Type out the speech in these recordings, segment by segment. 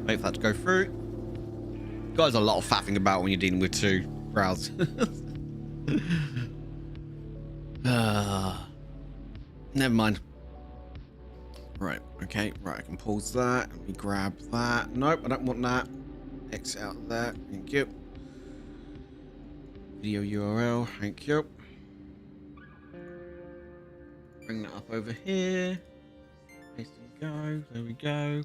Wait for that to go through. Guys, a lot of faffing about when you're dealing with two crowds. Never mind. Right, okay, right, I can pause that. Let me grab that. Nope, I don't want that. Exit out of that. Thank you. Video URL. Thank you. Bring that up over here. Paste and go. There we go.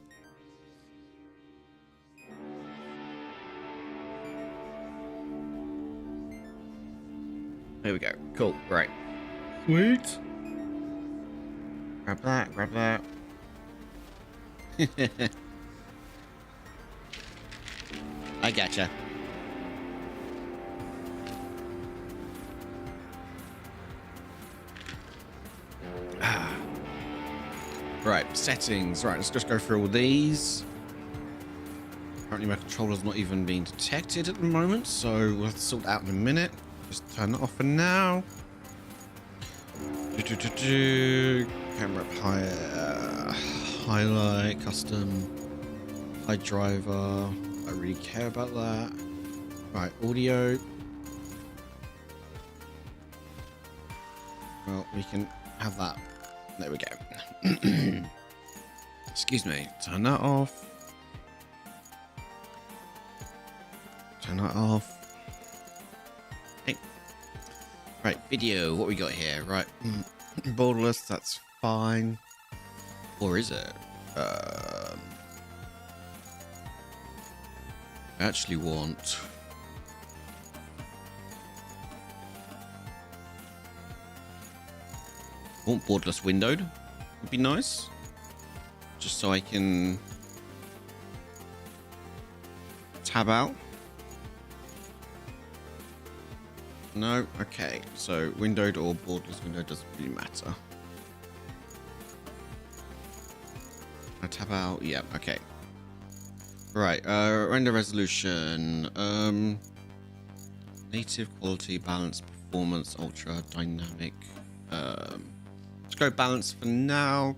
There we go. Cool. Right. Sweet. Grab that. Grab that. I gotcha. Right, settings. Right, let's just go through all these. Apparently my controller's not even being detected at the moment, so we'll have to sort that out in a minute. Just turn that off for now. Camera highlight, custom, high driver. I don't really care about that. Right, audio. Well, we can have that. There we go. Excuse me. Turn that off. Turn that off. Hey. Right, video. What we got here? Right. Borderless, that's fine. Or is it? I actually want... borderless windowed. Would be nice. Just so I can tab out. No, okay. So windowed or borderless window doesn't really matter. I tab out. Yeah, okay. Right, render resolution. Native quality, balance, performance, ultra, dynamic. Let's go balance for now.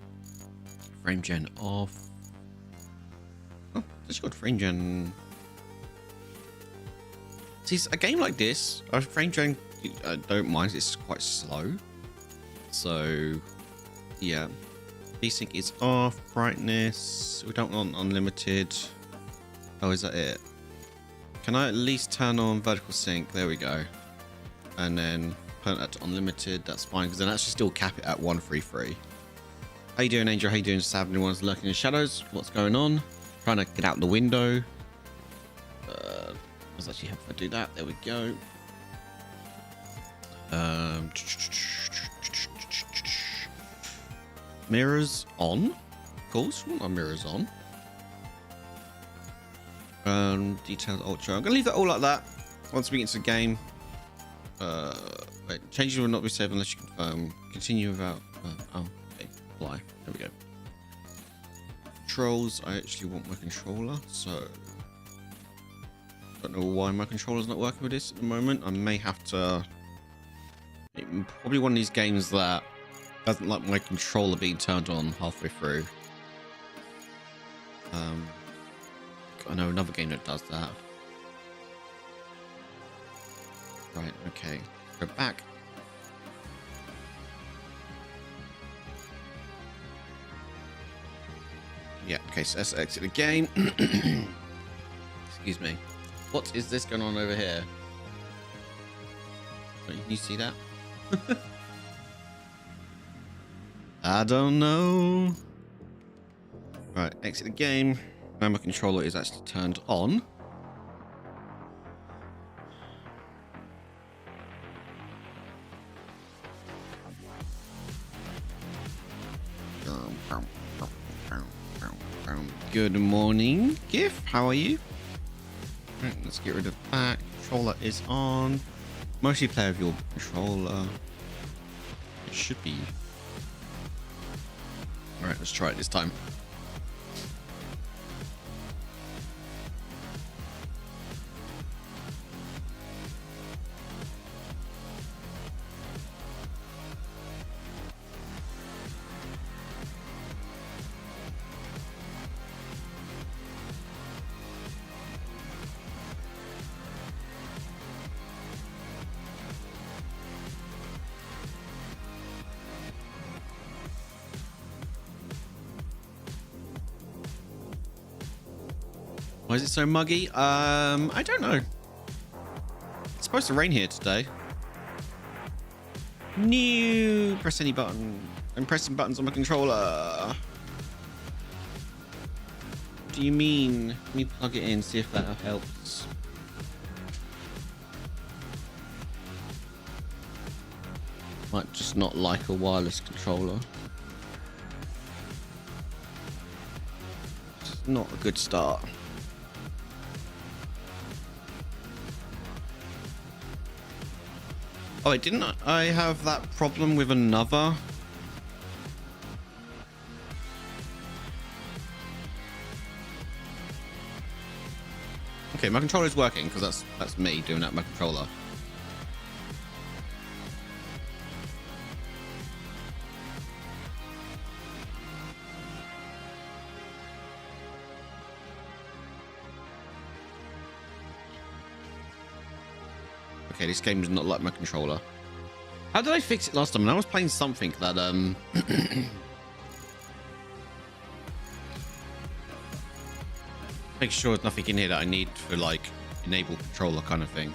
Frame gen off. Oh, just got frame gen. See, a game like this, frame gen, I don't mind. It's quite slow. So, yeah. Desync is off. Brightness. We don't want unlimited. Oh, is that it? Can I at least turn on vertical sync? There we go. And then turn that to unlimited. That's fine, because then actually still cap it at 133. How you doing, Angel? How you doing, Sav? Anyone's lurking in the shadows? What's going on? Trying to get out the window. Let's actually have to do that. There we go. Mirrors on. Of course, we want our mirrors on. Detailed ultra. I'm gonna leave that all like that. Once we get into the game. Wait, changes will not be saved unless you confirm. Continue without. Oh, okay. Apply. There we go. Controls. I actually want my controller, so. Don't know why my controller's not working with this at the moment. I may have to. Probably one of these games that doesn't like my controller being turned on halfway through. I know another game that does that. Right, okay. Go back. Yeah, okay, so let's exit the game. Excuse me. What is this going on over here? Can you see that? I don't know. Right, exit the game. Now my controller is actually turned on. Good morning, GIF. How are you? Right, let's get rid of that. Controller is on. Multiplayer of your controller. It should be. Alright, let's try it this time. Why is it so muggy? I don't know. It's supposed to rain here today. New. Press any button. I'm pressing buttons on my controller. What do you mean? Let me plug it in, see if that helps. Might just not like a wireless controller. It's not a good start. Oh, wait, didn't I have that problem with another? Okay, my controller is working because that's me doing that with my controller. Okay, this game is not like my controller. How did I fix it last time? I was playing something that make sure there's nothing in here that I need for like enable controller kind of thing.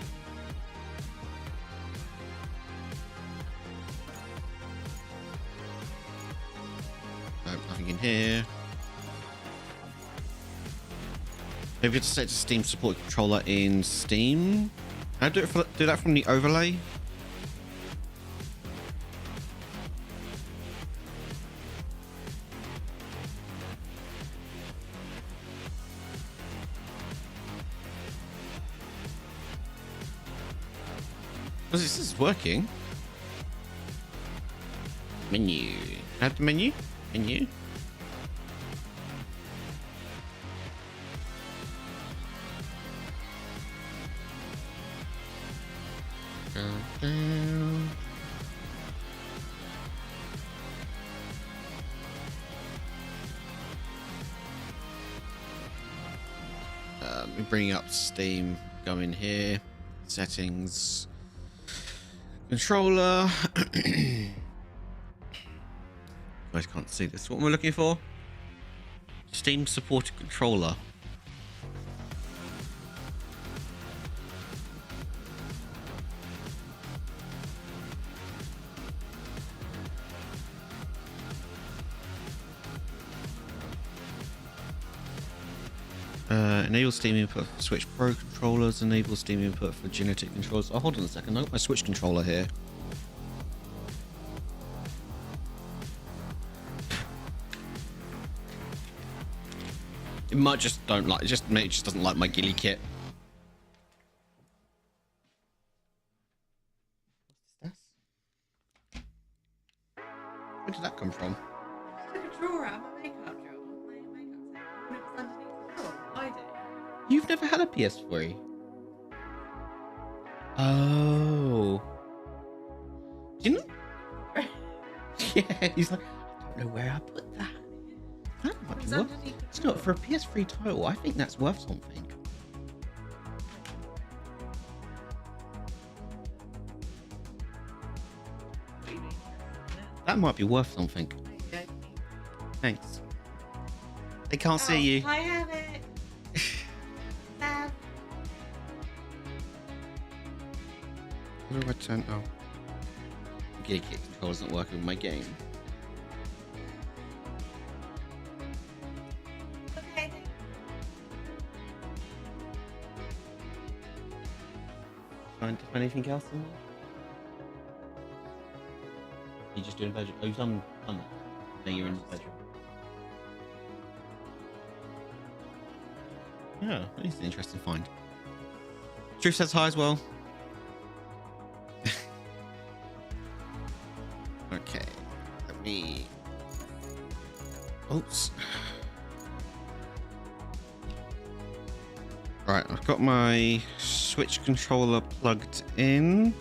Nothing in here. Maybe it's set to Steam support controller in Steam. How do that from the overlay? Because this is working. Menu. Add the menu. Menu. Down. Let me bring up Steam. Go in here. Settings. Controller. You guys can't see this. What am I looking for? Steam supported controller. Enable Steam input for Switch Pro controllers. Enable Steam input for genetic controllers. Oh, hold on a second. I got my Switch controller here. It might just don't like. It just doesn't like my ghillie kit. What's this? Where did that come from? I took a drawer out of my makeup drawer. My makeup set. And it was underneath the drawer. I did. You've never had a PS3? Oh. Do you know? Yeah, he's like, I don't know where I put that. That might be worth. It's not for a PS3 title. I think that's worth something. That might be worth something. Thanks. They can't see you. I have it. What do I turn? Oh. Ghillie kit controller's not working with my game. Okay. Trying to find anything else in there? You just doing bedroom? Oh, you've done that. Now you're in the bedroom. Yeah, that's an interesting find. Truth says hi as well. Okay, let me. Oops. Right, I've got my Switch controller plugged in.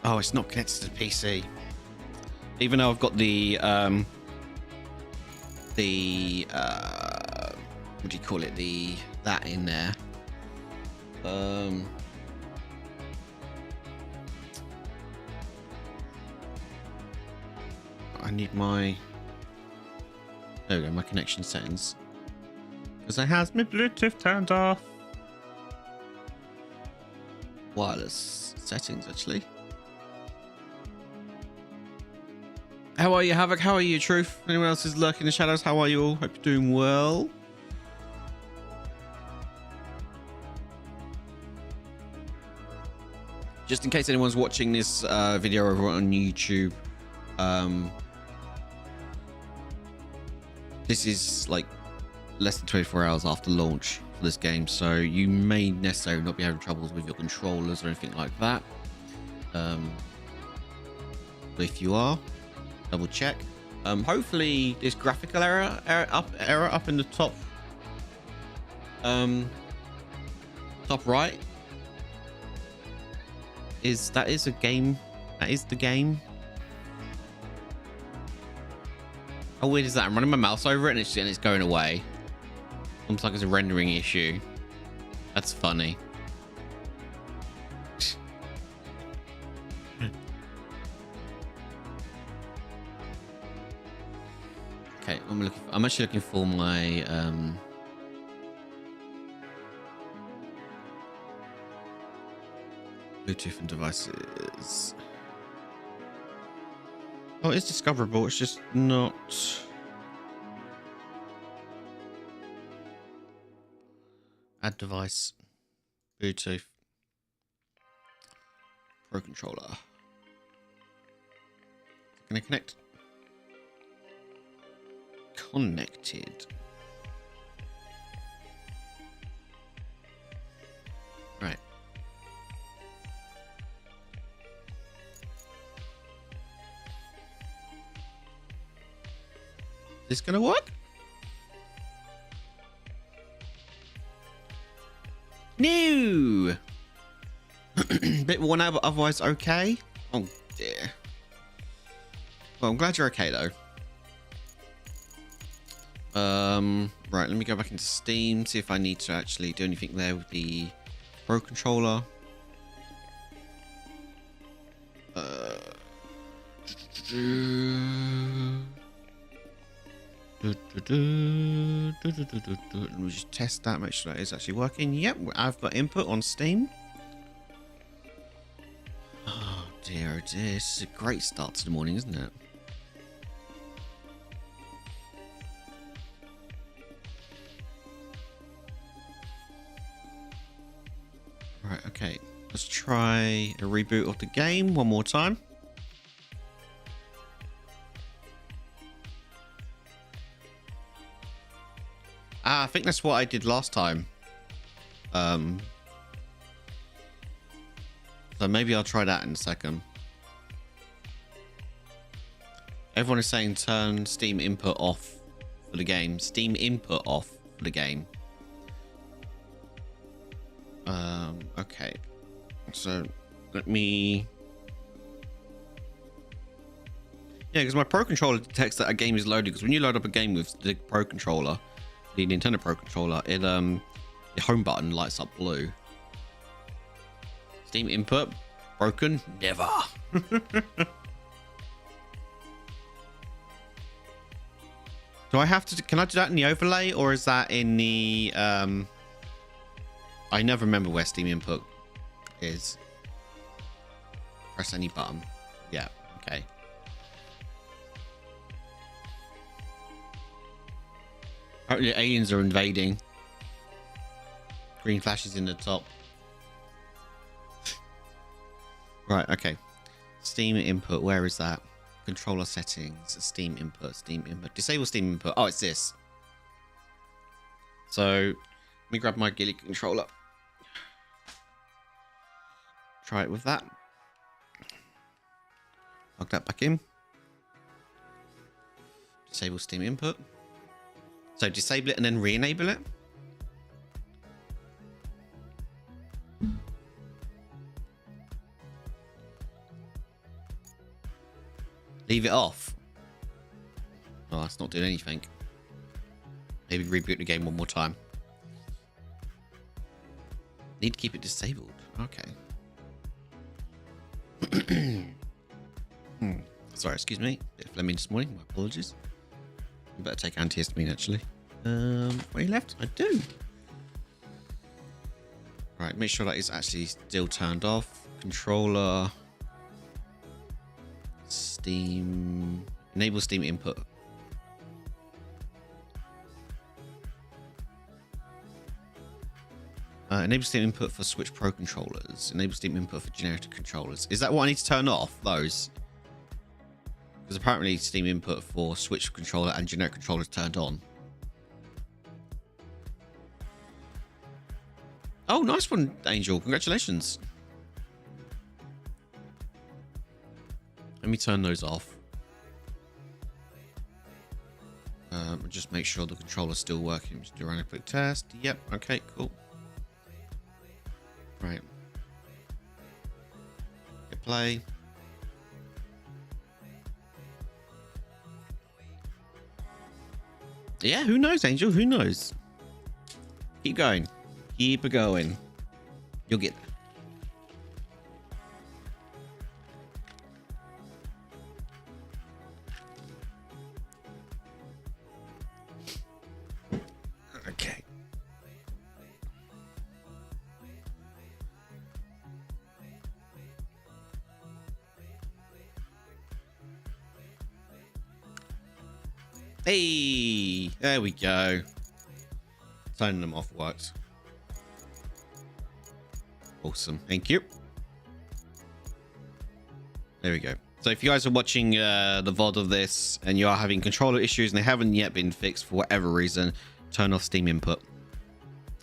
Oh, it's not connected to the PC. Even though I've got the what do you call it? That in there. I need my There we go, my connection settings. Because I have my Bluetooth turned off. Wireless settings, actually. How are you, Havoc? How are you, Truth? Anyone else is lurking in the shadows? How are you all? Hope you're doing well. Just in case anyone's watching this video over on YouTube, this is like less than 24 hours after launch for this game, so you may necessarily not be having troubles with your controllers or anything like that. But if you are, double check. Hopefully this graphical error up in the top top right is a game. That is the game. How weird is that? I'm running my mouse over it and it's going away. Almost like it's a rendering issue. That's funny. Okay, I'm actually looking for my Bluetooth and devices. Oh, it's discoverable. It's just not. Add device. Bluetooth. Pro controller. Can I connect? Connected. Right. Is this gonna work? No. Bit worn out, but otherwise okay. Oh dear. Well, I'm glad you're okay though. Right, let me go back into Steam, see if I need to actually do anything there with the Pro controller. Let me just test that, make sure that is actually working. Yep, I've got input on Steam. Oh dear, oh dear. This is a great start to the morning, isn't it? Right, okay. Let's try a reboot of the game one more time. I think that's what I did last time. So maybe I'll try that in a second. Everyone is saying turn Steam input off for the game. Steam input off for the game. Okay. So let me... Yeah, because my Pro Controller detects that a game is loaded. Because when you load up a game with the Pro Controller, the Nintendo Pro Controller, it the home button lights up blue. Steam input broken? Never. Do I have to? Can I do that in the overlay, or is that in the? I never remember where Steam input is. Press any button. Yeah. Okay. Apparently aliens are invading. Green flashes in the top. Right, okay. Steam input, where is that? Controller settings, Steam input, disable Steam input. Oh, it's this. So let me grab my Gilly controller. Try it with that. Plug that back in. Disable Steam input. So disable it and then re-enable it. Leave it off. Oh, that's not doing anything. Maybe reboot the game one more time. Need to keep it disabled. Okay. Sorry, excuse me. Bit of phlegmy this morning. My apologies. I better take antihistamine actually. Any left? I do. Right, make sure that is actually still turned off. Controller. Steam. Enable Steam input. Enable Steam input for Switch Pro controllers. Enable Steam input for generic controllers. Is that what I need to turn off? Those? Because apparently Steam input for Switch controller and generic controllers turned on. Oh, nice one, Angel. Congratulations. Let me turn those off. Just make sure the controller's still working. Just do a quick test. Yep. Okay, cool. Right. Hit play. Yeah, who knows, Angel? Who knows? Keep going. Keep it going. You'll get there. Okay. Hey, there we go. Turning them off works. Awesome. Thank you. There we go. So if you guys are watching the VOD of this and you are having controller issues and they haven't yet been fixed for whatever reason, turn off Steam input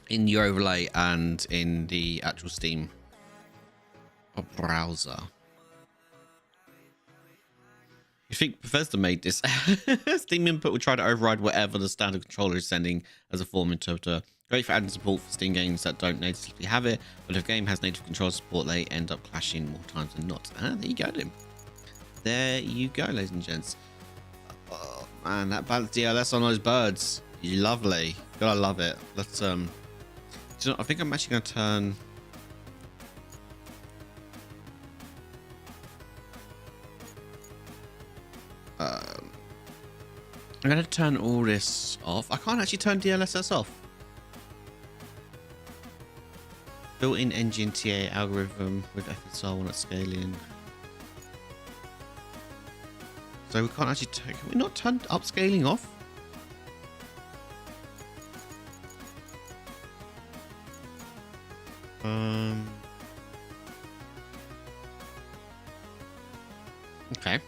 in your overlay and in the actual Steam browser. You think Bethesda made this? Steam input will try to override whatever the standard controller is sending as a form interpreter. Great for adding support for Steam games that don't natively have it, but if a game has native controller support, they end up clashing more times than not. Ah, there you go, then. There you go, ladies and gents. Oh man, that balanced DLS on those birds, lovely. Gotta love it. Let's you know, I think I'm actually gonna turn. I'm gonna turn all this off. I can't actually turn DLSS off. Built-in engine TA algorithm with FSR not scaling. So we can't actually can we not turn upscaling off? Okay.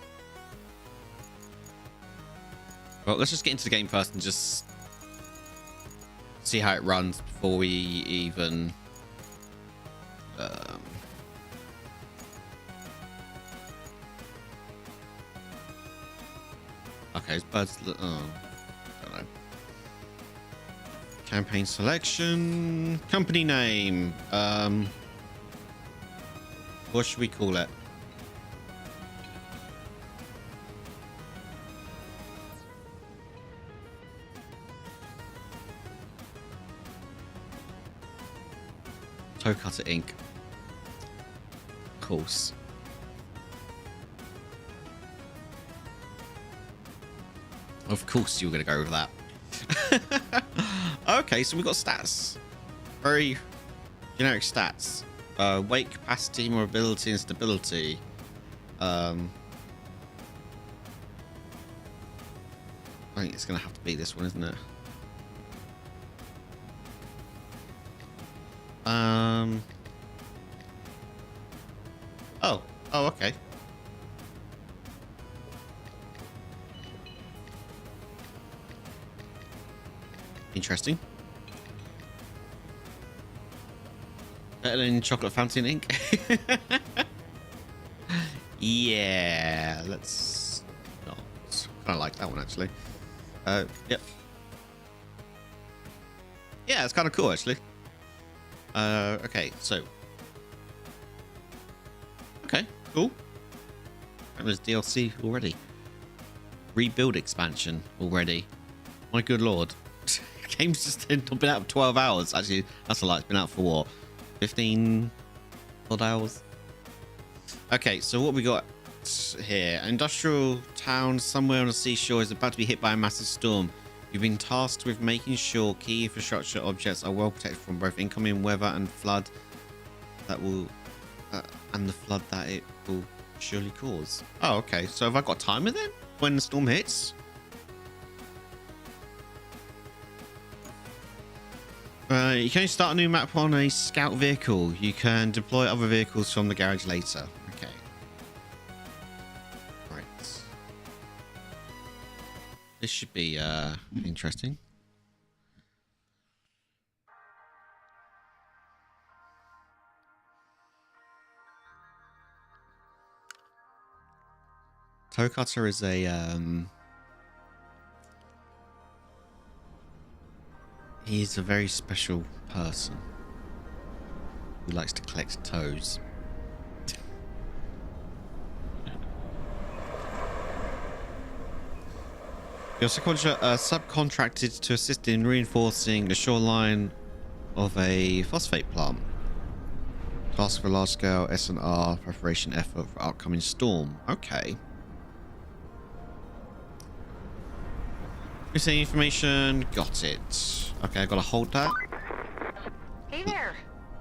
Well, let's just get into the game first and just see how it runs before we even okay, it's birds. Oh, don't know. Campaign selection, company name. What should we call it? Toe Cutter Inc. Of course. Of course you were going to go with that. Okay, so we've got stats. Very generic stats. Weight, capacity, mobility, and stability. I think it's going to have to be this one, isn't it? Oh, okay. Interesting. Better than chocolate fountain ink. Yeah, let's. Oh, kind of like that one actually. Yep. Yeah, it's kind of cool actually. Okay, so. Okay, cool. And there's DLC already. Rebuild expansion already. My good lord. Game's just been out for 12 hours. Actually, that's a lie. It's been out for what? 15 odd hours? Okay, so what we got here. An industrial town somewhere on the seashore is about to be hit by a massive storm. You've been tasked with making sure key infrastructure objects are well protected from both incoming weather and flood that will and the flood that it will surely cause. Oh, okay. So have I got a timer then when the storm hits? You can start a new map on a scout vehicle. You can deploy other vehicles from the garage later. Okay. Right. This should be interesting. Toe Cutter is a he's a very special person who likes to collect toes. You're subcontracted to assist in reinforcing the shoreline of a phosphate plant. Task for large-scale S&R preparation effort for upcoming storm. Okay. Missing information. Got it. Okay, I gotta hold that. Hey there.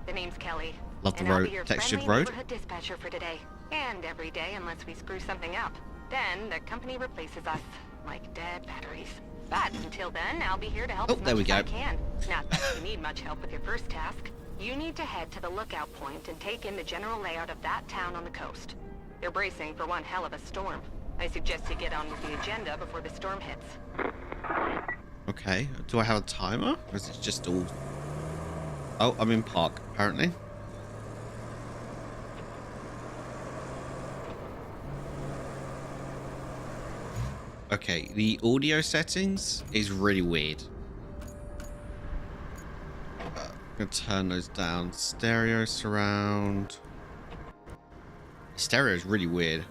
The name's Kelly. Love the and I'll road, be your textured friendly road. neighborhood dispatcher for today. And every day unless we screw something up. Then the company replaces us, like dead batteries. But until then, I'll be here to help as much as I can. Not that you need much help with your first task. You need to head to the lookout point and take in the general layout of that town on the coast. They're bracing for one hell of a storm. I suggest you get on with the agenda before the storm hits. Okay, do I have a timer? Or is it just all... Oh, I'm in park, apparently. Okay, the audio settings is really weird. I'm gonna turn those down. Stereo, surround. Stereo is really weird.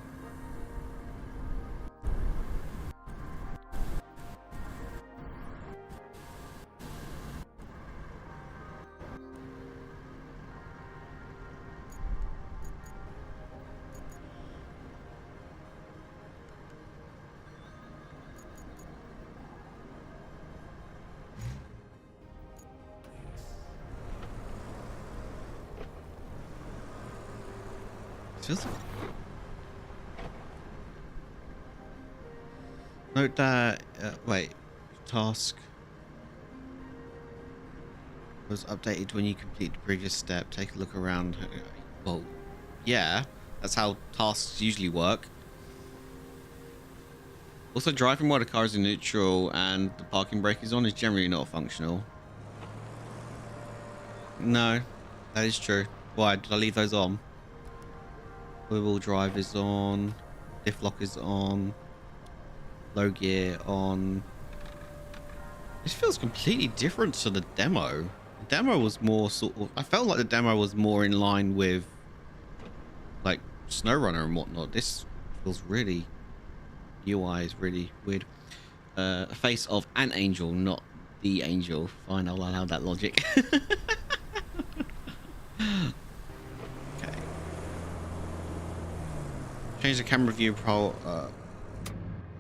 Note that wait, task was updated when you complete the previous step. Take a look around. Well, yeah, that's how tasks usually work. Also, driving while the car is in neutral and the parking brake is on is generally not functional. No, that is true. Why did I leave those on? Wheel drive is on. Diff lock is on. Low gear on. This feels completely different to the demo. The demo was more sort of... I felt like the demo was more in line with like SnowRunner and whatnot. This feels really... UI is really weird. A face of an angel, not the angel. Fine, I'll allow that logic. Okay. Change the camera view pro.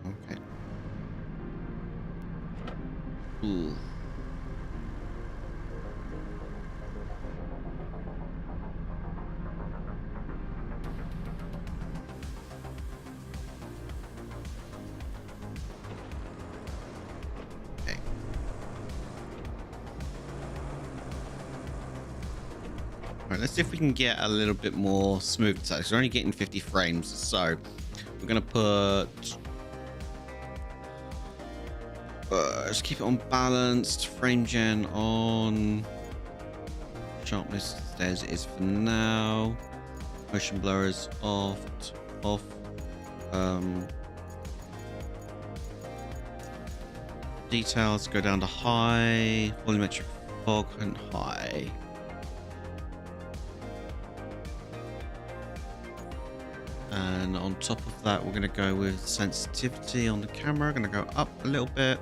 Okay. Ooh. Okay. All right, let's see if we can get a little bit more smooth. So we're only getting 50 frames, so we're gonna put. Just keep it on balanced. Frame gen on. Sharpness stay as it is for now. Motion blur is off. Off. Details go down to high. Volumetric fog and high. And on top of that, we're going to go with sensitivity on the camera. Going to go up a little bit.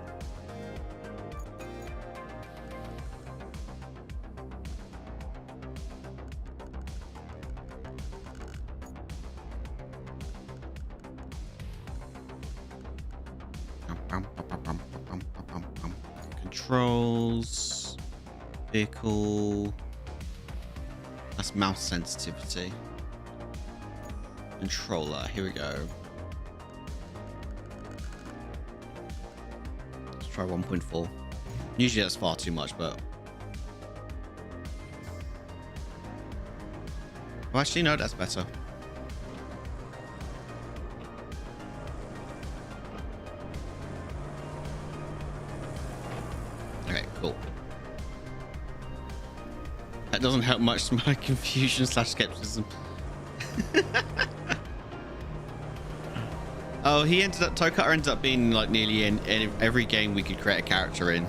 controls, vehicle. That's mouse sensitivity. Controller. Here we go. Let's try 1.4. Usually that's far too much, but well, actually, no, that's better. Okay, cool. That doesn't help much to my confusion / skepticism. Oh, he ended up, Tokata ended up being like nearly in every game we could create a character in.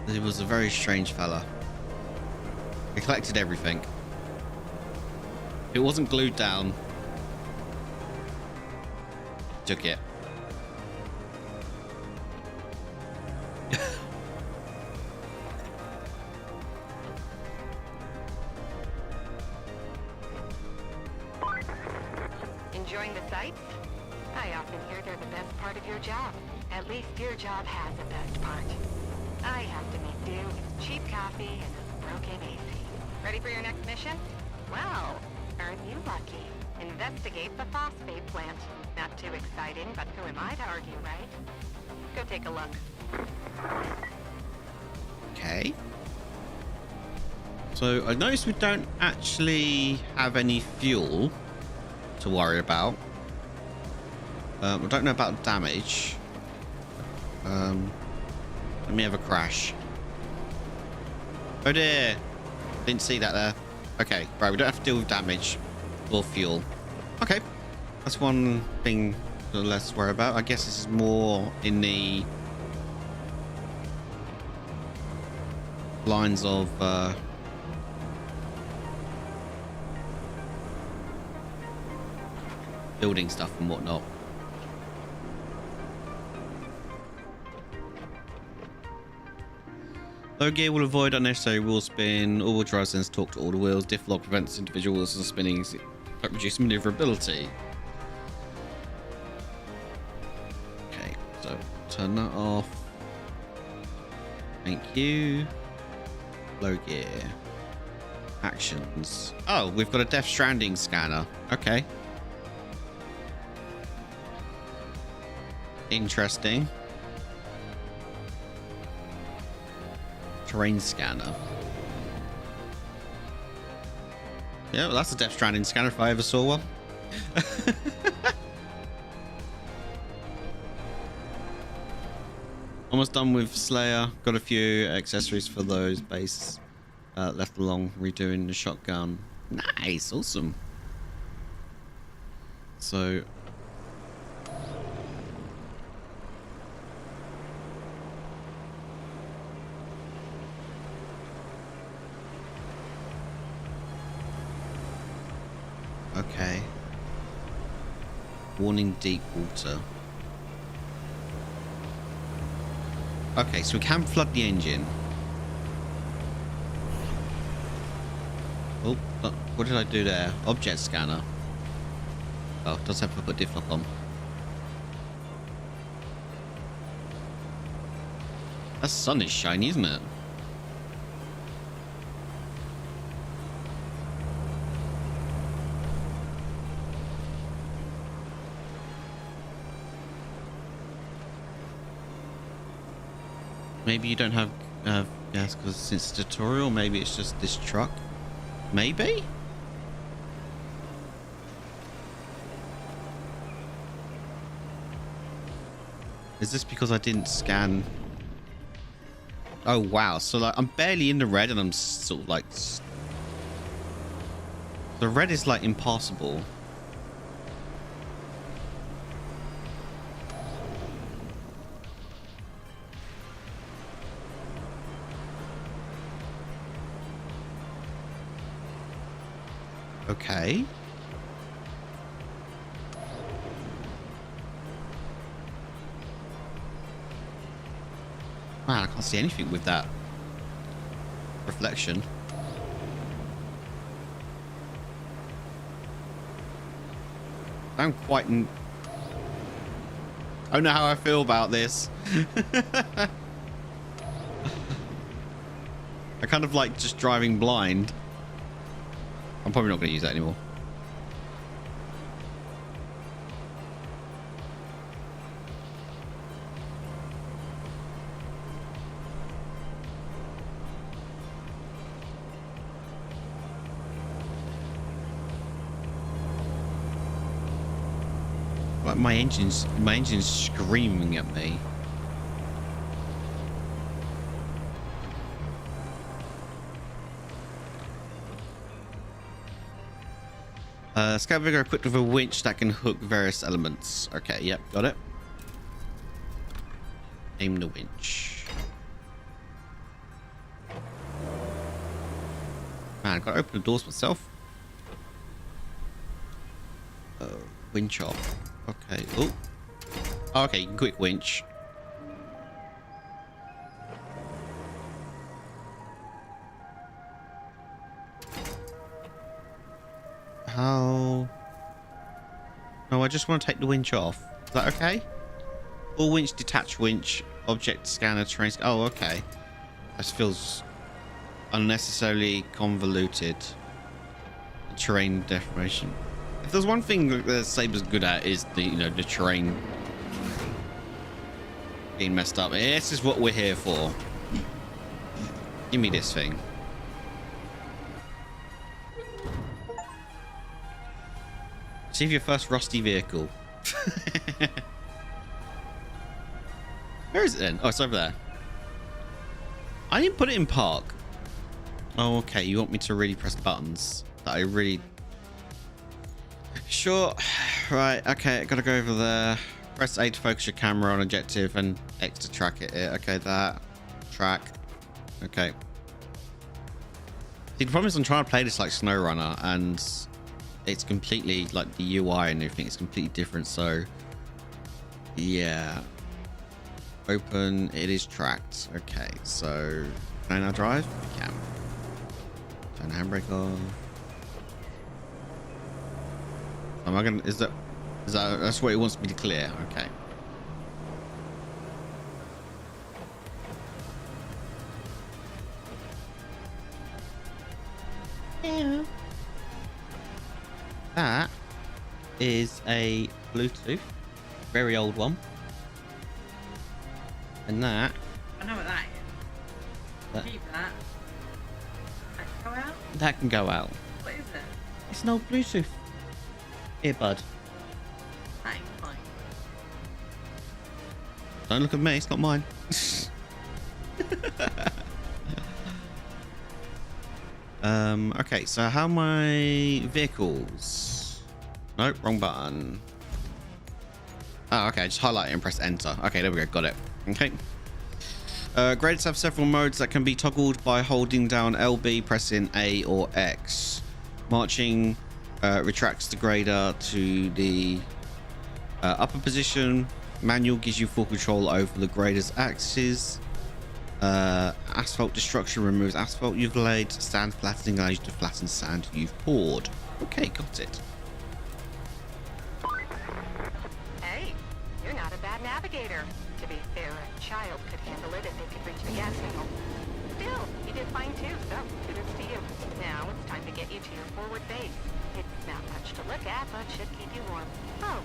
He was a very strange fella. He collected everything. If it wasn't glued down, took it. Enjoying the sights? I often hear they're the best part of your job. At least your job has a best part. I have to make do with cheap coffee and a broken AC. Ready for your next mission? Well, aren't you lucky? Investigate the phosphate plant. Not too exciting, but who am I to argue, right? Go take a look. Okay. So I noticed we don't actually have any fuel to worry about. I don't know about damage. Let me have a crash. Oh dear. Didn't see that there. Okay, right, we don't have to deal with damage or fuel. Okay. That's one thing to less worry about. I guess this is more in the lines of building stuff and whatnot. Low gear will avoid unnecessary wheel spin. All-wheel drive sends torque to all the wheels. Diff lock prevents individual wheels from spinning, but reduce maneuverability. Okay, so turn that off. Thank you. Low gear. Actions. Oh, we've got a Death Stranding scanner. Okay. Interesting. Terrain scanner. Yeah, well, that's a Death Stranding scanner if I ever saw one. Almost done with Slayer. Got a few accessories for those bases left along, redoing the shotgun. Nice, awesome. So okay. Warning, deep water. Okay, so we can flood the engine. Oh, what did I do there? Object scanner. Oh, it does have to put diff lock on. That sun is shiny, isn't it? Maybe you don't have gas because since tutorial, maybe it's just this truck. Maybe? Is this because I didn't scan? Oh wow, so like I'm barely in the red and I'm sort of like the red is like impassable. Okay. Wow, I can't see anything with that reflection. I'm quite I don't know how I feel about this. I kind of like just driving blind. I'm probably not going to use that anymore. Like my engine's screaming at me. Scout Vigor equipped with a winch that can hook various elements. Okay, yep, got it. Aim the winch. Man, I've got to open the doors myself. Winch off. Okay. Oh. Okay, quick winch. How? No, I just want to take the winch off. Is that okay? All winch, detach winch, object scanner, terrain. Oh, okay. This feels unnecessarily convoluted. Terrain deformation. If there's one thing that Saber's good at is the the terrain being messed up. This is what we're here for. Give me this thing. Receive your first rusty vehicle. Where is it then? Oh, it's over there. I didn't put it in park. Oh, okay. You want me to really press buttons that I really... Sure. Right. Okay. I gotta go over there. Press A to focus your camera on objective and X to track it. Okay. That. Track. Okay. See, the problem is I'm trying to play this like SnowRunner and it's completely like the UI and everything is completely different. So yeah. Open. It is tracked. Okay. So can I now drive? I can. Turn the handbrake off. Am I gonna? Is that? That's what it wants me to clear? Okay. Yeah. That is a Bluetooth, very old one, and that. I know what that is. That, Keep that. That can go out? that can go out. What is it? It's an old Bluetooth earbud. That ain't fine. Don't look at me. It's not mine. Okay, so how my vehicles? Nope, wrong button. Oh, okay, just highlight it and press enter. Okay, there we go, got it. Okay. Graders have several modes that can be toggled by holding down LB, pressing A or X. Marching retracts the grader to the upper position. Manual gives you full control over the grader's axis. Asphalt destruction removes asphalt you've laid. Sand flattening allows you to flatten sand you've poured. Okay, got it. Hey, you're not a bad navigator. To be fair, a child could handle it if they could reach the gas pedal. Still, you did fine too, so kudos to you. Now it's time to get you to your forward base. It's not much to look at, but should keep you warm. Oh,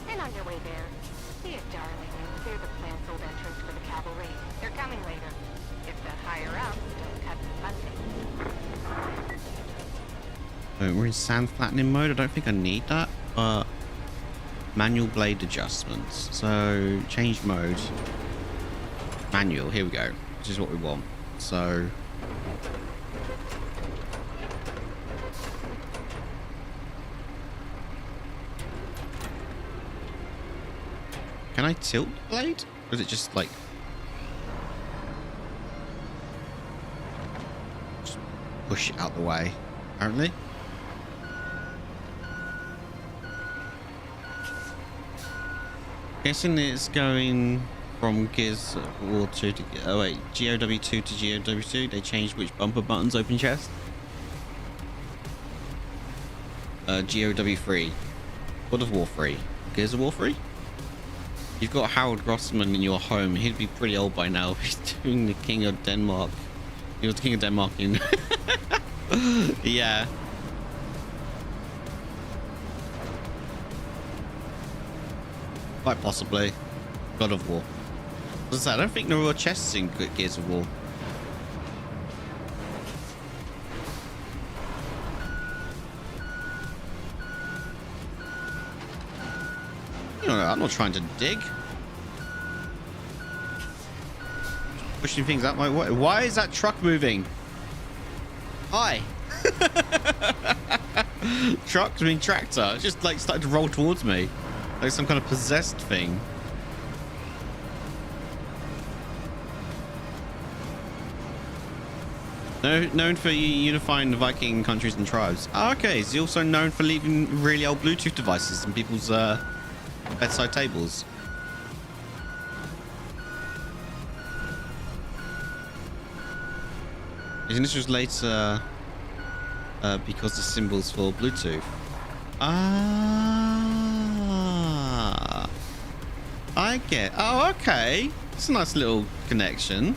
and on your way there, see it, darling, and clear the plant's old entrance for the cavalry. They're coming later. If the higher up, don't cut the funding. We're in sand flattening mode. I don't think I need that, but manual blade adjustments. So change mode. Manual. Here we go. Which is what we want. So can I tilt the blade? Or is it just like just push it out the way? Apparently. Guessing it's going from Gears of War 2 to... Oh wait, GOW2 to GOW2. They changed which bumper buttons open chest. GOW3. God of War 3. Gears of War 3? You've got Harold Grossman in your home. He'd be pretty old by now. He's doing the King of Denmark. He was the King of Denmark in... yeah. Quite possibly. God of War. As I said, I don't think there were chests in Gears of War. You know, I'm not trying to dig. Pushing things out my way. Why is that truck moving? Hi. Truck, I mean tractor. It just like started to roll towards me. Like some kind of possessed thing. Known for unifying the Viking countries and tribes. Oh, okay, is he also known for leaving really old Bluetooth devices in people's bedside tables? And this was later because the symbols for Bluetooth. Ah, I get. Oh, okay. It's a nice little connection.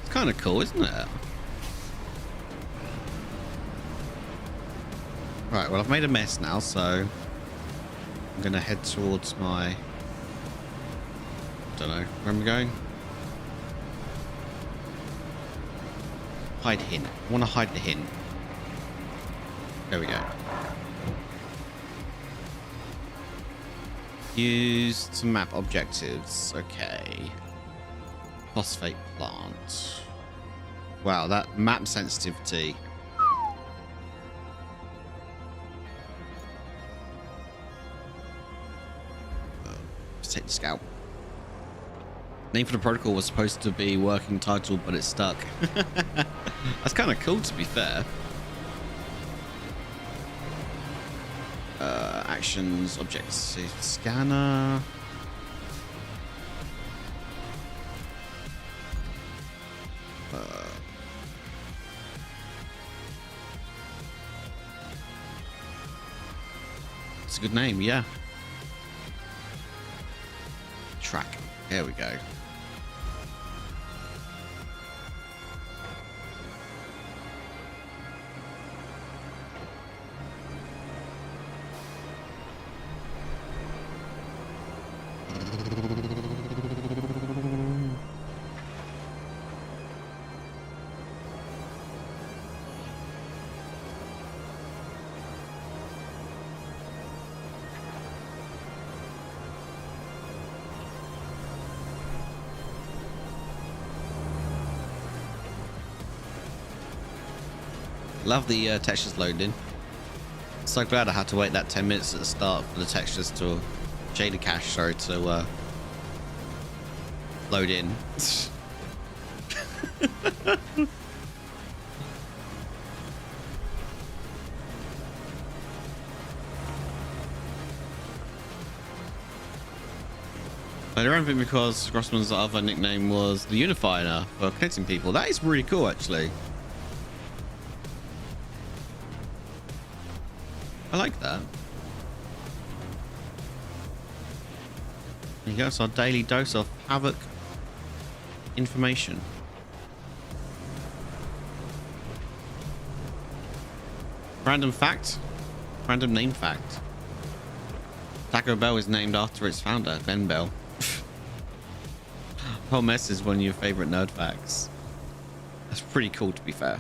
It's kind of cool, isn't it? Right. Well, I've made a mess now, so I'm gonna head towards my. Don't know where I'm going. Hide hin. I want to hide the hin. There we go. Use to map objectives. Okay. Phosphate plant. Wow, that map sensitivity. Let's take the scout. Name for the protocol was supposed to be working title, but it's stuck. That's kind of cool, to be fair. Actions, objects, scanner. It's a good name, yeah. Track. There we go. Love the textures loading. So glad I had to wait that 10 minutes at the start for the textures to shader cache, sorry, to load in. I don't think because Grossman's other nickname was the Unifier for connecting people. That is really cool, actually. I like that. There you go. It's our daily dose of Havoc information. Random fact. Random name fact. Taco Bell is named after its founder, Ben Bell. Whole mess is one of your favorite nerd facts. That's pretty cool, to be fair.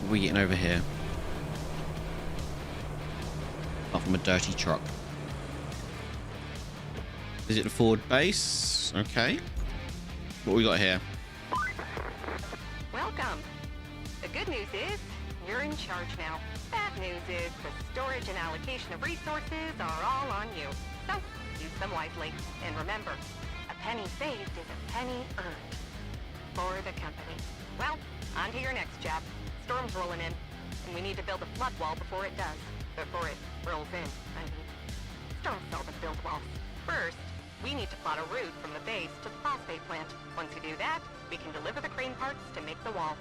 What are we getting over here? Apart from a dirty truck. Is it the forward base? Okay. What we got here? Welcome. The good news is you're in charge now. Bad news is the storage and allocation of resources are all on you. So use them wisely. And remember, a penny saved is a penny earned. For the the company. Well, on to your next job. Storm's rolling in, and we need to build a flood wall before it does. Before it rolls in, I mean. Storms seldom build walls. First, we need to plot a route from the base to the phosphate plant. Once you do that, we can deliver the crane parts to make the wall.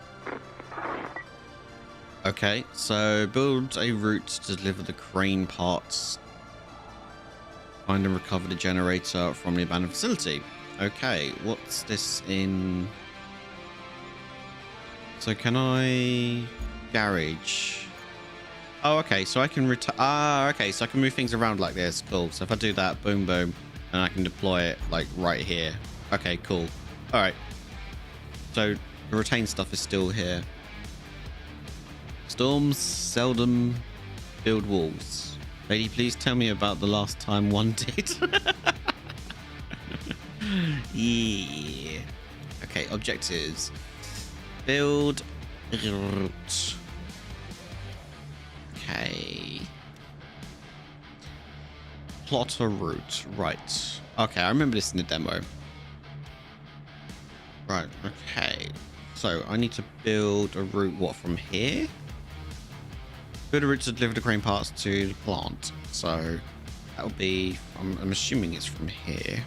Okay, so build a route to deliver the crane parts. Find and recover the generator from the abandoned facility. Okay, what's this in? So can I garage? Oh, okay, so I can okay, so I can move things around like this. Cool. So if I do that, boom, boom, and I can deploy it like right here. Okay, cool. All right. So the retained stuff is still here. Storms seldom build walls. Lady, please tell me about the last time one did. Yeah. Okay, objectives. Build route. Okay. Plot a route. Right. Okay, I remember this in the demo. Right, okay. So I need to build a route, what, from here? Build a route to deliver the crane parts to the plant. So that will be, I'm assuming it's from here.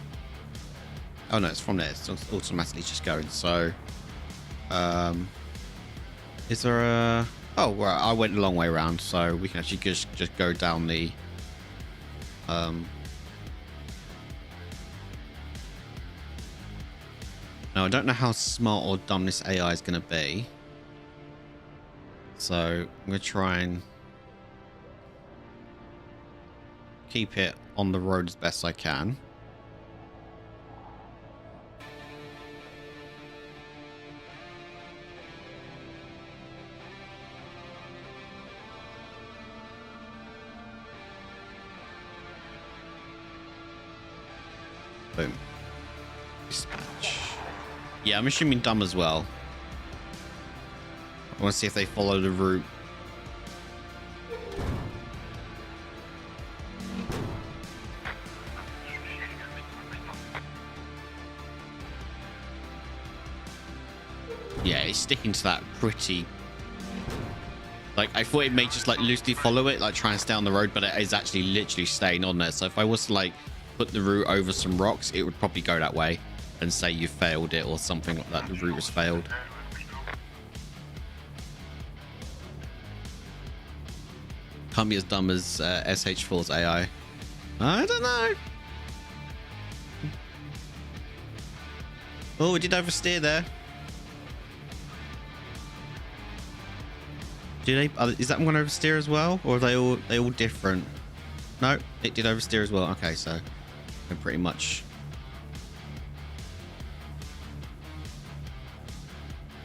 Oh no, it's from there. It's automatically just going. So, is there a? Oh, well, I went a long way around, so we can actually just go down the. Now I don't know how smart or dumb this AI is going to be. So I'm going to try and keep it on the road as best I can. Boom. Dispatch. Yeah, I'm assuming dumb as well. I want to see if they follow the route. Yeah, it's sticking to that pretty. Like, I thought it may just like loosely follow it, like try and stay on the road, but it is actually literally staying on there. So if I was to like put the route over some rocks, it would probably go that way and say you failed it or something like that. The route was failed. Can't be as dumb as SH4's AI. I don't know. Oh, we did oversteer there. Do they? Is that one oversteer as well, or are they all different? No, it did oversteer as well. Okay, so we're pretty much.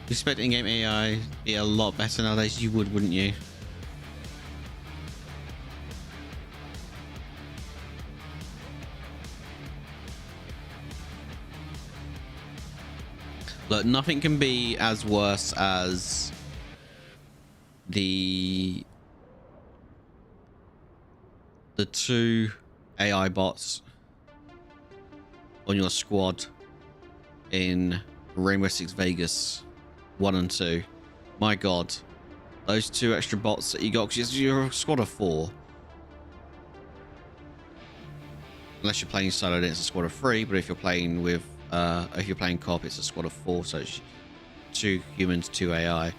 You expect in-game AI to be a lot better nowadays? You would, wouldn't you? Look, nothing can be as worse as the two AI bots on your squad in Rainbow Six Vegas 1 and 2. My god, those 2 extra bots that you got, because you're a squad of 4. Unless you're playing solo, then it's a squad of 3. But if you're playing with if you're playing co-op, it's a squad of 4, so it's 2 humans, 2 AI.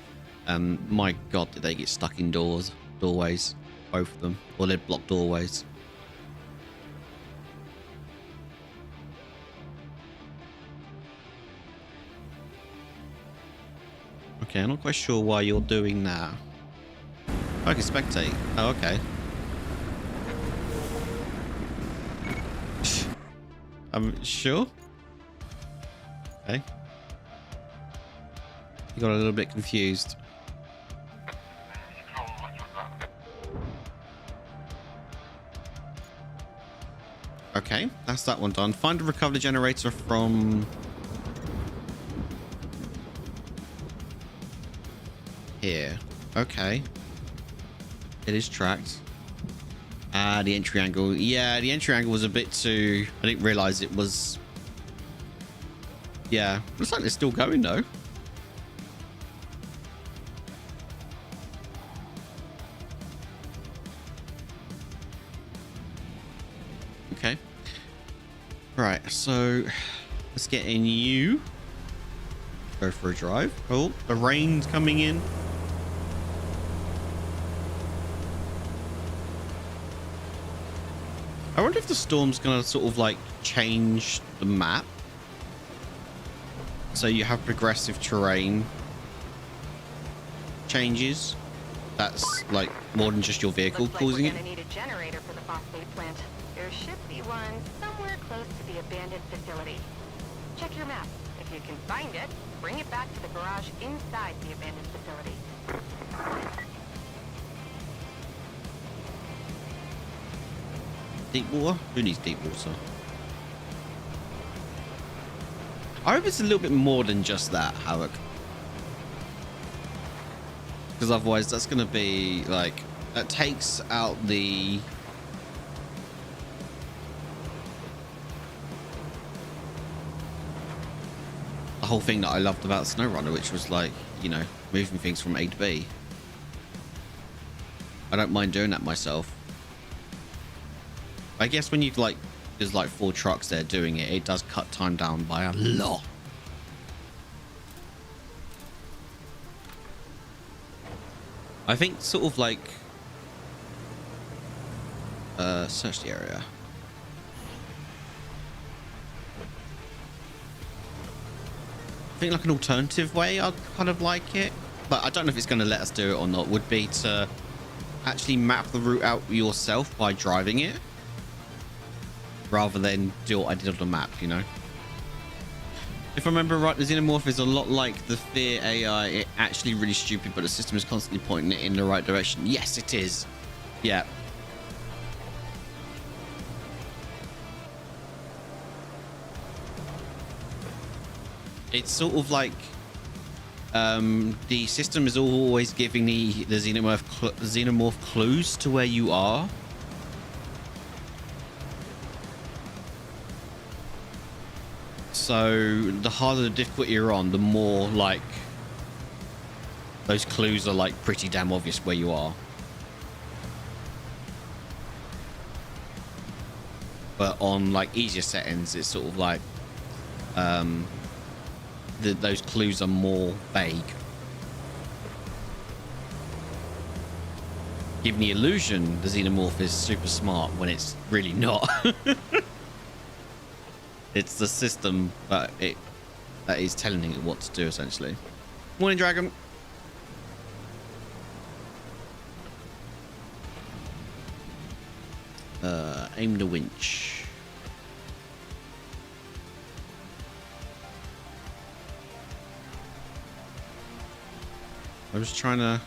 My god, did they get stuck in doorways, both of them, or they'd block doorways. Okay, I'm not quite sure why you're doing that. Oh, I can spectate. Oh, okay. I'm sure. Okay. You got a little bit confused. Okay, that's that one done. Find and recover the generator from here. Okay. It is tracked. The entry angle. Yeah, the entry angle was a bit too... I didn't realize it was... Yeah, looks like they're still going though. Right, so let's get in you. Go for a drive. Oh, the rain's coming in. I wonder if the storm's gonna sort of like change the map. So you have progressive terrain changes. That's like more than just your vehicle causing it. Looks like we're gonna need a generator for the phosphate plant. There should be one somewhere close to the abandoned facility. Check your map. If you can find it, bring it back to the garage inside the abandoned facility. Deep water? Who needs deep water? I hope it's a little bit more than just that, Havoc. Because otherwise that's going to be like, that takes out the whole thing that I loved about SnowRunner, which was like, you know, moving things from A to B. I don't mind doing that myself. I guess when you like, there's like 4 trucks there doing it, it does cut time down by a lot. I think sort of like search the area. I think like an alternative way I'd kind of like it, but I don't know if it's going to let us do it or not, would be to actually map the route out yourself by driving it rather than do what I did on the map, you know. If I remember right, the Xenomorph is a lot like the Fear AI. It's actually really stupid, but the system is constantly pointing it in the right direction. Yes, it is. Yeah. It's sort of like the system is always giving the xenomorph clues to where you are. So the harder the difficulty you're on, the more like those clues are like pretty damn obvious where you are. But on like easier settings, it's sort of like those clues are more vague, giving the illusion the xenomorph is super smart when it's really not. It's the system that is telling it what to do, essentially. Morning, Dragon. Aim the winch. I was trying to...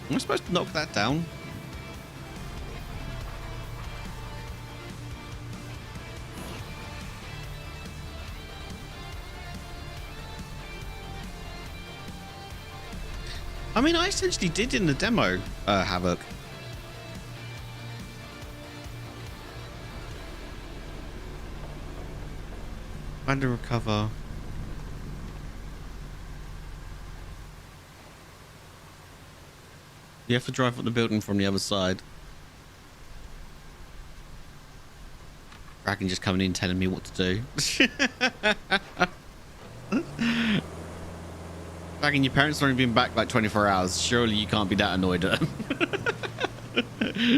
Am I supposed to knock that down? I mean, I essentially did in the demo, Havoc. Find and recover. You have to drive up the building from the other side. Dragon just coming in telling me what to do. Dragon, your parents have only been back like 24 hours. Surely you can't be that annoyed at them.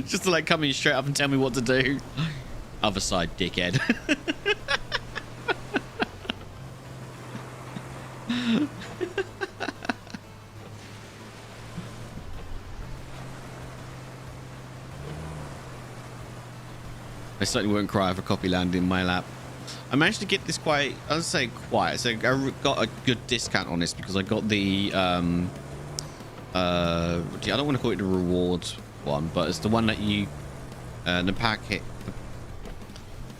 Just to like come in straight up and tell me what to do. Other side, dickhead. I certainly won't cry if a copy landed in my lap. I managed to get this quite, I would say quite, so I got a good discount on this because I got the, I don't want to call it the reward one, but it's the one that you, the packet,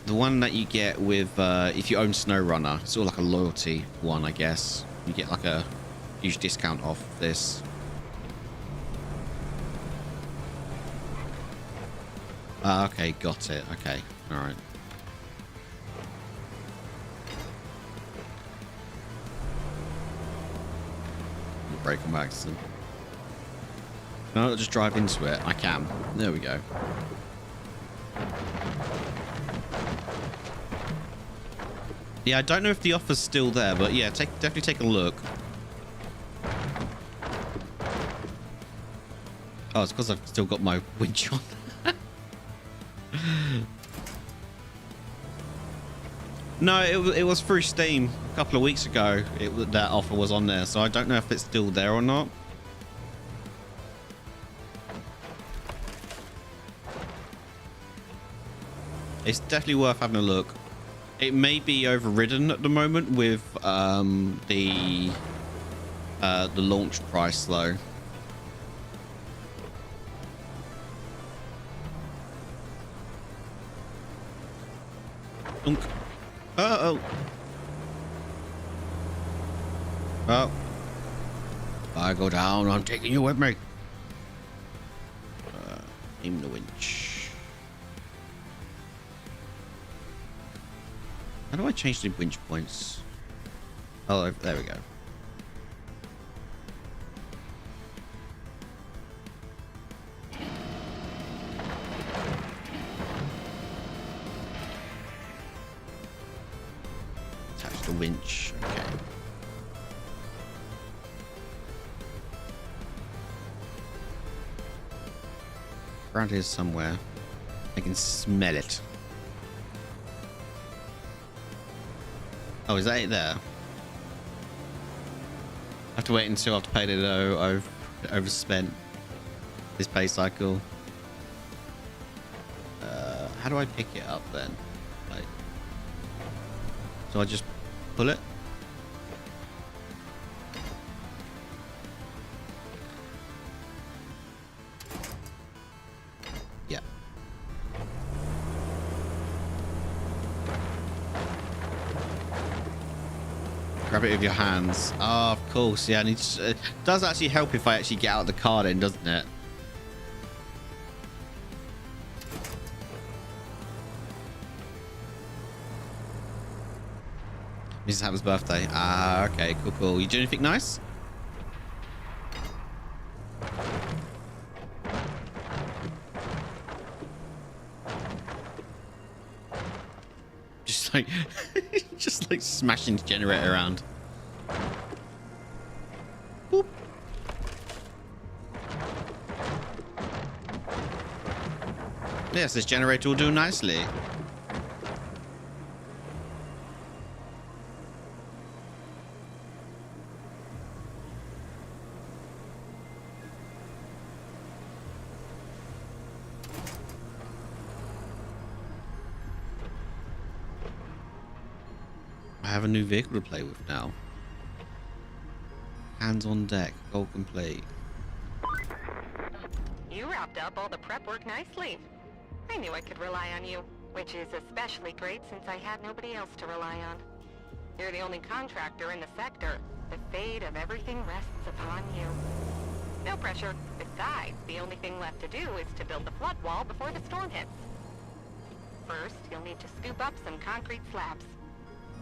the one that you get with, if you own SnowRunner. It's sort of like a loyalty one, I guess. You get like a huge discount off this. Okay, got it. Okay, all right. Break on accident. Can I not just drive into it? I can. There we go. Yeah, I don't know if the offer's still there, but yeah, definitely take a look. Oh, it's because I've still got my winch on. No, it was through Steam a couple of weeks ago. That offer was on there, so I don't know if it's still there or not. It's definitely worth having a look. It may be overridden at the moment with the launch price, though. Uh-oh. Oh. If I go down, I'm taking you with me. Aim the winch. How do I change the winch points? Oh, there we go. Attach the winch. Okay. Around here somewhere. I can smell it. Oh, is that it there? I have to wait until I've paid it. I've overspent this pay cycle. How do I pick it up then? Like, so I just pull it? Yeah. Grab it with your hands. Oh, of course. Yeah, and it does actually help if I actually get out of the car then, doesn't it? Mrs. Hammond's birthday. Ah, okay. Cool, cool. You doing anything nice? Just like... just like smashing the generator around. Boop. Yes, this generator will do nicely. I have a new vehicle to play with now. Hands on deck, goal complete. You wrapped up all the prep work nicely. I knew I could rely on you, which is especially great since I had nobody else to rely on. You're the only contractor in the sector. The fate of everything rests upon you. No pressure. Besides, the only thing left to do is to build the flood wall before the storm hits. First, you'll need to scoop up some concrete slabs.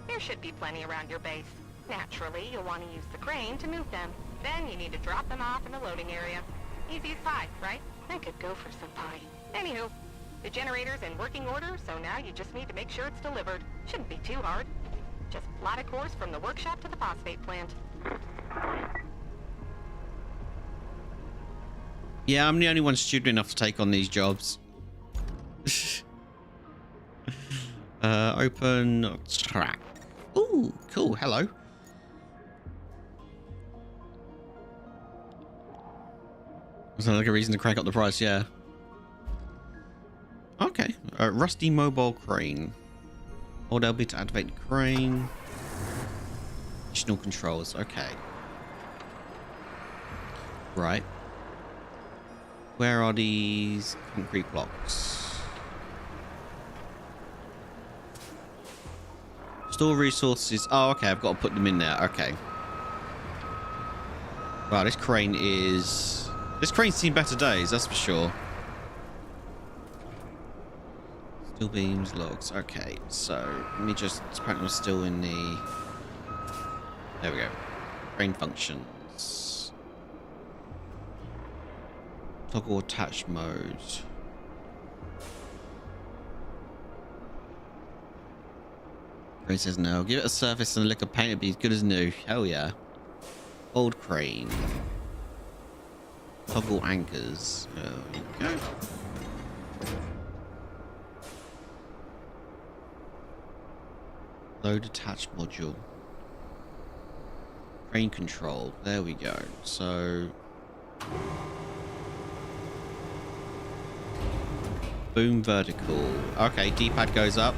There should be plenty around your base. Naturally, you'll want to use the crane to move them. Then you need to drop them off in the loading area. Easy as pie, right? I could go for some pie. Anywho, the generator's in working order, so now you just need to make sure it's delivered. Shouldn't be too hard. Just plot a course from the workshop to the phosphate plant. Yeah, I'm the only one stupid enough to take on these jobs. Open track. Ooh, cool. Hello. Sounds like a reason to crank up the price, yeah. Okay. Rusty mobile crane. Hold LB to activate the crane. Additional controls. Okay. Right. Where are these concrete blocks? Store resources. Oh, okay. I've got to put them in there. Okay. Wow, this crane is... This crane's seen better days, that's for sure. Steel beams, logs. Okay, so let me just... Apparently I'm still in the... There we go. Crane functions. Toggle attach mode. Crane says no. Give it a surface and a lick of paint, it'd be as good as new. Hell yeah. Old crane. Toggle anchors. There you go. Load attached module. Crane control. There we go. So boom vertical. Okay, D-pad goes up.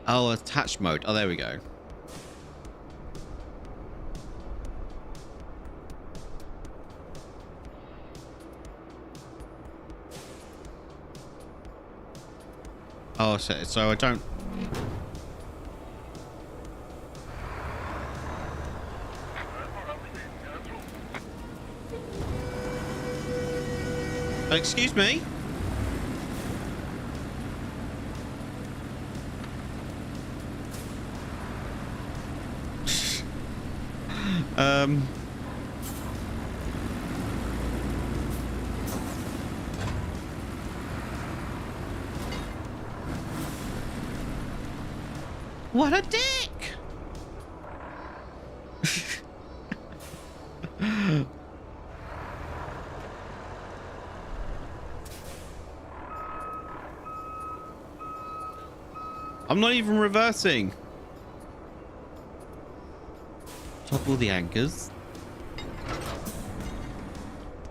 Oh, attach mode. Oh, there we go. Oh, so I don't... Excuse me? What a dick! I'm not even reversing. Toggle the anchors.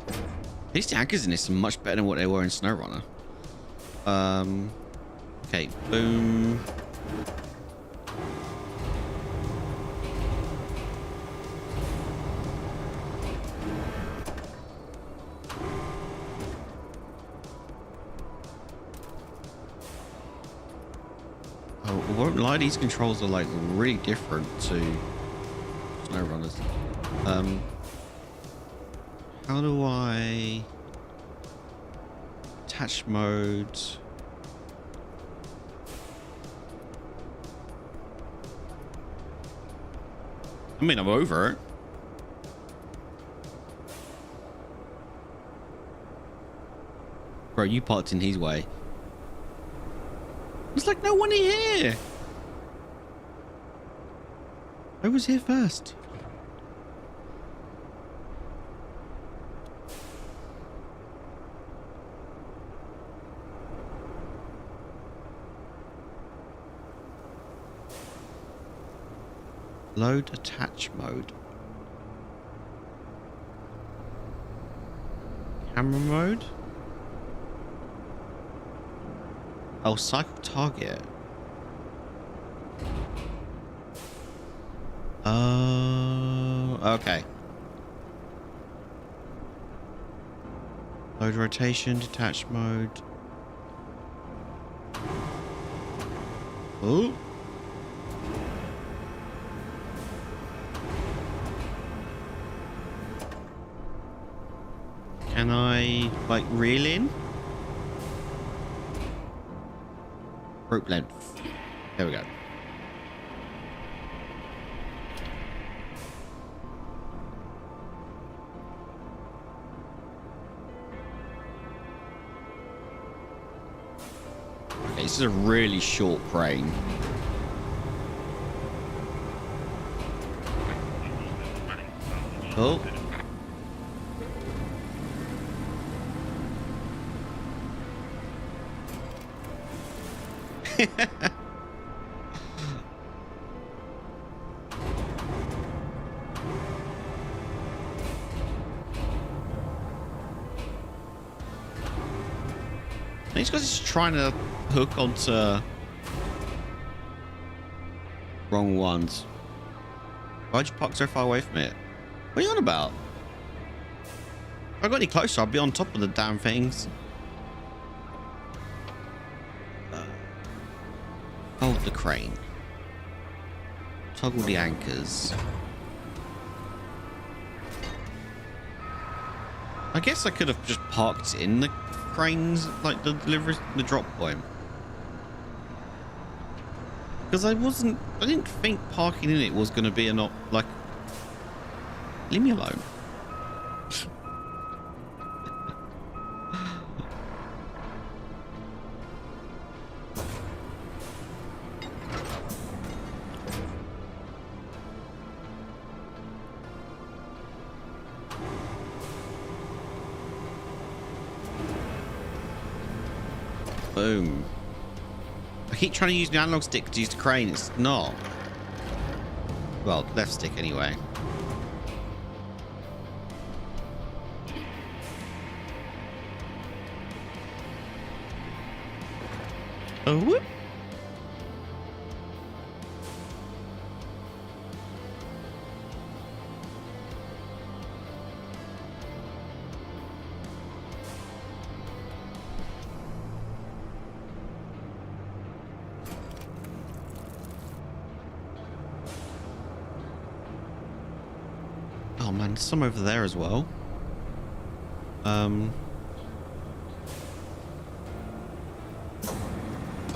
At least the anchors in this are much better than what they were in SnowRunner. Okay, boom. Oh, I won't lie, these controls are like really different to SnowRunners. How do I attach mode? I mean, I'm over it. Bro, you parked in his way. There's like no one here. I was here first. Load attach mode. Camera mode. Oh, cycle target. Okay. Load rotation, detach mode. Oh. Can I, like, reel in? Rope length. There we go. Okay, this is a really short crane. Oh. These guys is trying to hook onto wrong ones. Why'd you park so far away from it? What are you on about? If I got any closer, I'd be on top of the damn things. Hold the crane. toggle the anchors. I guess I could have just parked in the cranes, like the delivery, the drop point. Because I didn't think parking in it was going to be a not, like, leave me alone. Boom. I keep trying to use the analog stick to use the crane. It's not. Well, left stick anyway. Oh, whoop. Oh man, there's some over there as well. I wonder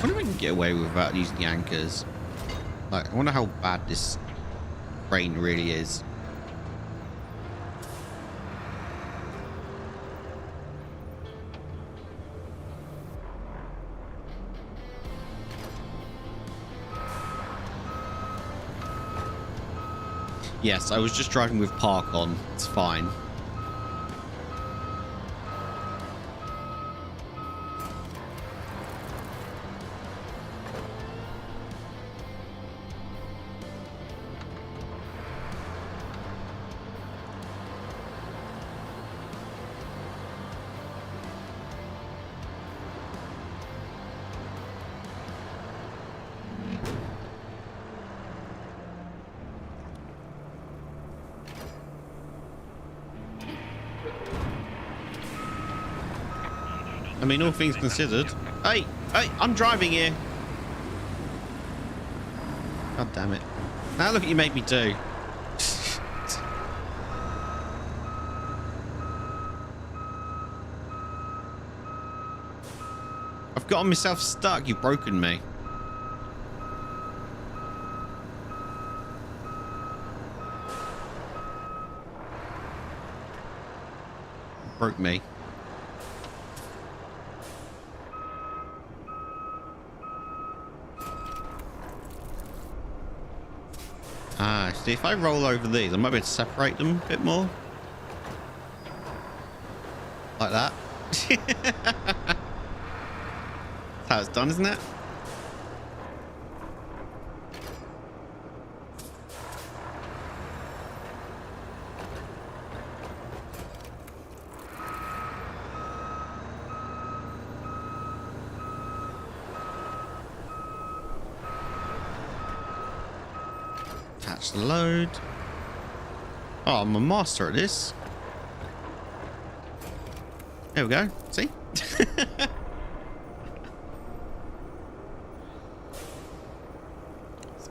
if we can get away without using the anchors. Like, I wonder how bad this crane really is. Yes, I was just driving with park on. It's fine. I mean, all things considered. Hey, I'm driving here. God damn it. Now look what you made me do. I've gotten myself stuck. You've broken me. Broke me. Ah, see, if I roll over these, I might be able to separate them a bit more. Like that. That's how it's done, isn't it? Attach the load. Oh, I'm a master at this. There we go. See?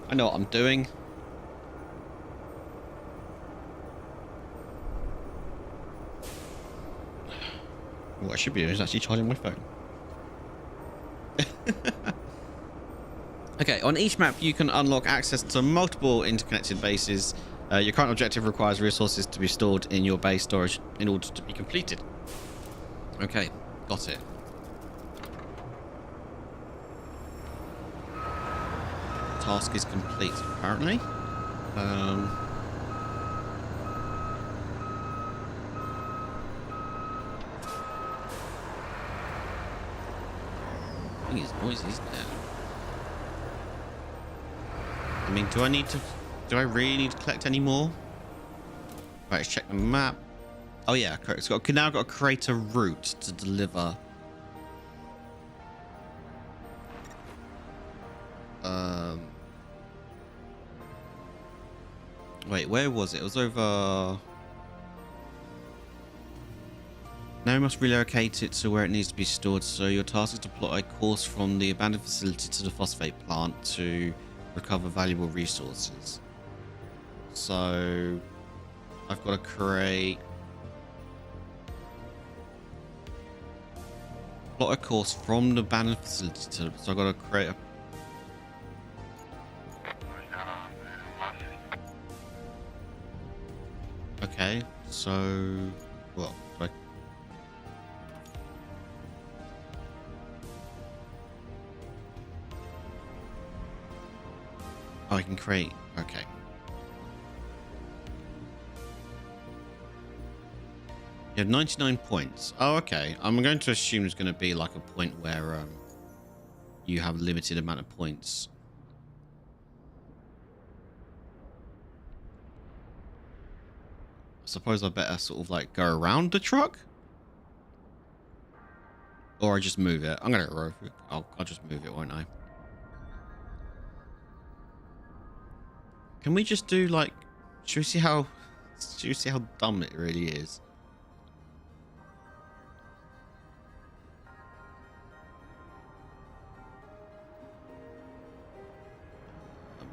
I know what I'm doing. What I should be doing is actually charging my phone. Okay, on each map you can unlock access to multiple interconnected bases. Your current objective requires resources to be stored in your base storage in order to be completed. Okay, got it. Task is complete, apparently. I think it's noisy, isn't it? I mean, do I really need to collect any more? Right, let's check the map. Oh yeah, it's now got to create a route to deliver. Wait, where was it? It was over. Now we must relocate it to where it needs to be stored. So your task is to plot a course from the abandoned facility to the phosphate plant to recover valuable resources. So I've got to create plot a course from the abandoned facility to, so I've got to create a okay, so well I can create okay. You have 99 points. Oh, okay. I'm going to assume there's going to be like a point where you have a limited amount of points. I suppose I better sort of like go around the truck? Or I just move it. I'm going to I'll just move it, won't I? Can we just do like... Should we see how dumb it really is?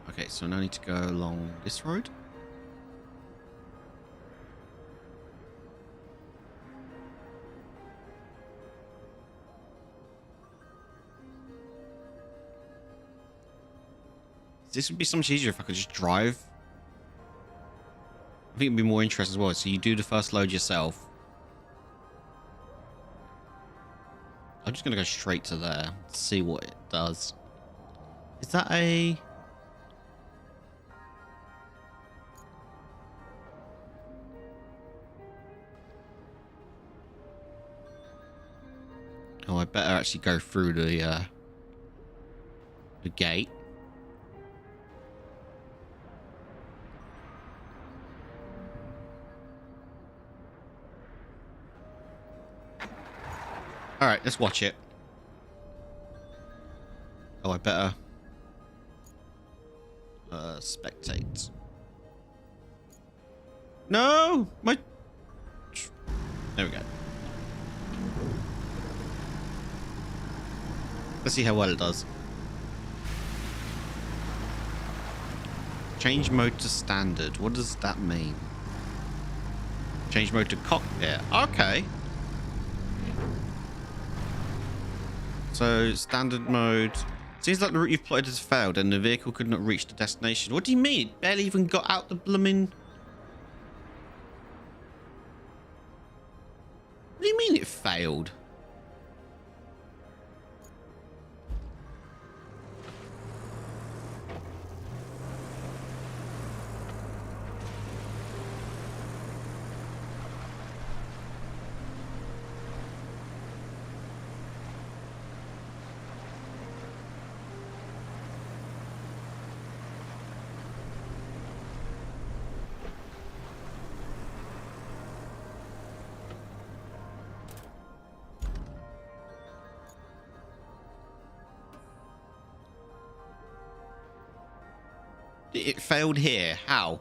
Okay, so now I need to go along this road. This would be so much easier if I could just drive. I think it'd be more interesting as well. So you do the first load yourself. I'm just going to go straight to there. See what it does. Is that a... Oh, I better actually go through the gate. All right, let's watch it. Oh, I better spectate. No, my. There we go. Let's see how well it does. Change mode to standard. What does that mean? Change mode to cockpit. Okay. So, standard mode. Seems like the route you've plotted has failed and the vehicle could not reach the destination. What do you mean? It barely even got out the blooming... What do you mean it failed? It failed here. How?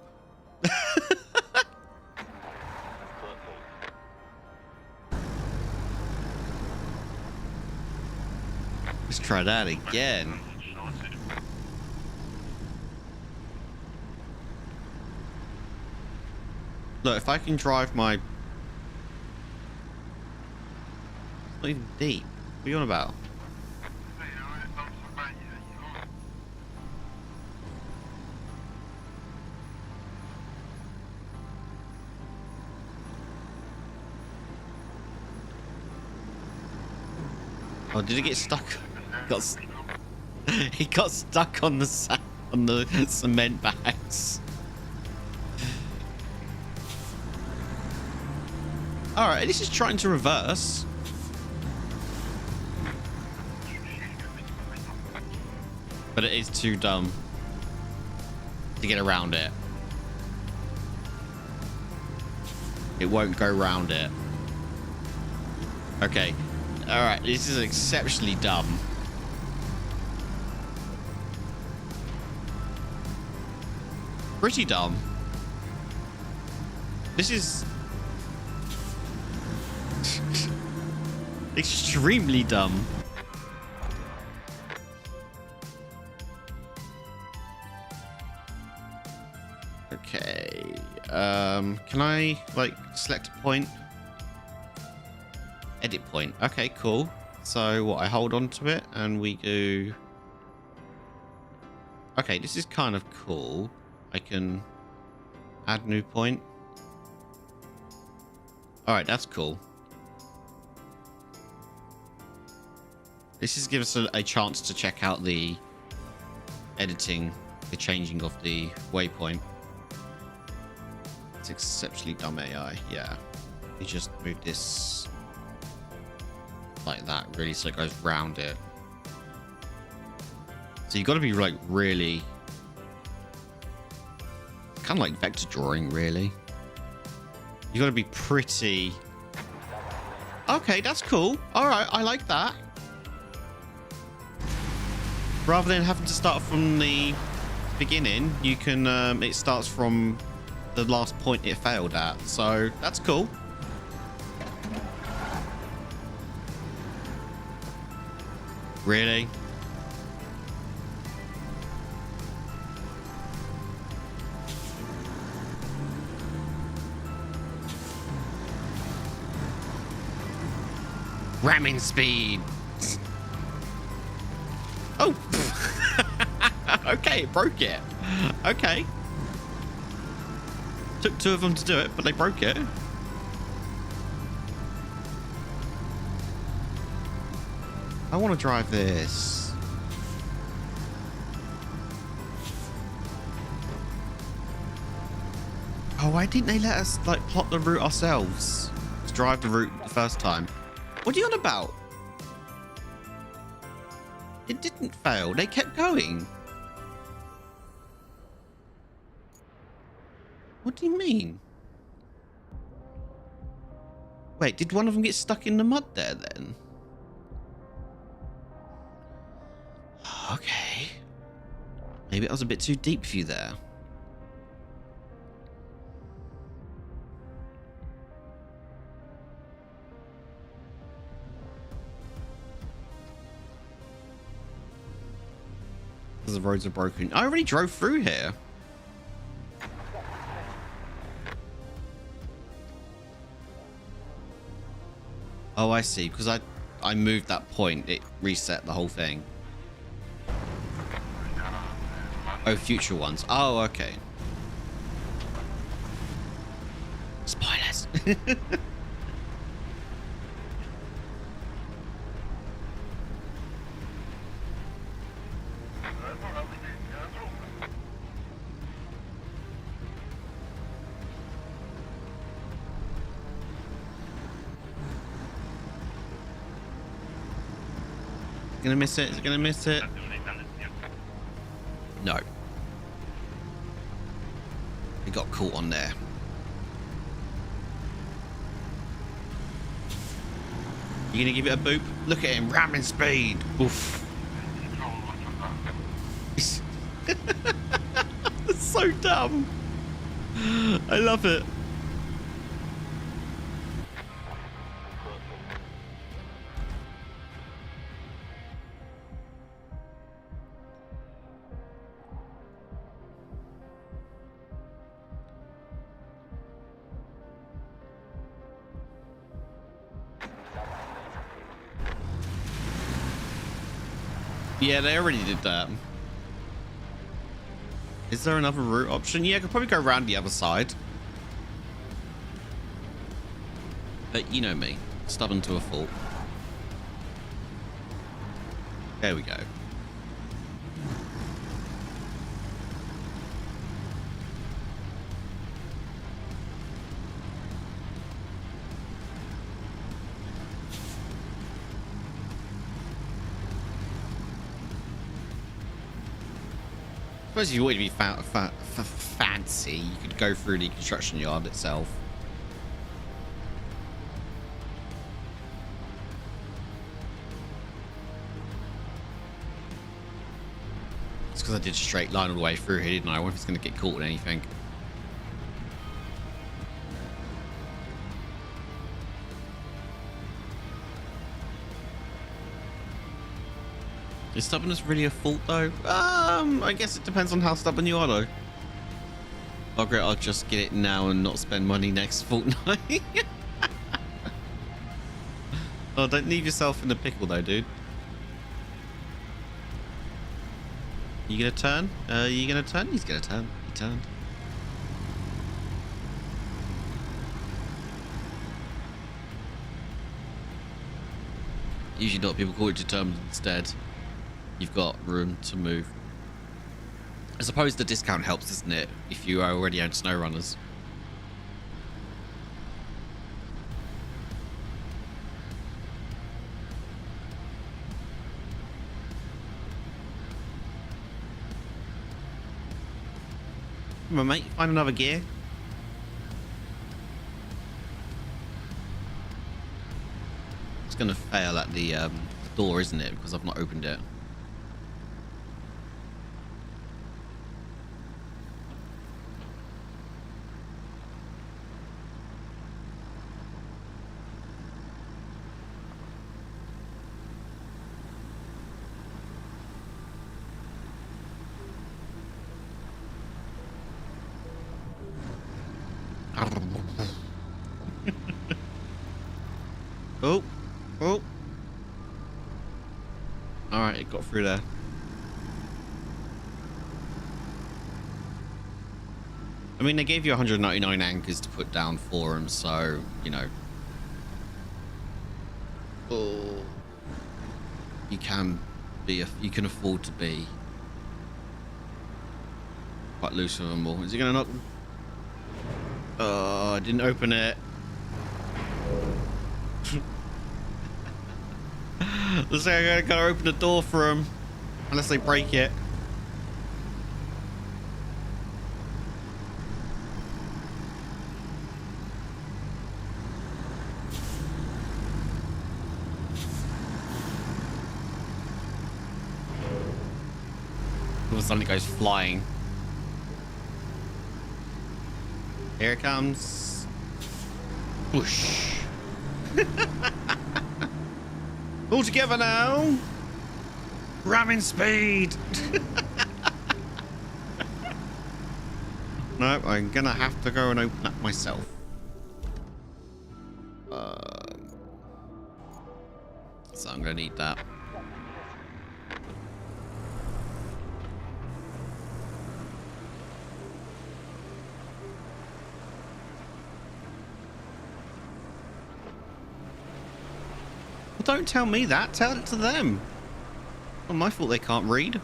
Let's try that again. Look, if I can drive my... It's not even deep. What are you on about? Oh, did he get stuck? He got stuck on the cement bags. All right, this is trying to reverse. But it is too dumb to get around it. It won't go round it. Okay. Alright, this is exceptionally dumb. Pretty dumb. This is... extremely dumb. Okay. Can I like select a point? Edit point. Okay, cool. So what? I hold on to it and we do. Okay, this is kind of cool. I can add new point. All right, that's cool. This is give us a chance to check out the editing, the changing of the waypoint. It's exceptionally dumb AI. Yeah, you just move this like that, really, so it goes round it. So you got to be like really kind of like vector drawing, really. You got to be pretty. Okay, that's cool. All right, I like that. Rather than having to start from the beginning, you can. It starts from the last point it failed at, so that's cool. Really? Ramming speed. Oh. Okay, it broke it. Okay. Took two of them to do it, but they broke it. I want to drive this. Oh, why didn't they let us like plot the route ourselves? Let's drive the route the first time. What are you on about? It didn't fail. They kept going. What do you mean? Wait, did one of them get stuck in the mud there then? Okay. Maybe it was a bit too deep for you there. The roads are broken. I already drove through here. Oh, I see. Because I moved that point, it reset the whole thing. Oh, future ones. Oh, okay. Spoilers. Gonna miss it? Is it gonna miss it? No. We got caught on there. You gonna give it a boop? Look at him, ramming speed. Oof. That's so dumb. I love it. Yeah, they already did that. Is there another route option? Yeah, I could probably go around the other side. But you know me, stubborn to a fault. There we go. I suppose if you wanted to be fancy, you could go through the construction yard itself. It's because I did a straight line all the way through here, didn't I? I wonder if it's going to get caught in anything. Is stubbornness really a fault, though? I guess it depends on how stubborn you are, though. Oh, great. I'll just get it now and not spend money next fortnight. Oh, don't leave yourself in the pickle, though, dude. You gonna turn? You gonna turn? He's gonna turn. He turned. Usually not. People call it determined instead. You've got room to move. I suppose the discount helps, doesn't it? If you already own snow runners. Come on, mate. Find another gear. It's going to fail at the door, isn't it? Because I've not opened it. Oh, oh. All right, it got through there. I mean, they gave you 199 anchors to put down for them, so, you know. Oh. You can afford to be quite loose with them all. Is he going to knock them? Oh, I didn't open it. Looks like I gotta open the door for them. Unless they break it. All of a sudden it goes flying. Here it comes. Whoosh. All together now. Ramming speed. No, I'm gonna have to go and open that myself. So I'm gonna need that. Well, don't tell me that. Tell it to them. Not my fault they can't read.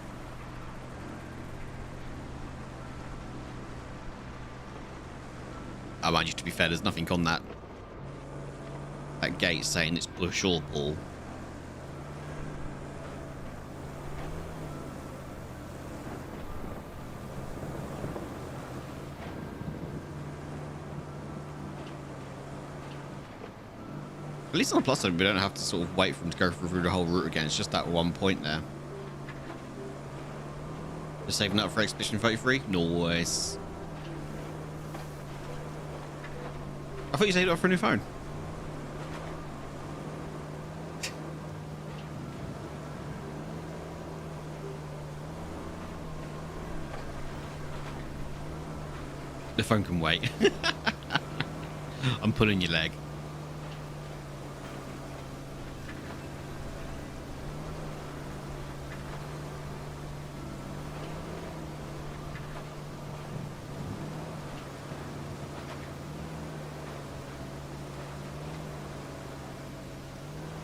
I mind you, to be fair, there's nothing on that gate saying it's push or pull. At least on the plus side, we don't have to sort of wait for them to go through the whole route again. It's just that one point there. Just saving up for Expedition 33? Nice. I thought you saved it up for a new phone. The phone can wait. I'm pulling your leg.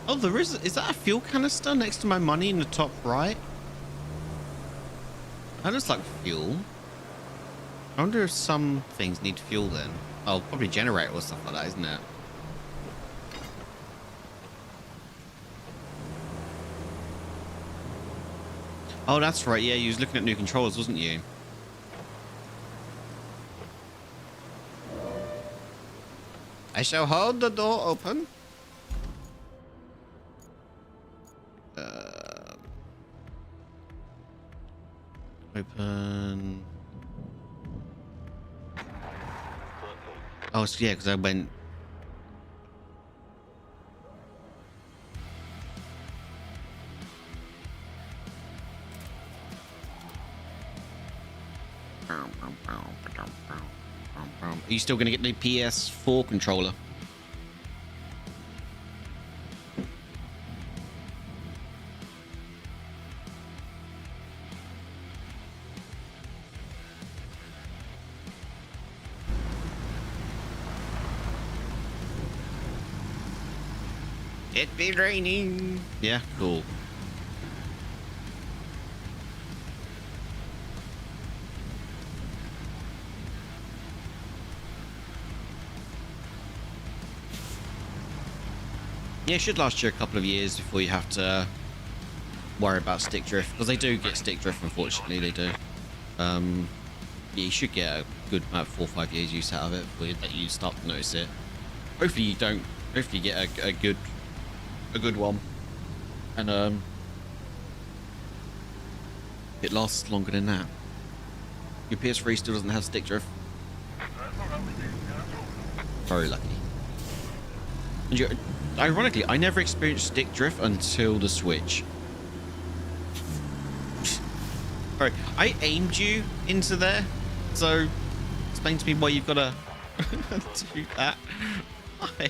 Oh, there is that a fuel canister next to my money in the top right? That looks like fuel. I wonder if some things need fuel then. Oh, probably generator or stuff like that, isn't it? Oh, that's right. Yeah, you was looking at new controllers, wasn't you? I shall hold the door open. Open. Oh, so yeah, because I went. Are you still going to get the PS4 controller? It be raining. Yeah, cool. Yeah, it should last you a couple of years before you have to worry about stick drift, because they do get stick drift, unfortunately, they do. Yeah, you should get a good about 4 or 5 years use out of it before you start to notice it. Hopefully you don't. Hopefully you get a good one, and it lasts longer than that. Your PS3 still doesn't have stick drift. Very lucky. And ironically, I never experienced stick drift until the Switch. Sorry, I aimed you into there, so explain to me why you've got to do that. Why?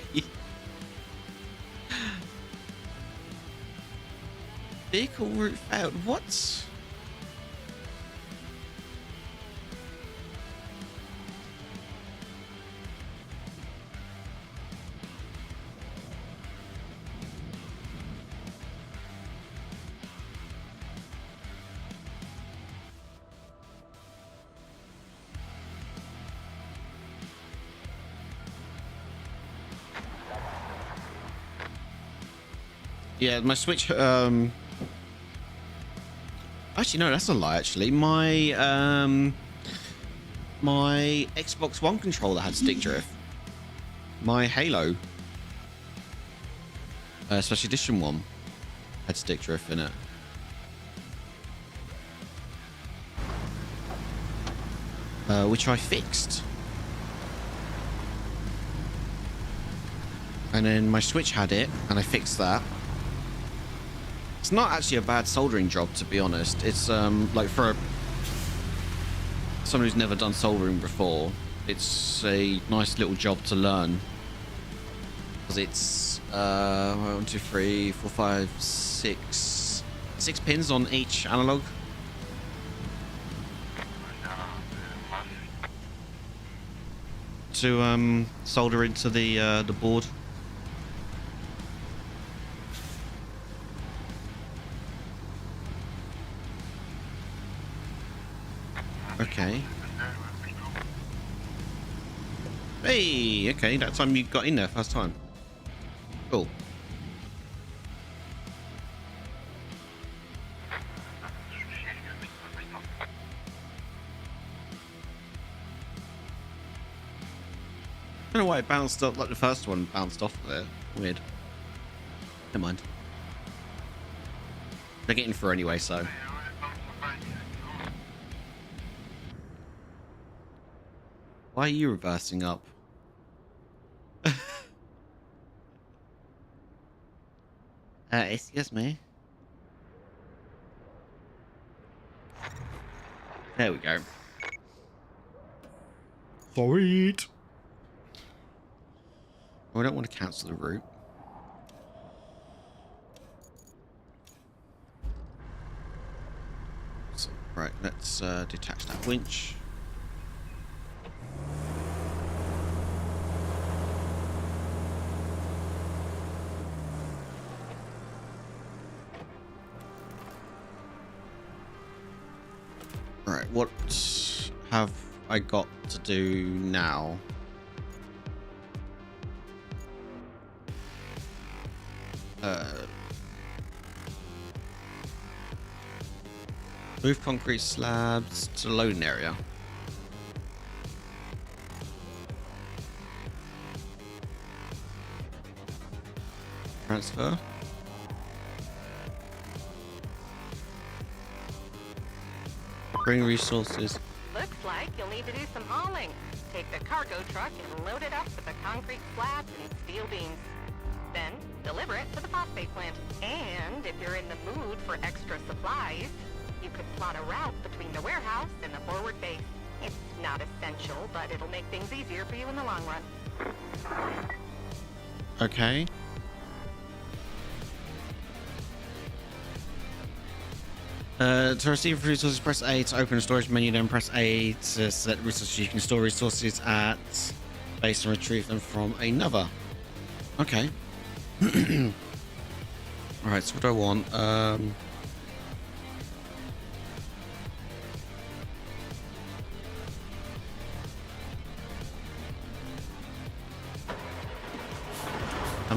Vehicle route failed. What? Yeah, my Switch. Actually, no, that's a lie. Actually, my Xbox One controller had stick drift. My Halo Special Edition one had stick drift in it. Which I fixed. And then my Switch had it, and I fixed that. It's not actually a bad soldering job, to be honest. It's like for someone who's never done soldering before, it's a nice little job to learn, because it's 1, 2, 3, 4, 5, 6 pins on each analog. To solder into the board. Okay. Hey, okay, that time you got in there first time. Cool. I don't know why it bounced up like the first one bounced off there. Weird. Never mind. They're getting through anyway, so. Why are you reversing up? Excuse me. There we go. Sweet. Oh, I don't want to cancel the route. So, right, let's detach that winch. Right, what have I got to do now? Move concrete slabs to the loading area. Transfer. Bring resources. Looks like you'll need to do some hauling. Take the cargo truck and load it up with the concrete slabs and steel beams. Then deliver it to the phosphate plant. And if you're in the mood for extra supplies, you could plot a route between the warehouse and the forward base. It's not essential, but it'll make things easier for you in the long run. Okay. To receive resources, press A to open the storage menu, then press A to select resources. You can store resources at base and retrieve them from another. Okay. Alright, so what do I want? Am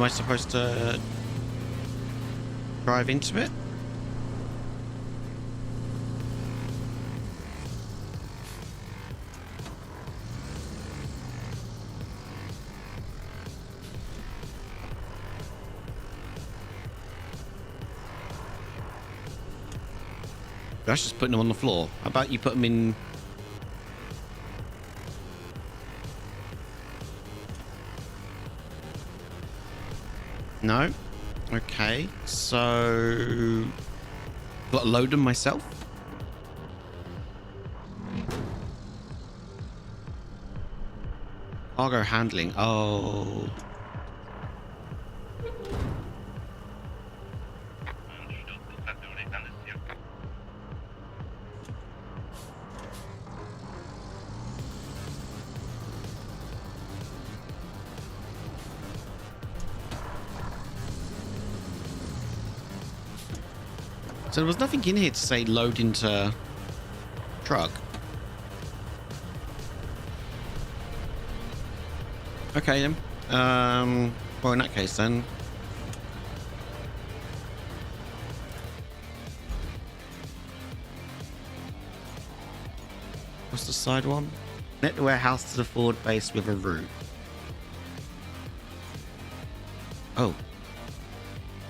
I supposed to drive into it? That's just putting them on the floor. How about you put them in... No? Okay, so... Got to load them myself? Cargo handling. Oh... So there was nothing in here to say load into truck. Okay then. Well, in that case then. What's the side one? Connect the warehouse to the forward base with a route. Oh.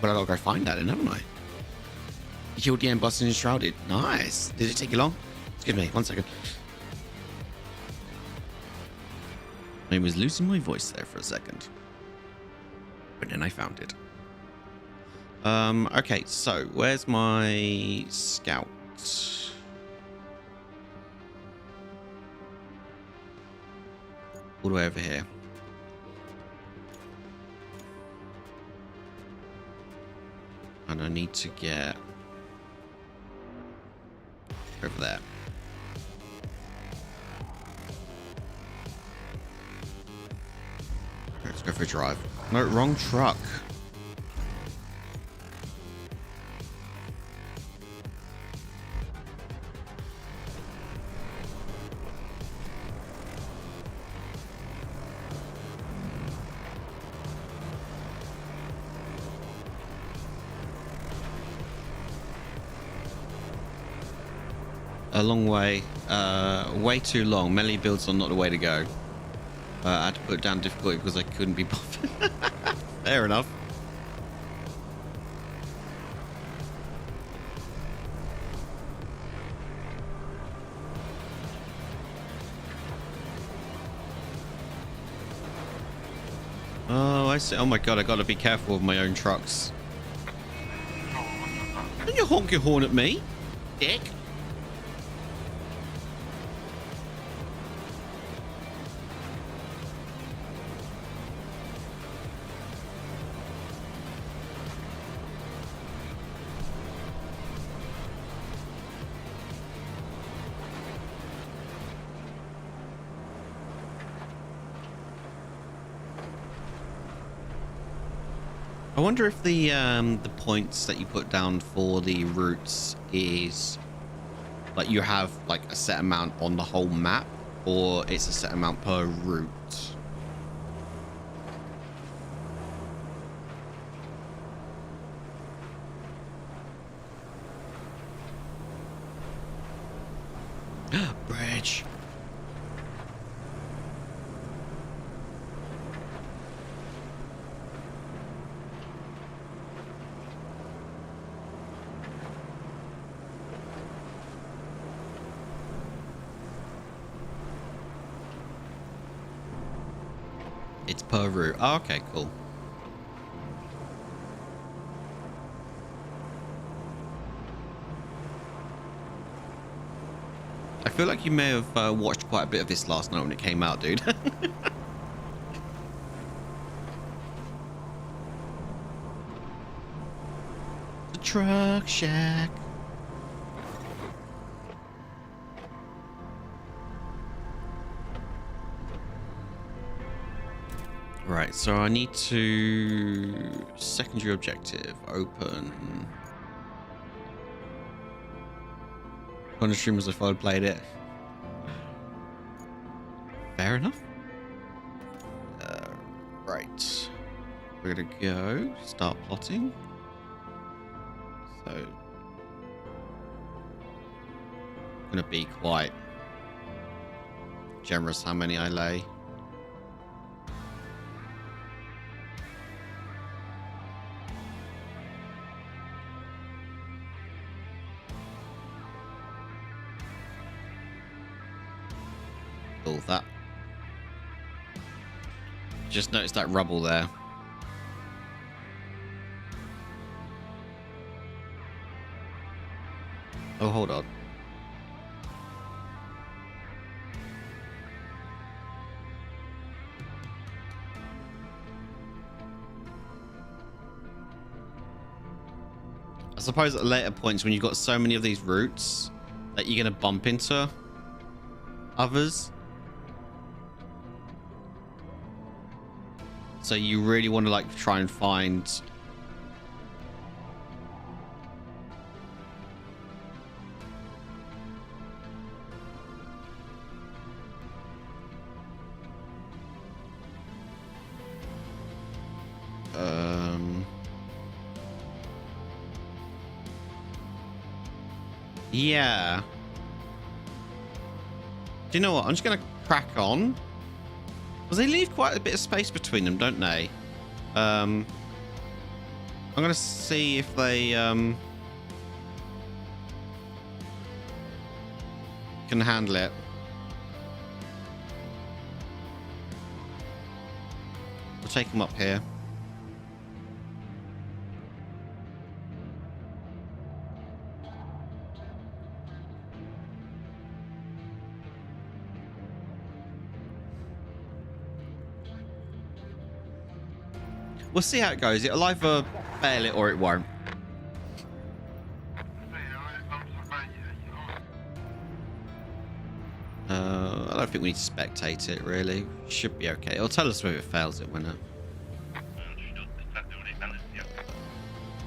But I gotta go find that then, haven't I? You killed the end boss and is shrouded. Nice. Did it take you long? Excuse me, 1 second. I was losing my voice there for a second. But then I found it. Okay, so where's my scout? All the way over here. And I need to get over there. Let's go for a drive. No, wrong truck. A long way. Way too long. Melee builds are not the way to go. I had to put down difficulty because I couldn't be bothered. Fair enough. Oh, I see. Oh my god, I gotta be careful with my own trucks. Don't you honk your horn at me, dick? I wonder if the points that you put down for the routes is like you have like a set amount on the whole map, or it's a set amount per route. Bridge. It's per route. Oh, okay, cool. I feel like you may have watched quite a bit of this last night when it came out, dude. The truck shack. Right, so I need to... Secondary objective, open. On the stream as if I'd played it. Fair enough. Right. We're gonna go start plotting. So... gonna be quite generous how many I lay. All that. Just noticed that rubble there. Oh, hold on. I suppose at later points when you've got so many of these routes that you're going to bump into others. So you really want to like try and find yeah. Do you know what? I'm just going to crack on. Because they leave quite a bit of space between them, don't they? I'm going to see if they can handle it. We'll take them up here. We'll see how it goes. It'll either fail it or it won't. I don't think we need to spectate it, really. Should be okay. It'll tell us whether it fails it, won't it?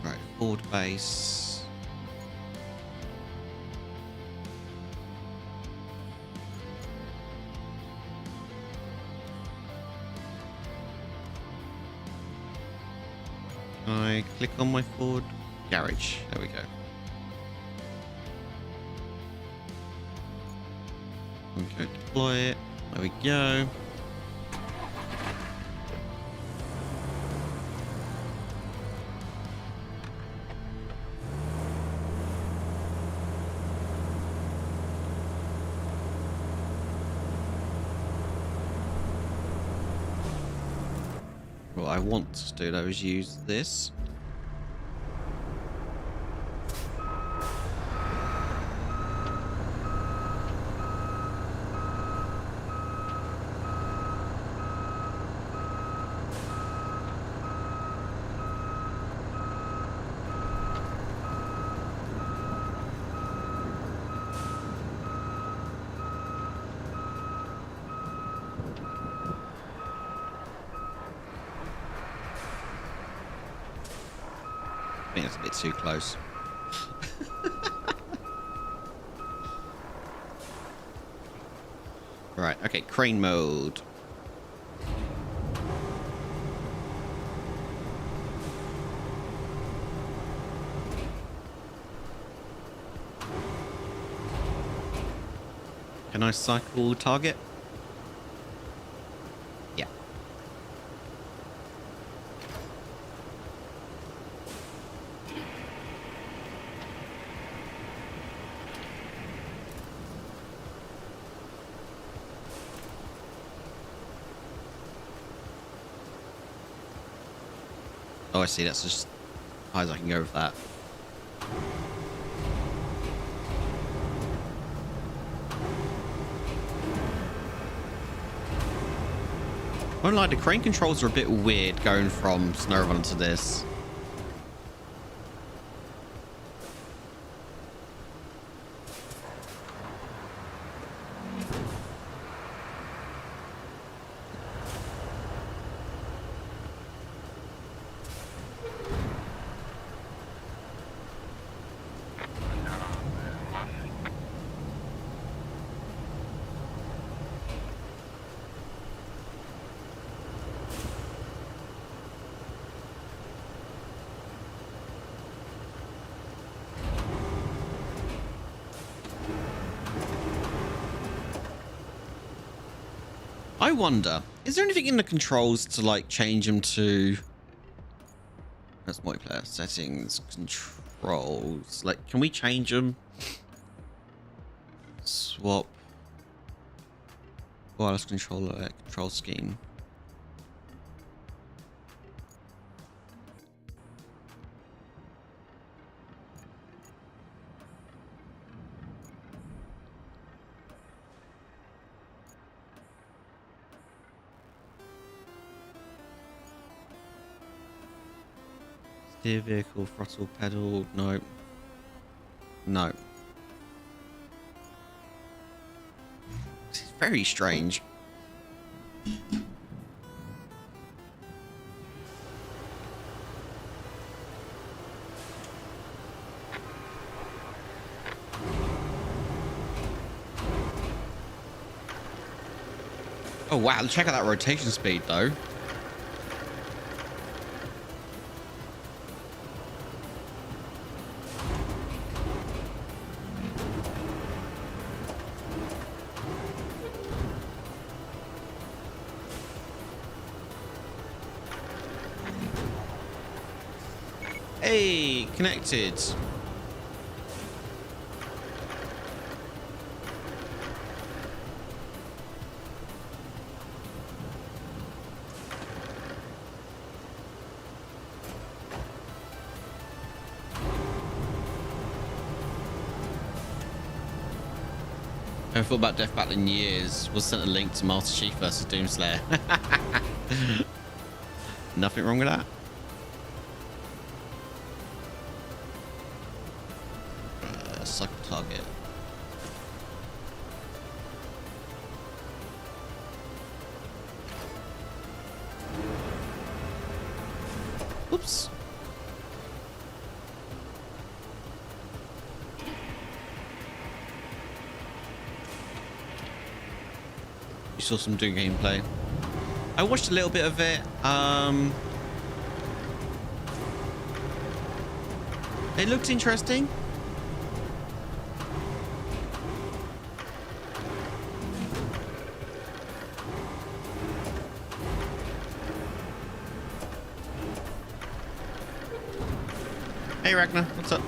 Right, forward base. I click on my Ford garage. There we go. Okay, deploy it. There we go. What I want to do though is use this. I think that's a bit too close. Right, okay, crane mode. Can I cycle target? Yeah. Oh, I see. That's just as high as I can go with that. Well, like the crane controls are a bit weird going from Snowrun to this. I wonder, is there anything in the controls to like change them to? That's multiplayer settings, controls. Like, can we change them? Swap wireless controller control scheme. Steer vehicle, throttle, pedal. No. No. This is very strange. Oh wow, check out that rotation speed though. Hey, connected. I haven't thought about Death Battle in years. Was sent a link to Master Chief versus Doomslayer. Nothing wrong with that. Cycle target. Oops. You saw some Doom gameplay. I watched a little bit of it. It looked interesting. Hey Ragnar, what's up?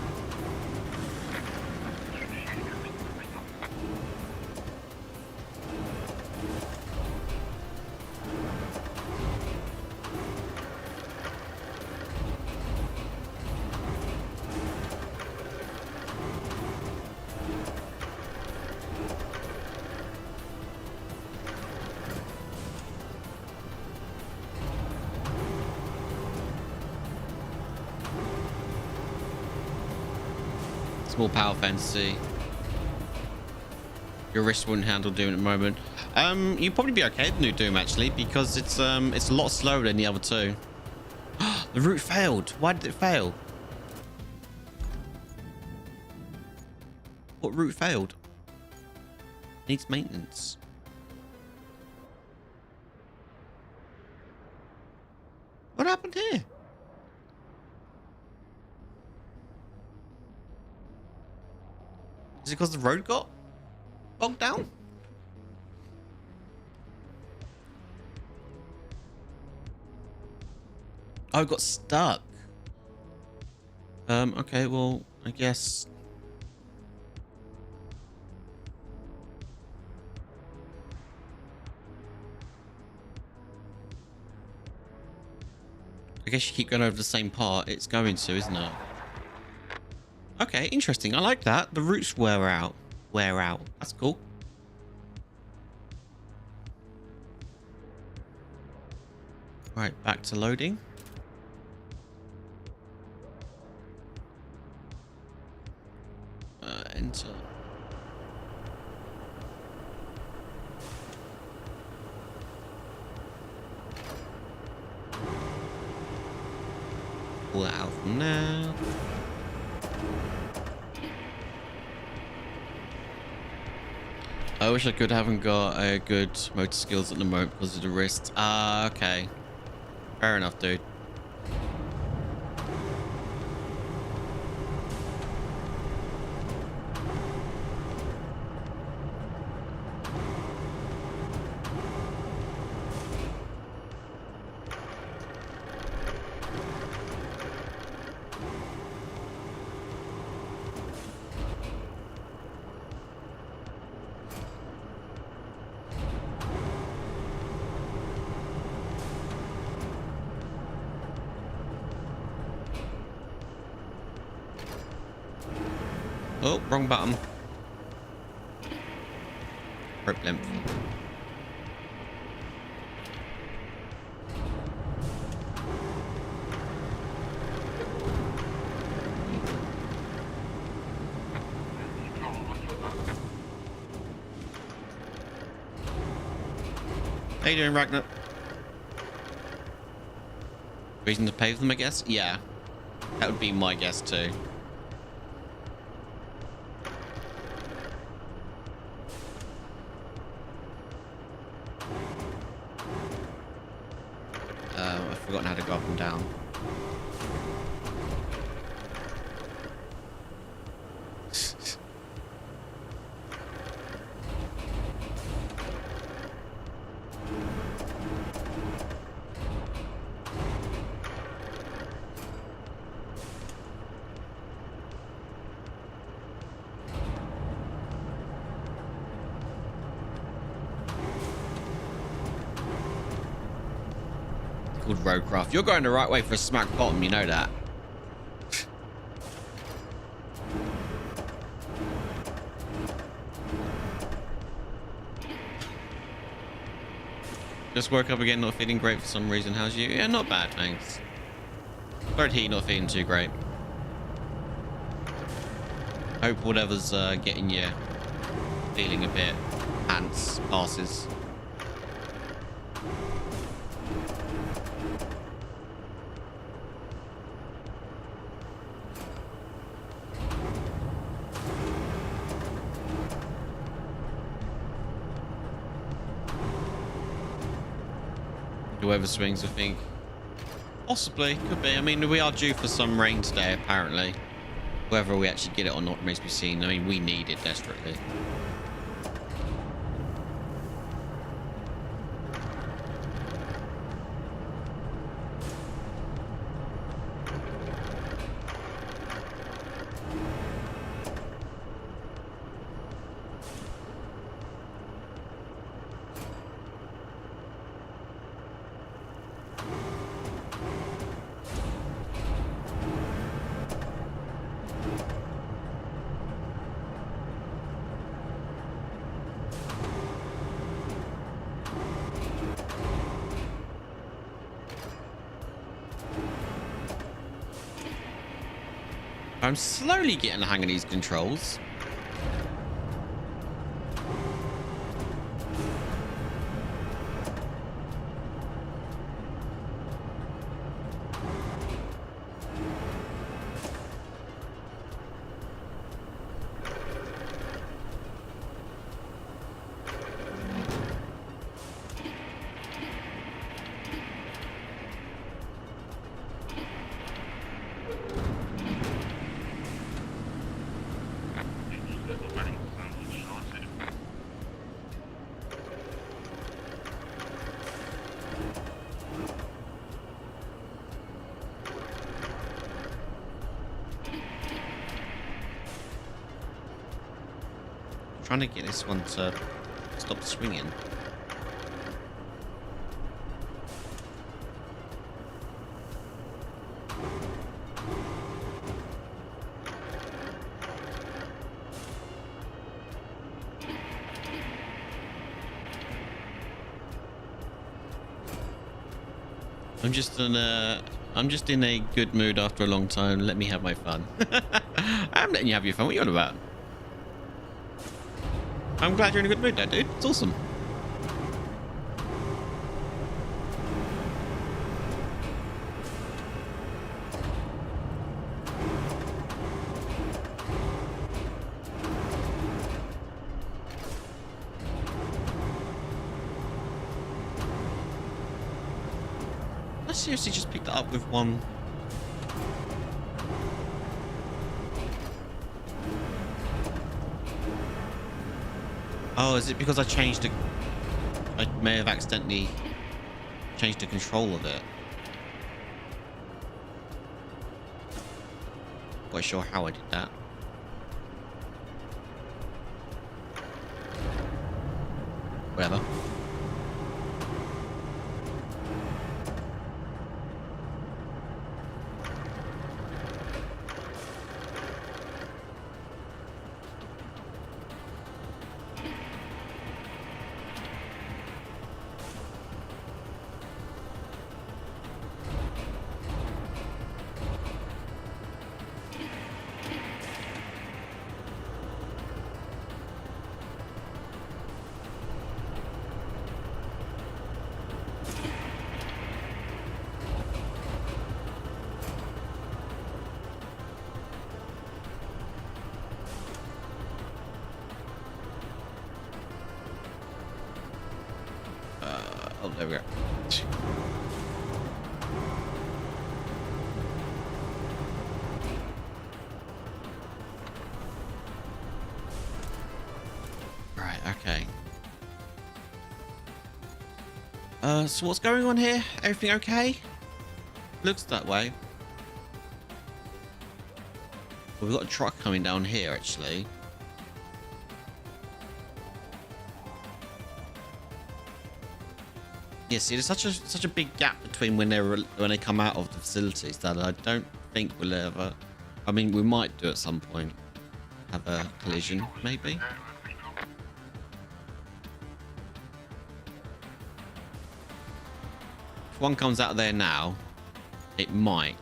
Small power fantasy. Your wrist wouldn't handle Doom at the moment. You'd probably be okay with new Doom actually, because it's a lot slower than the other two. The route failed. Why did it fail? What route failed? Needs maintenance. What happened here? Is it because the road got bogged down? Oh, it got stuck. Okay, well, I guess. I guess you keep going over the same part. It's going to, isn't it? Okay, interesting. I like that. The roots wear out. Wear out. That's cool. Right, back to loading. Enter. Pull that out from now. I wish I could. Haven't got good motor skills at the moment because of the wrist. Ah, okay. Fair enough, dude. Oh, wrong button. Rope length. How you doing, Ragnar? Reason to pave them, I guess? Yeah. That would be my guess too. I've forgotten how to go up and down. Called RoadCraft. You're going the right way for a smack bottom, you know that. Just woke up again, not feeling great for some reason. How's you? Yeah, not bad, thanks. Sorry to hear you're not feeling too great. Hope whatever's getting you feeling a bit ants passes. The weather swings, I think. Possibly, could be. I mean, we are due for some rain today, apparently. Whether we actually get it or not remains to be seen. I mean, we need it desperately. I'm slowly getting the hang of these controls. Trying to get this one to stop swinging. I'm just in a good mood after a long time. Let me have my fun. I'm letting you have your fun. What are you on about? I'm glad you're in a good mood there, dude. It's awesome. I seriously just picked it up with one. Oh, is it because I changed the... I may have accidentally changed the control of it. Quite sure how I did that. Whatever. Oh, there we go. Right, okay. So what's going on here? Everything okay? Looks that way. Well, we've got a truck coming down here, actually. Yeah, see, there's such a big gap between when they come out of the facilities that I don't think we'll ever. I mean, we might do at some point. Have a collision, maybe. If one comes out of there now, it might.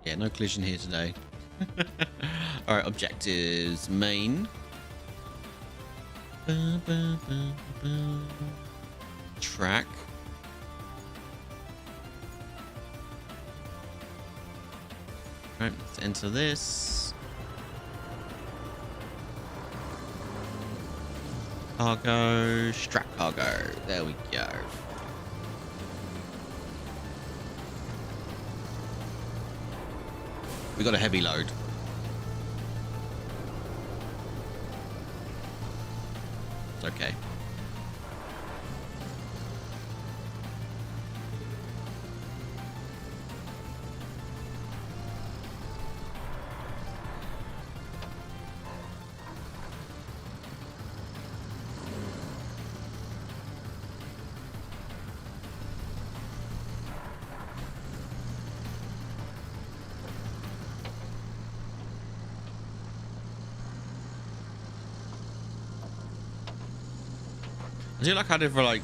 Yeah, no collision here today. Alright, objectives. Main. Track. Alright, let's enter this. Cargo. Strap cargo. There we go. We got a heavy load. It's okay. I do like how they've like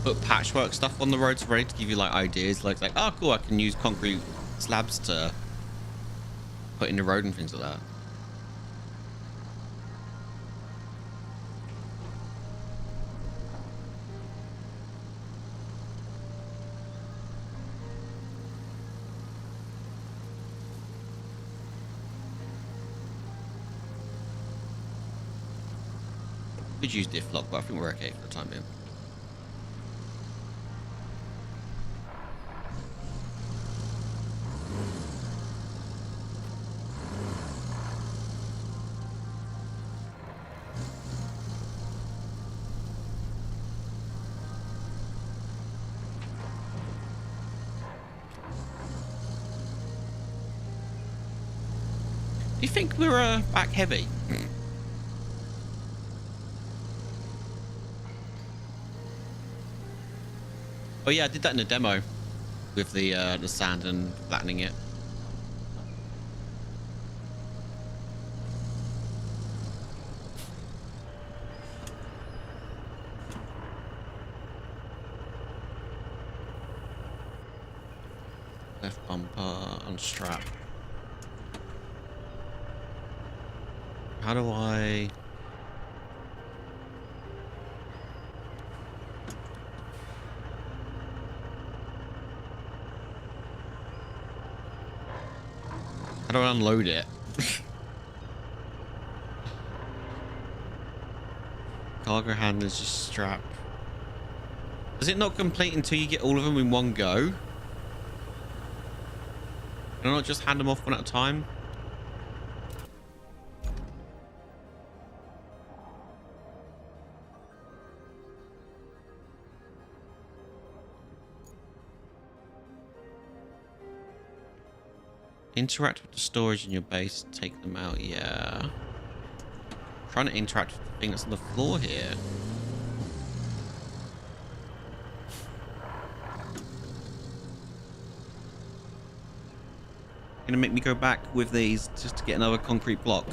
put patchwork stuff on the roads ready to give you like ideas, like oh cool, I can use concrete slabs to put in the road and things like that. Could use diff lock, but I think we're okay for the time being. you think we're back heavy? Oh yeah, I did that in a demo with the sand and flattening it. Left bumper unstrap. How do I... How do I unload it? Cargo handlers just strap. Does it not complete until you get all of them in one go? Can I not just hand them off one at a time? Interact with the storage in your base, take them out, yeah. I'm trying to interact with the thing that's on the floor here. Gonna make me go back with these just to get another concrete block.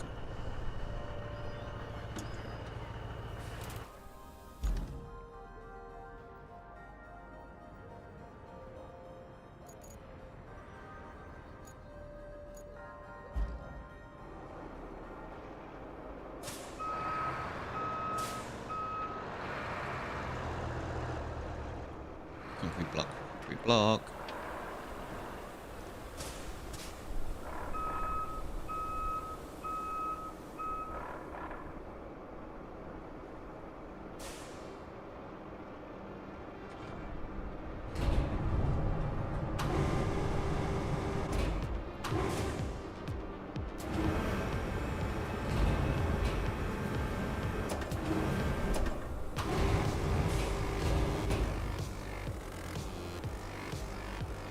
Concrete block, concrete block.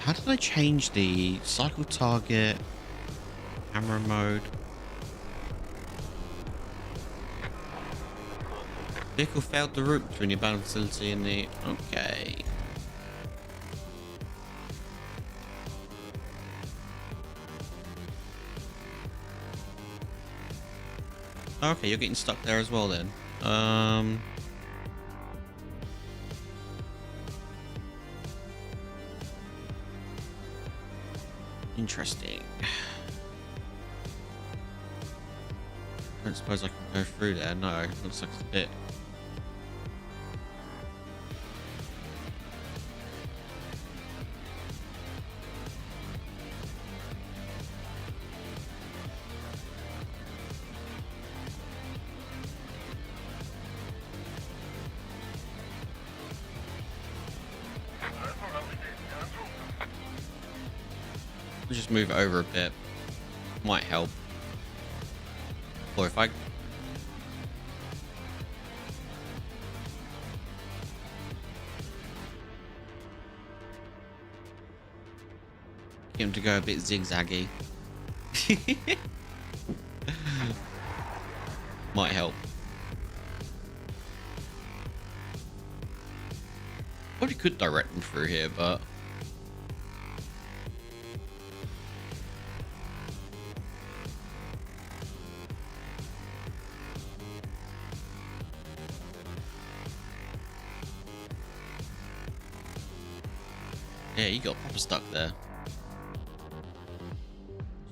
How did I change the cycle target, camera mode? Vehicle failed the route between the abandoned facility and the... Okay. Okay, you're getting stuck there as well then. Interesting. I don't suppose I can go through there. No, looks like it's a bit. Let's just move it over a bit. Might help. Or if I... Get him to go a bit zigzaggy. Might help. Probably could direct them through here, but... Yeah, you got proper stuck there.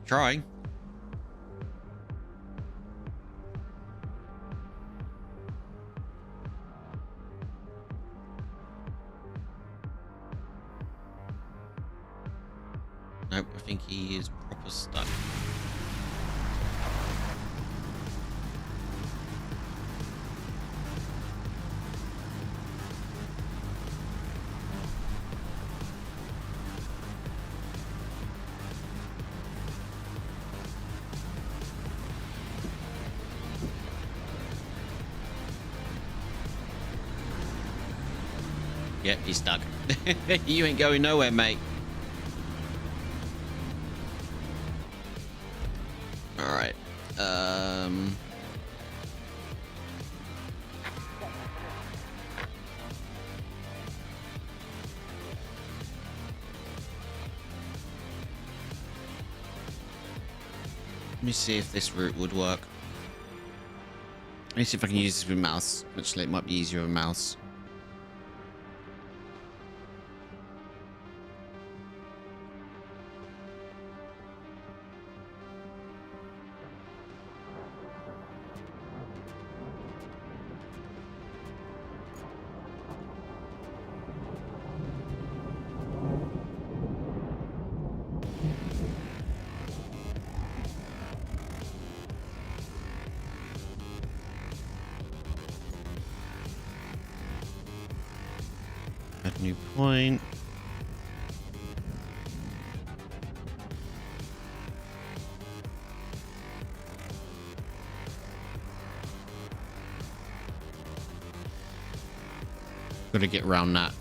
Trying. Nope, I think he is proper stuck. Yep, he's stuck. You ain't going nowhere, mate. Alright. Let me see if this route would work. Let me see if I can use this with mouse. Actually, it might be easier with mouse. Add new point. Gotta get around that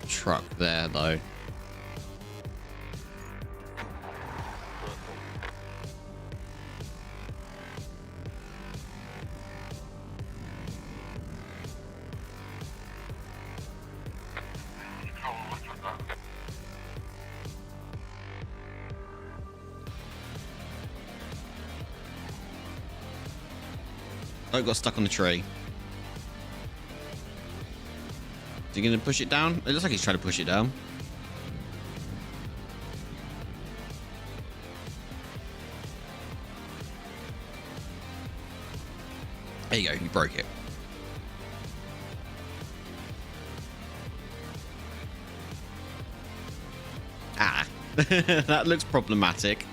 truck there though. Oh, it got stuck on the tree. Is he going to push it down? It looks like he's trying to push it down. There you go, you broke it. Ah, that looks problematic.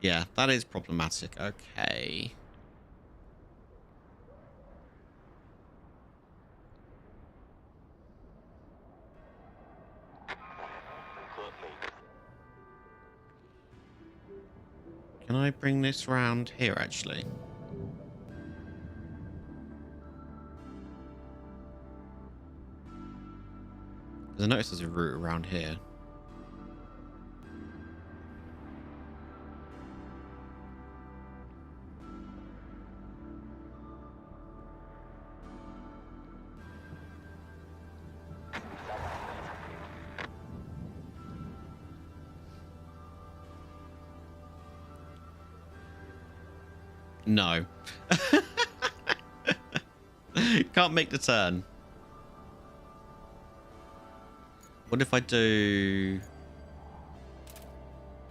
Yeah, that is problematic. Okay. Can I bring this round here, actually? Because I noticed there's a route around here. No. Can't make the turn. What if I do...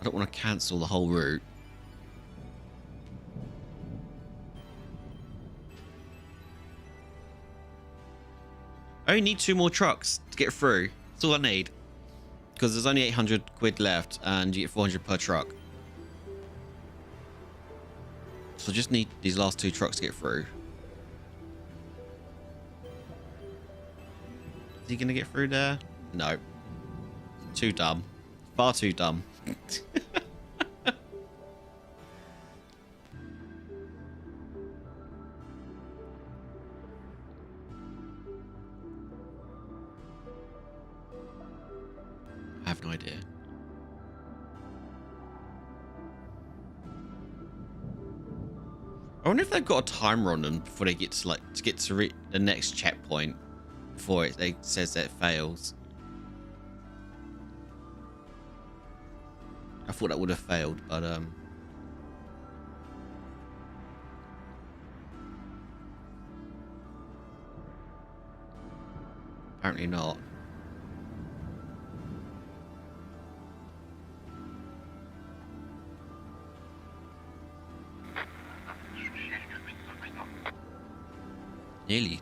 I don't want to cancel the whole route. I only need 2 more trucks to get through. That's all I need. Because there's only 800 quid left and you get 400 per truck. So I just need these last 2 trucks to get through. Is he going to get through there? No. Too dumb. Far too dumb. I have no idea. I wonder if they've got a timer on them before they get to the next checkpoint before it says that it fails. I thought that would have failed, but apparently not. Nearly.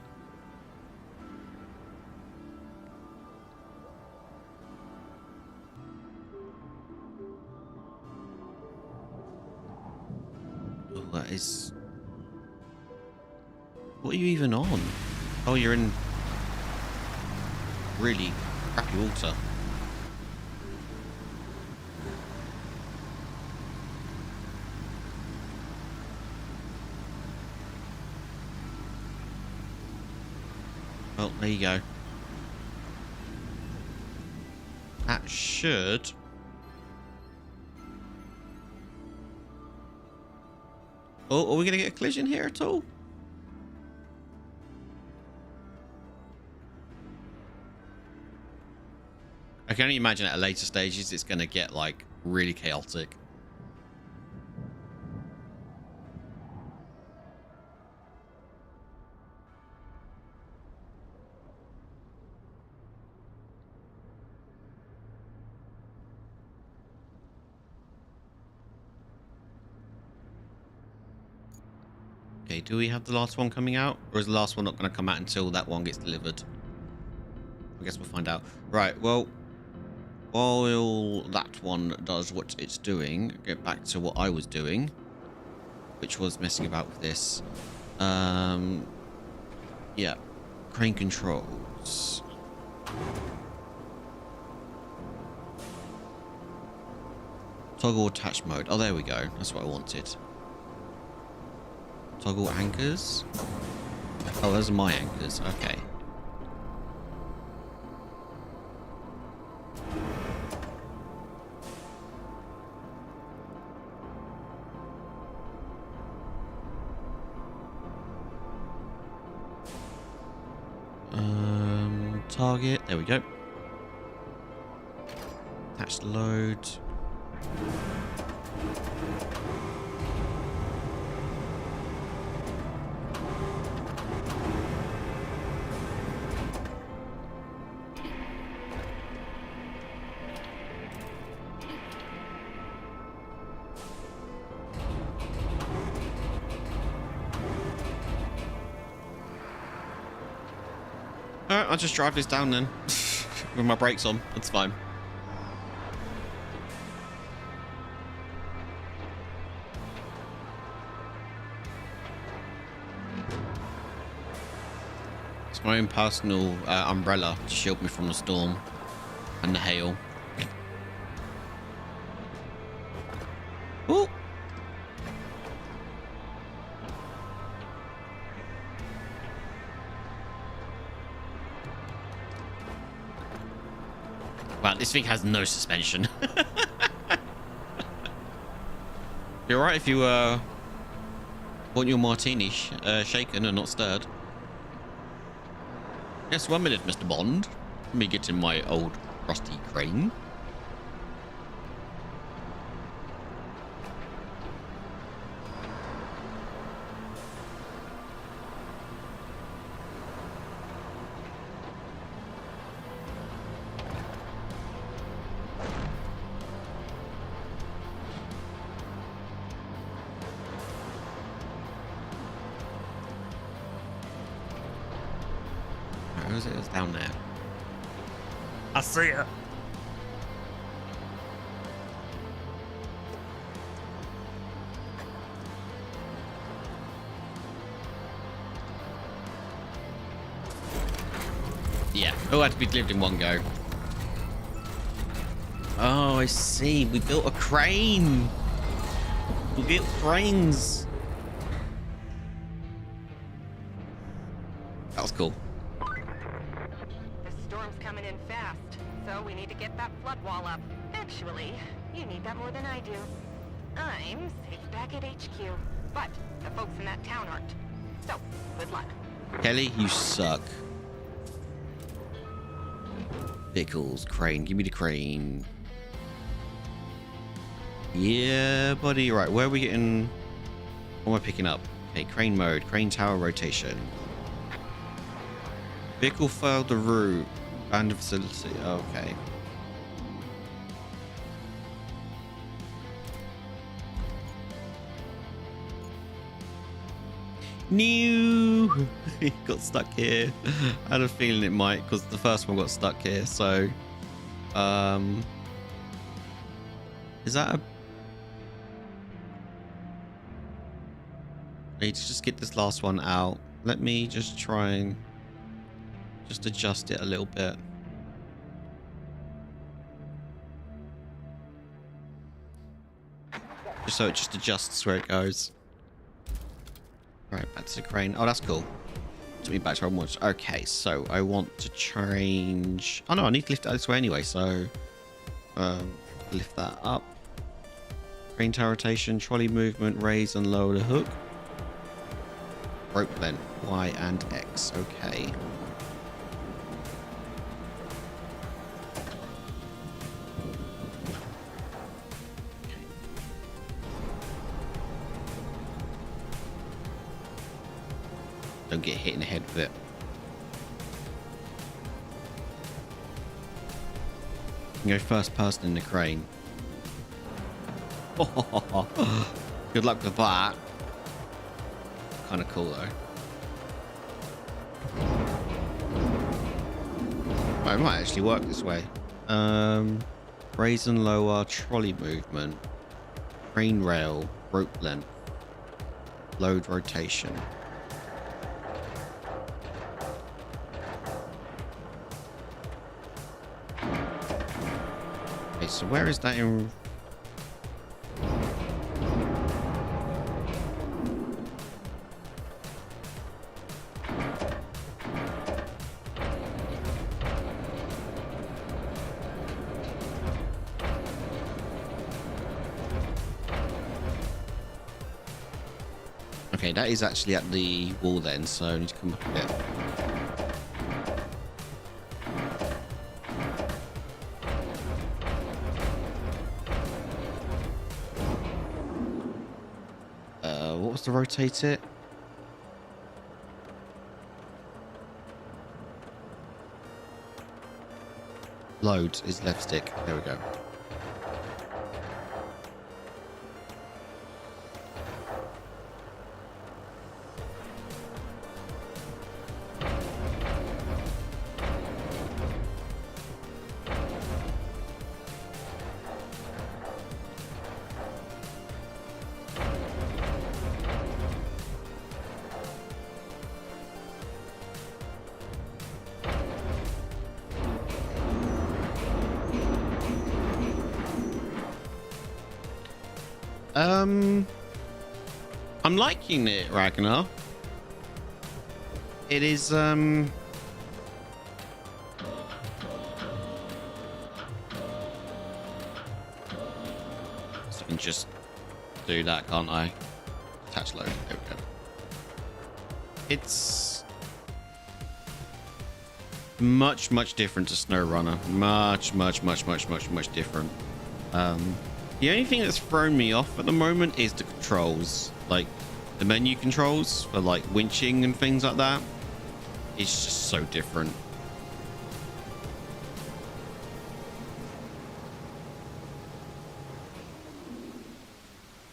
Oh, that is... What are you even on? Oh, you're in really crappy water. Well, there you go. That should... Oh, are we going to get a collision here at all? I can only imagine at later stages it's going to get like really chaotic. Okay, do we have the last one coming out? Or is the last one not going to come out until that one gets delivered? I guess we'll find out. Right, well, while that one does what it's doing, get back to what I was doing, which was messing about with this. Yeah, crane controls. Toggle attach mode. Oh, there we go. That's what I wanted. Toggle anchors. Oh, those are my anchors. Okay. Target. There we go. Attach load. Alright, I'll just drive this down then. With my brakes on. That's fine. It's my own personal umbrella to shield me from the storm and the hail. Ooh. Wow, this thing has no suspension. You're right if you want your martini shaken and not stirred. Yes, 1 minute, Mr. Bond. Let me get in my old rusty crane. Where is it? It's down there. I see it. Yeah. Oh, it had to be delivered in one go. Oh, I see. We built a crane. We built cranes. That was cool. Coming in fast, so we need to get that flood wall up. Actually, you need that more than I do. I'm safe back at HQ, but the folks in that town aren't. So, good luck. Kelly, you suck. Vehicles, crane, give me the crane. Yeah, buddy. Right, where are we getting? What am I picking up? Okay, crane mode, crane tower rotation. Vehicle failed the route. Abandoned facility. Okay. New. He got stuck here. I had a feeling it might, because the first one got stuck here. So, is that a? I need to just get this last one out. Let me just try and just adjust it a little bit. Just so it just adjusts where it goes. Right, back to the crane. Oh, that's cool. Took me back to where I was. Okay, so I want to change. Oh no, I need to lift it this way anyway. So lift that up. Crane tower rotation, trolley movement, raise and lower the hook. Rope length, Y and X. Okay. don't get hit in the head with it. You can go first person in the crane. Good luck with that. Kind of cool though. Well, it might actually work this way. Raise and lower trolley movement, crane rail, rope length, load rotation. Okay, so where is that in? Okay, that is actually at the wall then, so I need to come up a bit. What was the rotate it? Load is left stick. There we go. I'm liking it, Ragnar. It is, so I can just do that, can't I? Attach load. There we go. It's much different to SnowRunner. Much different. The only thing that's thrown me off at the moment is the controls, like the menu controls for like winching and things like that. It's just so different.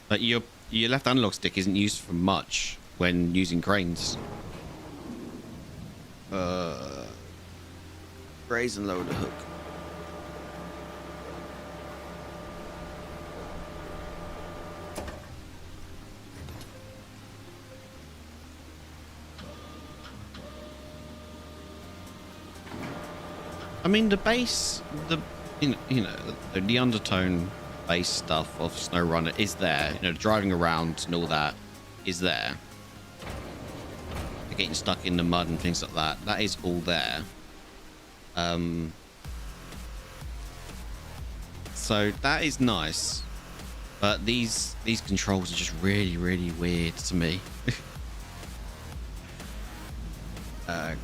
Like your left analog stick isn't used for much when using cranes. Raise and lower the hook. I mean, the bass, the undertone bass stuff of SnowRunner is there. You know, driving around and all that is there. Getting stuck in the mud and things like that. That is all there. So that is nice, but these controls are just really weird to me.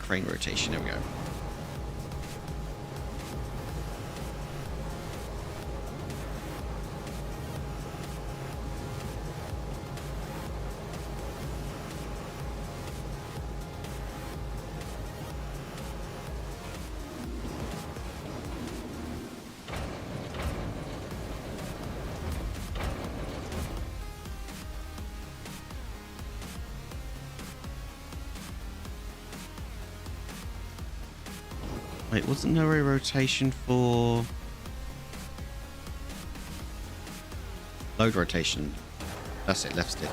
Crane rotation. There we go. Wait, wasn't there a rotation for load rotation? That's it, left stick.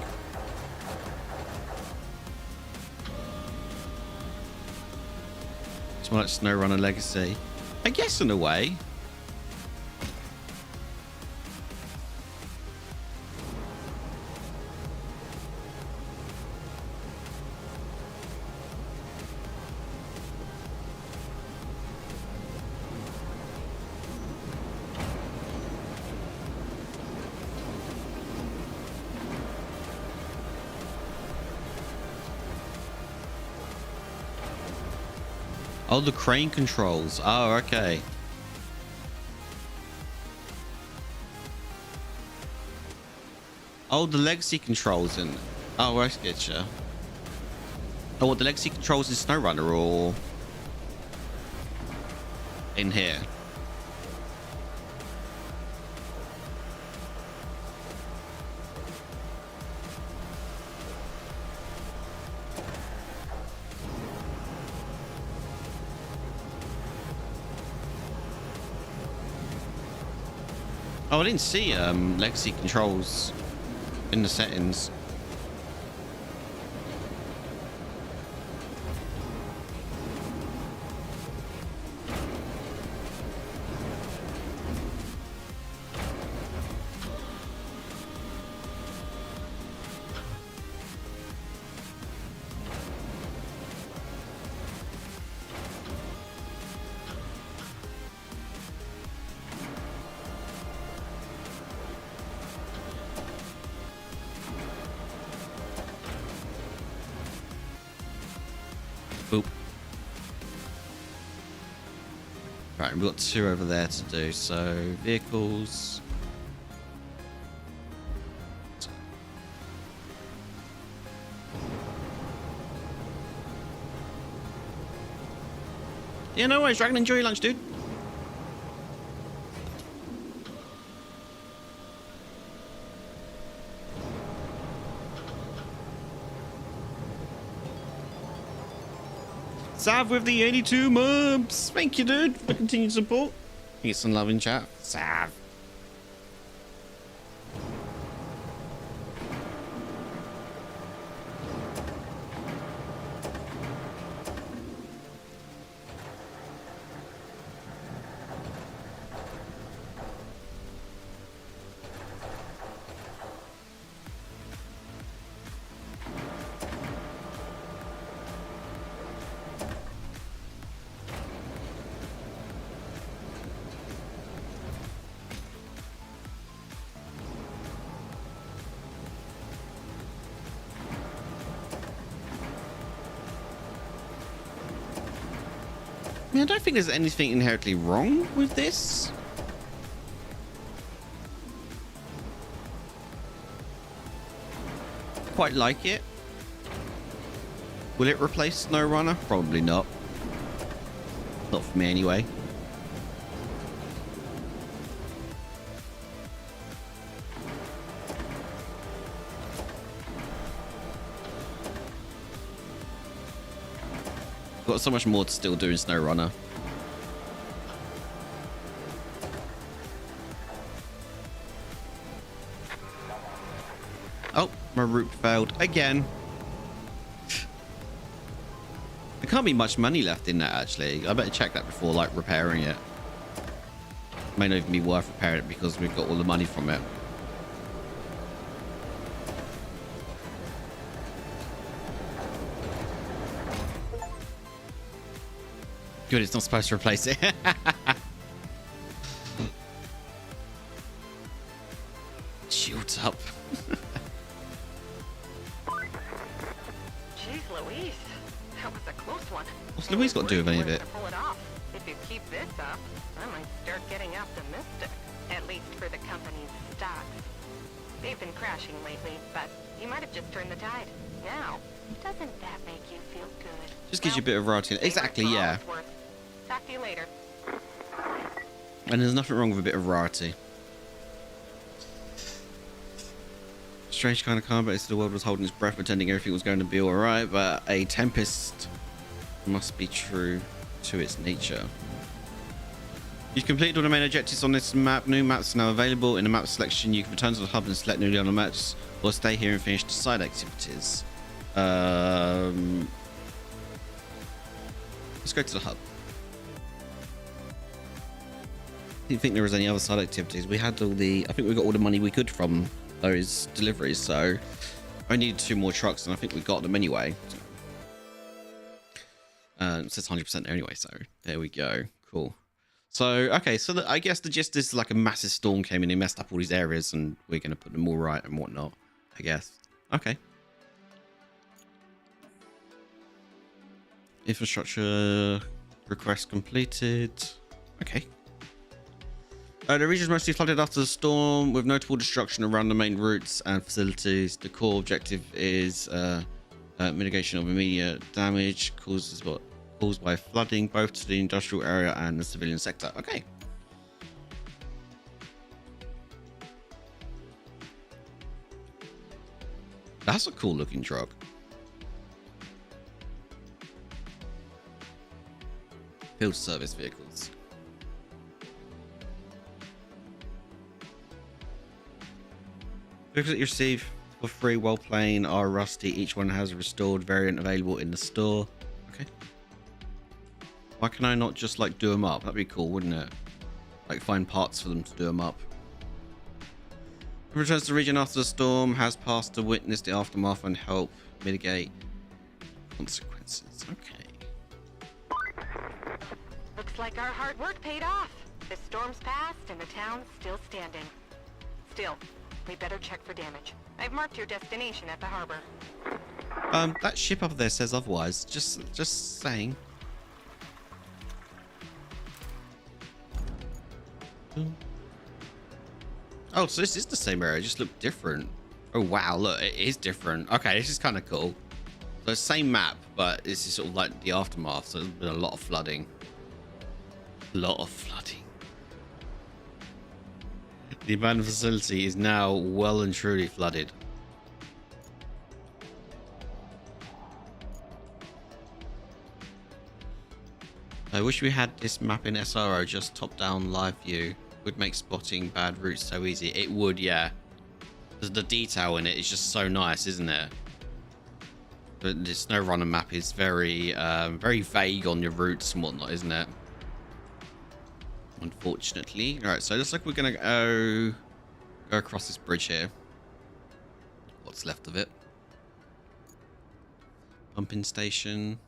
It's more like SnowRunner Legacy. I guess in a way. Oh, the crane controls. Oh, okay. Oh, the legacy controls in. Oh, I get you. Oh, what, the legacy controls in SnowRunner or in here? Oh, I didn't see legacy controls in the settings. Boop. Right, we've got 2 over there to do. So vehicles. Yeah, no worries, Dragon. Enjoy your lunch, dude. Sav with the 82 months. Thank you, dude, for continued support. Get some love in chat. Sav. I mean, I don't think there's anything inherently wrong with this. Quite like it. Will it replace SnowRunner? Probably not. Not for me anyway. Got so much more to still do in SnowRunner. Oh, my route failed again. There can't be much money left in that, actually. I better check that before, like, repairing it. May not even be worth repairing it because we've got all the money from it. Good, it's not supposed to replace it. Shields up. Jeez Louise, that was a close one. What's Louise got to do with any of it? Pull it off. If you keep this up, I might start getting optimistic. At least for the company's stocks. They've been crashing lately, but you might have just turned the tide. Now, doesn't that make you feel good? Just gives you a bit of variety. Exactly, yeah. Talk to you later. And there's nothing wrong with a bit of variety. Strange kind of combat. The world was holding its breath, pretending everything was going to be alright, but a tempest must be true to its nature. You've completed all the main objectives on this map. New maps are now available. In the map selection, you can return to the hub and select newly on the maps, or stay here and finish the side activities. Let's go to the hub. I didn't think there was any other side activities. We had all the... I think we got all the money we could from those deliveries, so I needed 2 more trucks, and I think we got them anyway. It says 100% anyway, so there we go. Cool. So, okay, so I guess the gist is like a massive storm came in and messed up all these areas, and we're going to put them all right and whatnot, I guess. Okay. Infrastructure request completed. Okay. The region is mostly flooded after the storm, with notable destruction around the main routes and facilities. The core objective is Mitigation of immediate damage caused by flooding, both to the industrial area and the civilian sector. Okay. That's a cool looking truck. Field service vehicles. Vehicles that you receive for free while playing are rusty. Each one has a restored variant available in the store. Okay. Why can I not just like do them up? That'd be cool, wouldn't it? Like find parts for them to do them up. Returns to the region after the storm, has passed to witness the aftermath and help mitigate consequences. Okay. Looks like our hard work paid off. The storm's passed and the town's still standing. Still, we better check for damage. I've marked your destination at the harbor. That ship up there says otherwise. Just saying. Oh, so this is the same area, just look different. Oh wow, look, it is different. Okay, this is kind of cool. So same map, but this is sort of like the aftermath. So there's been a lot of flooding. The abandoned facility is now well and truly flooded. I wish we had this map in SRO, just top-down live view. Would make spotting bad routes so easy. It would, yeah. The detail in it is just so nice, isn't it? But the SnowRunner map is very, very vague on your routes and whatnot, isn't it? Unfortunately. All right, so it looks like we're gonna go across this bridge here. What's left of it? Pumping station.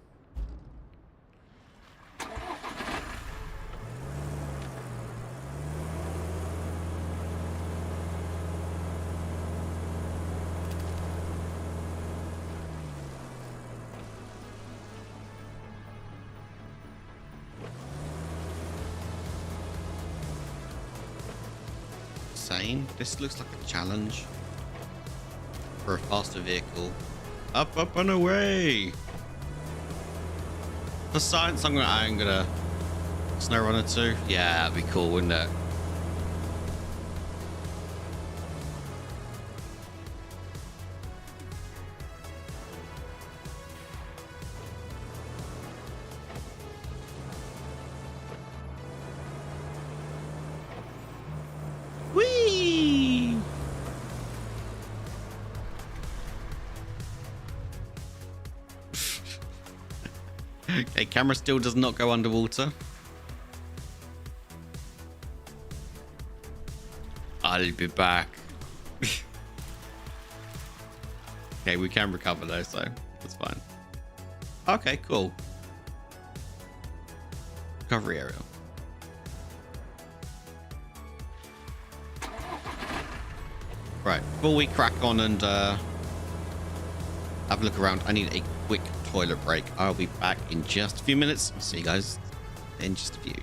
This looks like a challenge for a faster vehicle. Up and away. For science, I'm gonna SnowRunner 2. Yeah, that'd be cool, wouldn't it? Okay, camera still does not go underwater. I'll be back. Okay, we can recover though, so that's fine. Okay, cool. Recovery area. Right, before we crack on and have a look around, I need a quick toilet break. I'll be back in just a few minutes. See you guys in just a few.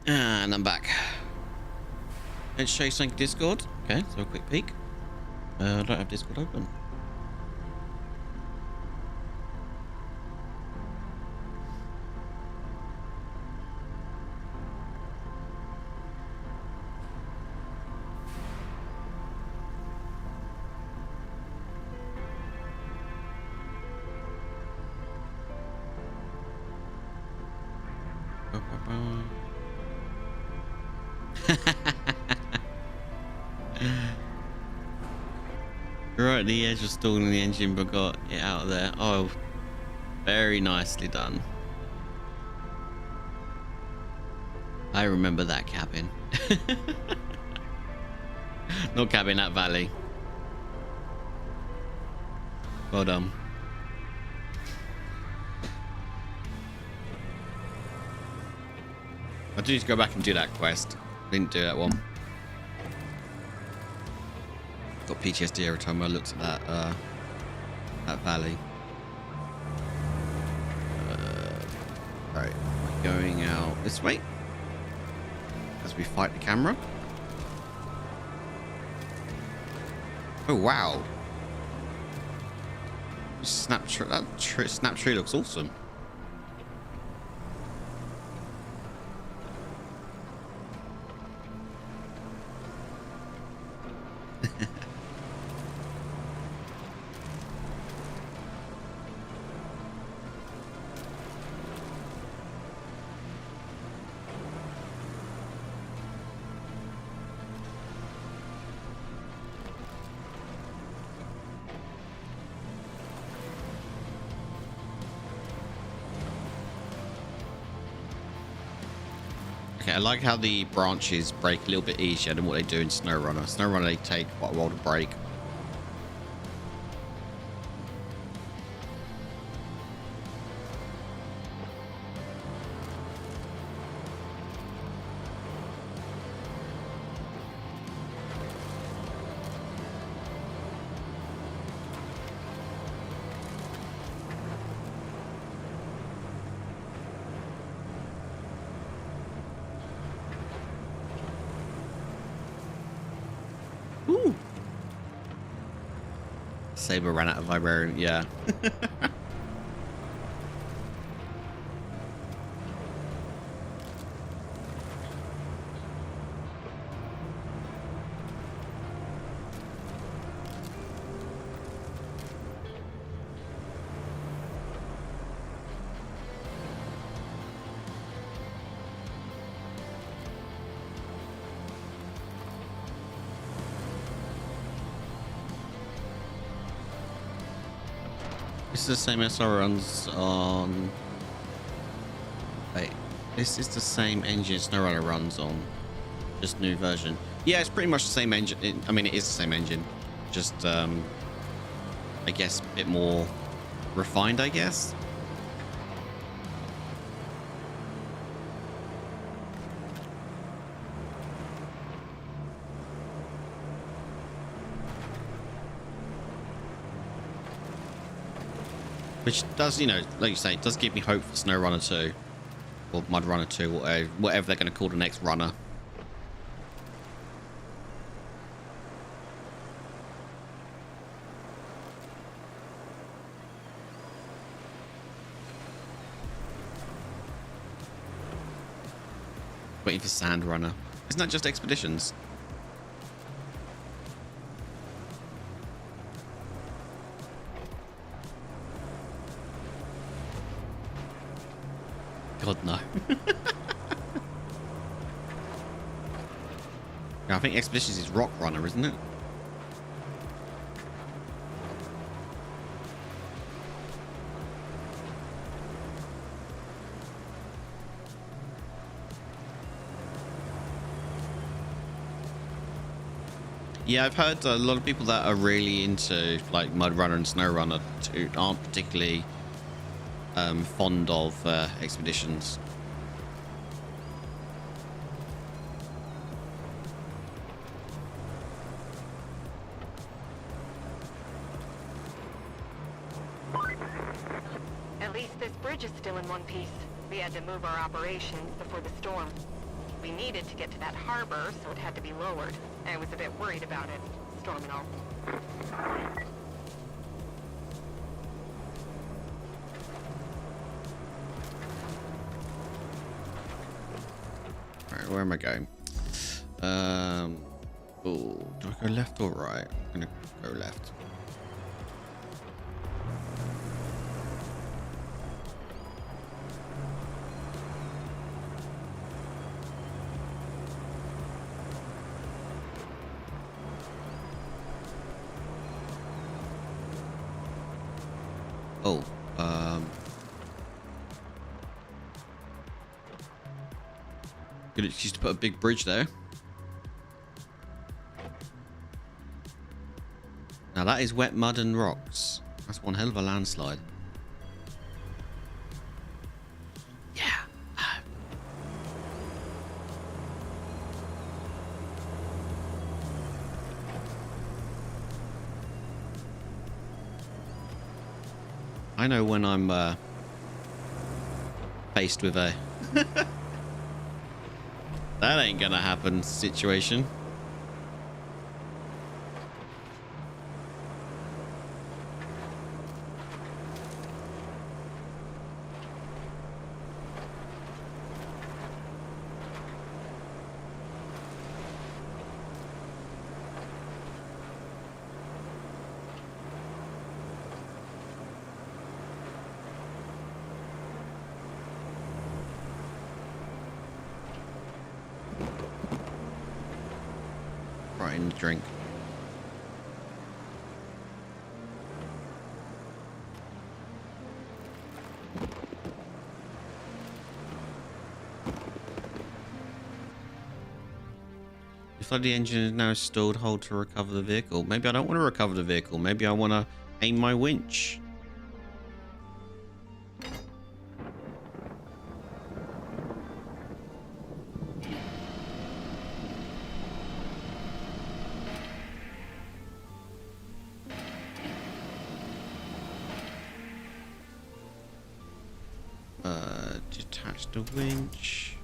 And I'm back. Let's show you something Discord. Okay, so a quick peek. I don't have Discord open. Right at the edge of stalling the engine, but got it out of there. Oh, very nicely done. I remember that cabin. Not cabin, that valley. Well done. I do need to go back and do that quest. Didn't do that one. Got PTSD every time I looked at that valley. Right, we're going out this way as we fight the camera. Oh wow! Snap tree looks awesome. Okay, I like how the branches break a little bit easier than what they do in SnowRunner. SnowRunner, they take quite a while to break. Ooh. Saber ran out of vibrarium, yeah. This is the same SR runs on... Wait, this is the same engine SnowRunner runs on. Just new version. Yeah, it's pretty much the same engine. I mean, it is the same engine. Just, I guess, a bit more refined, I guess. Which does, you know, like you say, it does give me hope for SnowRunner 2. Or MudRunner 2, whatever they're going to call the next runner. Waiting for Sand Runner. Isn't that just Expeditions? God, no. Yeah, I think Expeditions is Rock Runner, isn't it? Yeah, I've heard a lot of people that are really into like MudRunner and SnowRunner aren't particularly fond of Expeditions. At least this bridge is still in one piece. We had to move our operations before the storm. We needed to get to that harbor, so it had to be lowered. I was a bit worried about it, storm and all. Alright, where am I going? Oh, do I go left or right? I'm gonna go left. Oh, good excuse to put a big bridge there. Now that is wet mud and rocks. That's one hell of a landslide. Yeah. I know when I'm faced with a that ain't gonna happen situation. Right in the drink. If the engine is now stalled, hold to recover the vehicle. Maybe I don't want to recover the vehicle. Maybe I want to aim my winch. Detach the winch.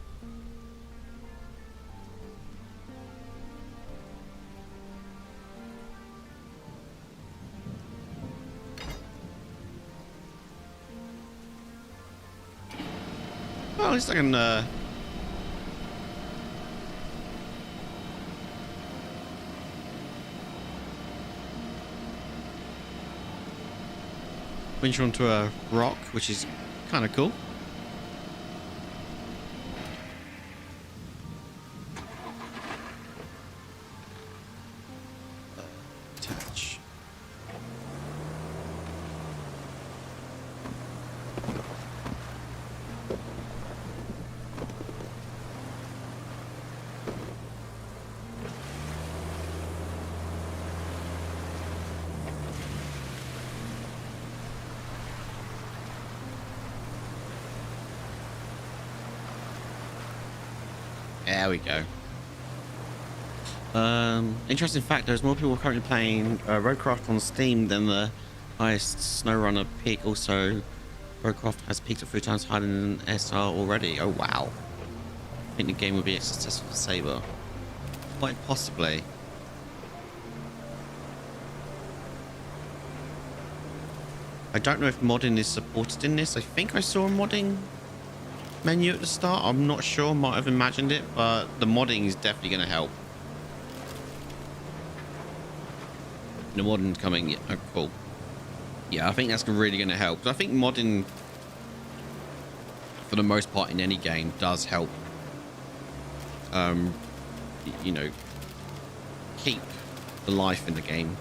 Well, at least I can winch onto a rock, which is kind of cool. Attach. There we go. Interesting fact, there's more people currently playing RoadCraft on Steam than the highest SnowRunner peak. Also, RoadCraft has peaked at 3 times higher than SR already. Oh wow. I think the game will be a successful for Saber. Quite possibly. I don't know if modding is supported in this. I think I saw a modding menu at the start. I'm not sure. Might have imagined it, but the modding is definitely going to help. The modding's coming. Yeah, oh, cool. Yeah, I think that's really going to help. I think modding, for the most part, in any game, does help. You know, keep the life in the game.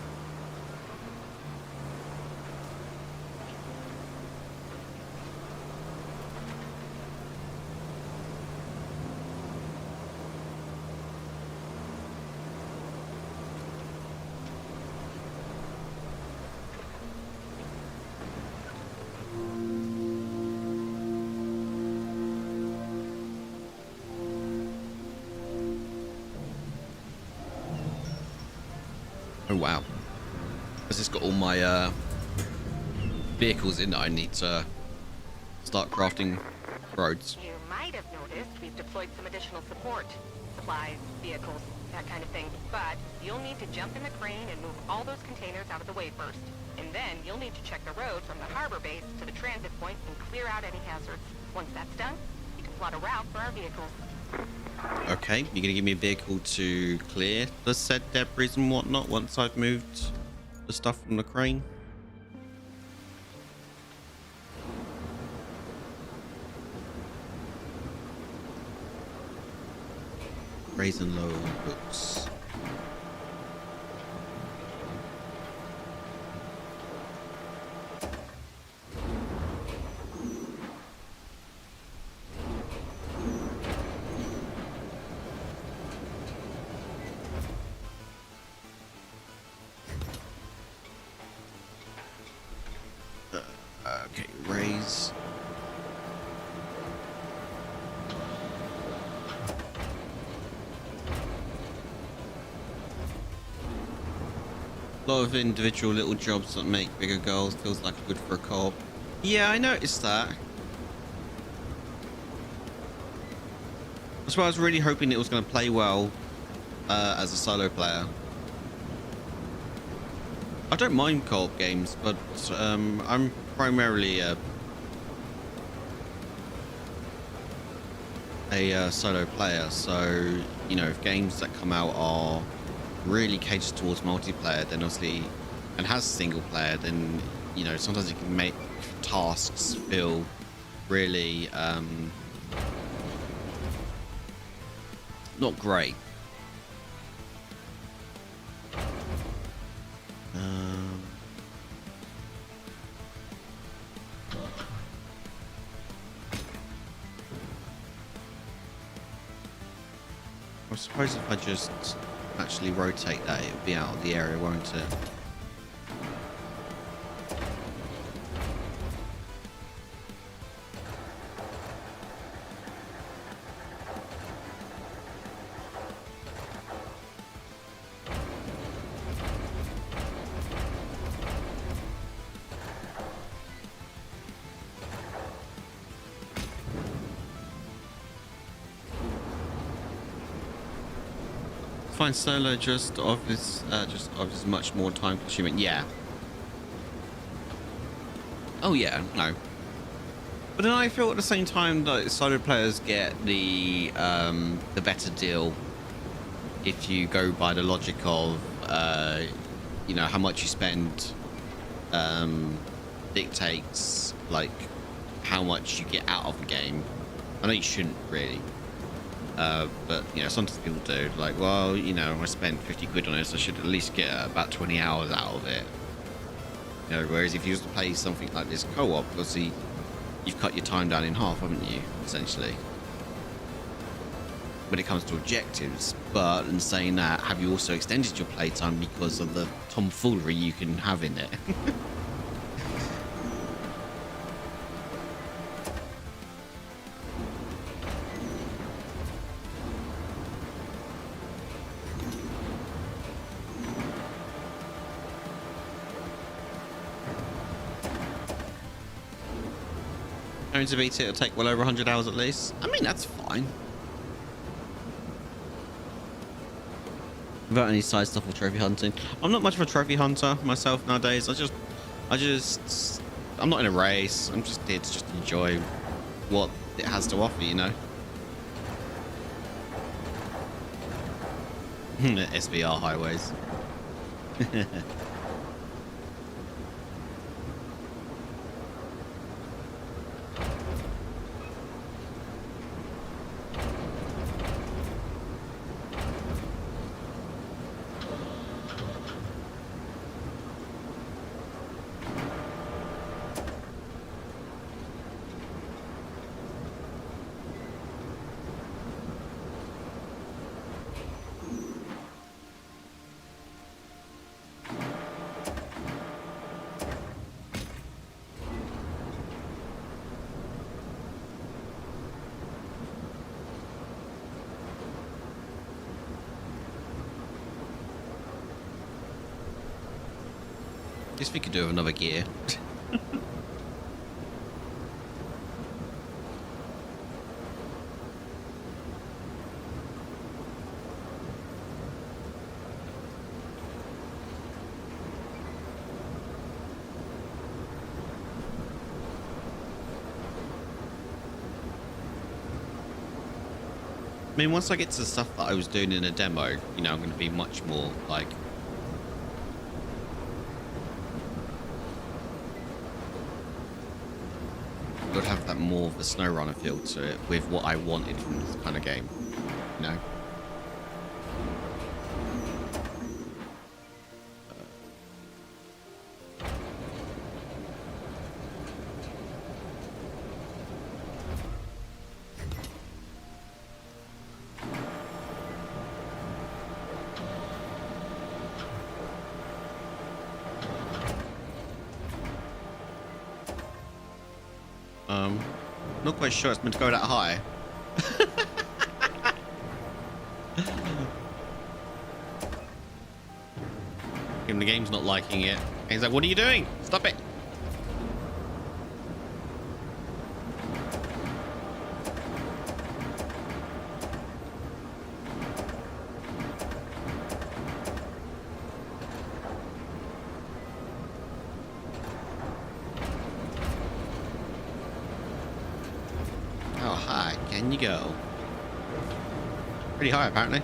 Oh wow. Has this got all my vehicles in that I need to start crafting roads? You might have noticed noticed, we've deployed some additional support. Supplies, vehicles, that kind of thing. But you'll need to jump in the crane and move all those containers out of the way first. And then you'll need to check the road from the harbor base to the transit point and clear out any hazards. Once that's done, you can plot a route for our vehicles. Okay, you're gonna give me a vehicle to clear the said debris and whatnot once I've moved the stuff from the crane. Raise and lower books. Okay, raise. A lot of individual little jobs that make bigger goals. Feels like good for a co-op. Yeah, I noticed that. That's why I was really hoping it was going to play well as a solo player. I don't mind co-op games, but I'm primarily a solo player. So, you know, if games that come out are really catered towards multiplayer, then obviously, and has single player, then, you know, sometimes it can make tasks feel really not great. I suppose if I just actually rotate that, it would be out of the area, won't it? Find solo just offers much more time consuming. Yeah. Oh yeah, no. But then I feel at the same time that solo players get the better deal if you go by the logic of you know, how much you spend dictates like how much you get out of the game. I know you shouldn't really. But, you know, sometimes people do. Like, well, you know, I spent 50 quid on this, I should at least get about 20 hours out of it. You know, whereas if you used to play something like this co-op, obviously, you've cut your time down in half, haven't you, essentially? When it comes to objectives. But in saying that, have you also extended your playtime because of the tomfoolery you can have in it? To beat it, it'll take well over 100 hours at least. I mean, that's fine. Without any side stuff or trophy hunting. I'm not much of a trophy hunter myself nowadays. I'm not in a race. I'm just here to just enjoy what it has to offer, you know. SVR highways. Guess we could do another gear. I mean, once I get to the stuff that I was doing in a demo, you know, I'm going to be much more like... Would have that more of a SnowRunner feel to it with what I wanted from this kind of game, you know? Not quite sure it's meant to go that high. And the game's not liking it. And he's like, what are you doing? Stop it. How high can you go? Pretty high, apparently.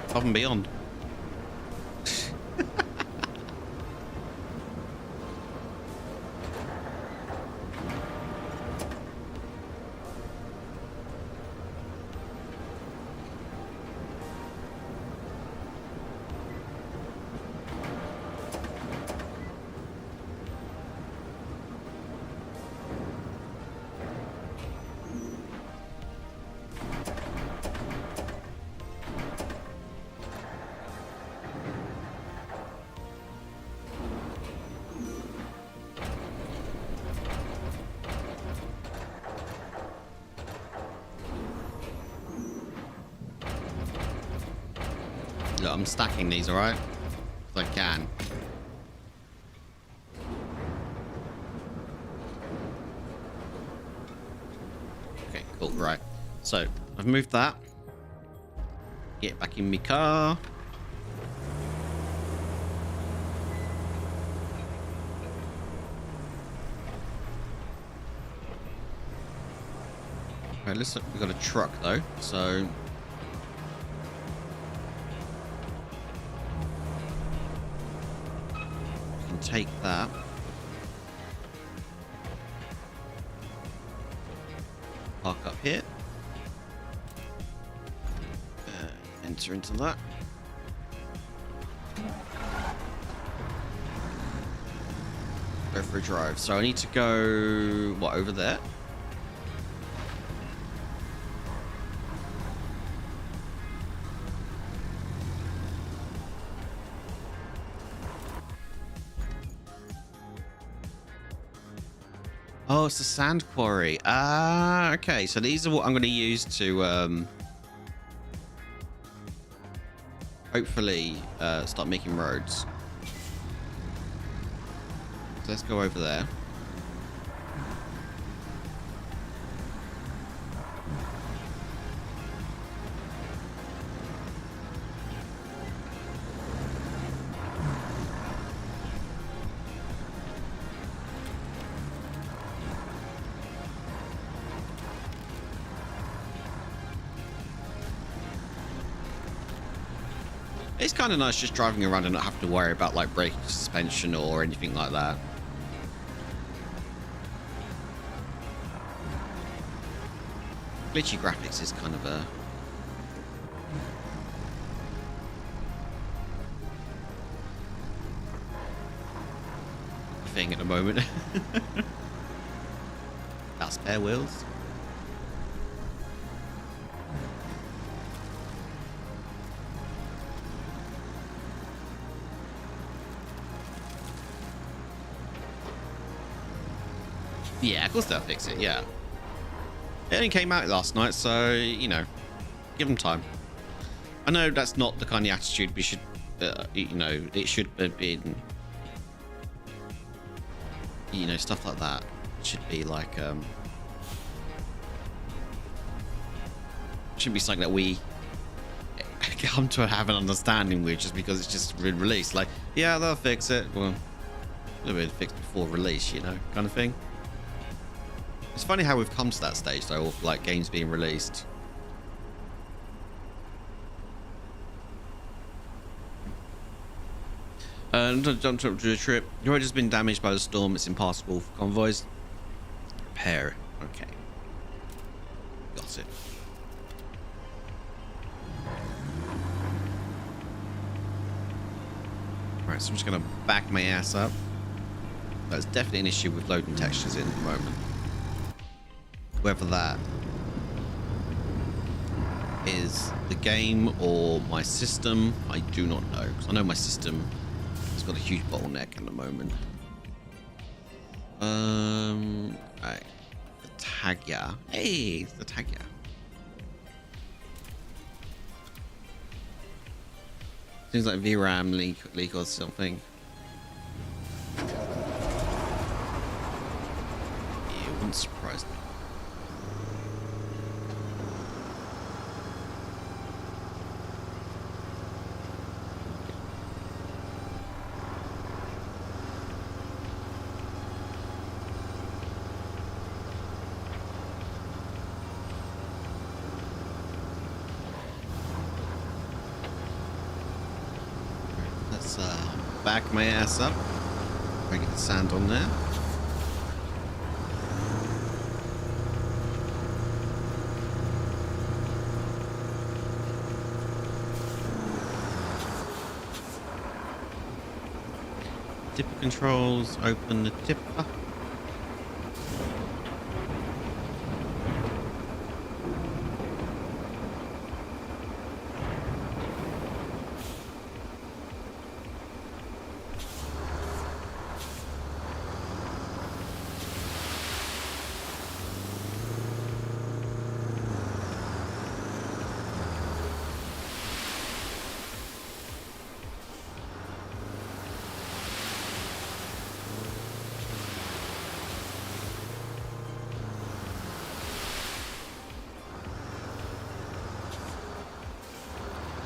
Above and beyond. Look, I'm stacking these, alright? If I can. Okay, cool, right. So, I've moved that. Get back in my car. Okay, listen, we've got a truck though, so... take that. Park up here. Enter into that. Go for a drive. So I need to go, what, over there? Oh, it's the sand quarry. Ah, okay. So these are what I'm going to use to hopefully start making roads. So let's go over there. It's kind of nice just driving around and not having to worry about like brake suspension or anything like that. Glitchy graphics is kind of a thing at the moment. About spare wheels. Yeah, of course they'll fix it, yeah. It only came out last night, so, you know, give them time. I know that's not the kind of attitude we should, you know, it should have been, you know, stuff like that. It should be like, should be something that we come to have an understanding with just because it's just been released. Like, yeah, they'll fix it. Well, it'll be fixed before release, you know, kind of thing. It's funny how we've come to that stage, though, of like games being released Jump to the trip. Your road has been damaged by the storm. It's impassable for convoys. Repair. Okay. Got it. Right, so I'm just going to back my ass up. That's definitely an issue with loading textures in at the moment. Whether that is the game or my system, I do not know. Because I know my system has got a huge bottleneck at the moment. Right. The Tagya. Hey, it's the Tagya. Seems like VRAM leak or something. Yeah, it wouldn't surprise me. Let's back my ass up. Try and get the sand on there. Tipper controls, open the tipper.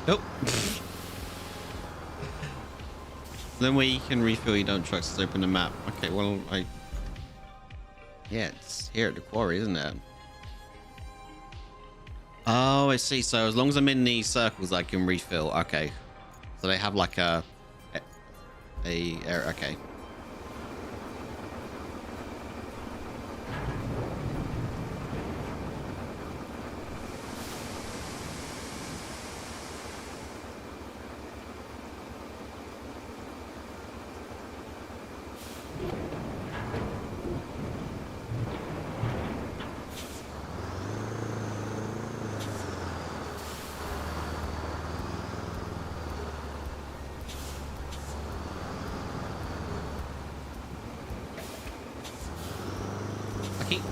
Nope. Then where you can refill your dump trucks is open the map. Okay, well, yeah, it's here at the quarry, isn't it? Oh, I see. So as long as I'm in these circles, I can refill. Okay. So they have like okay. I keep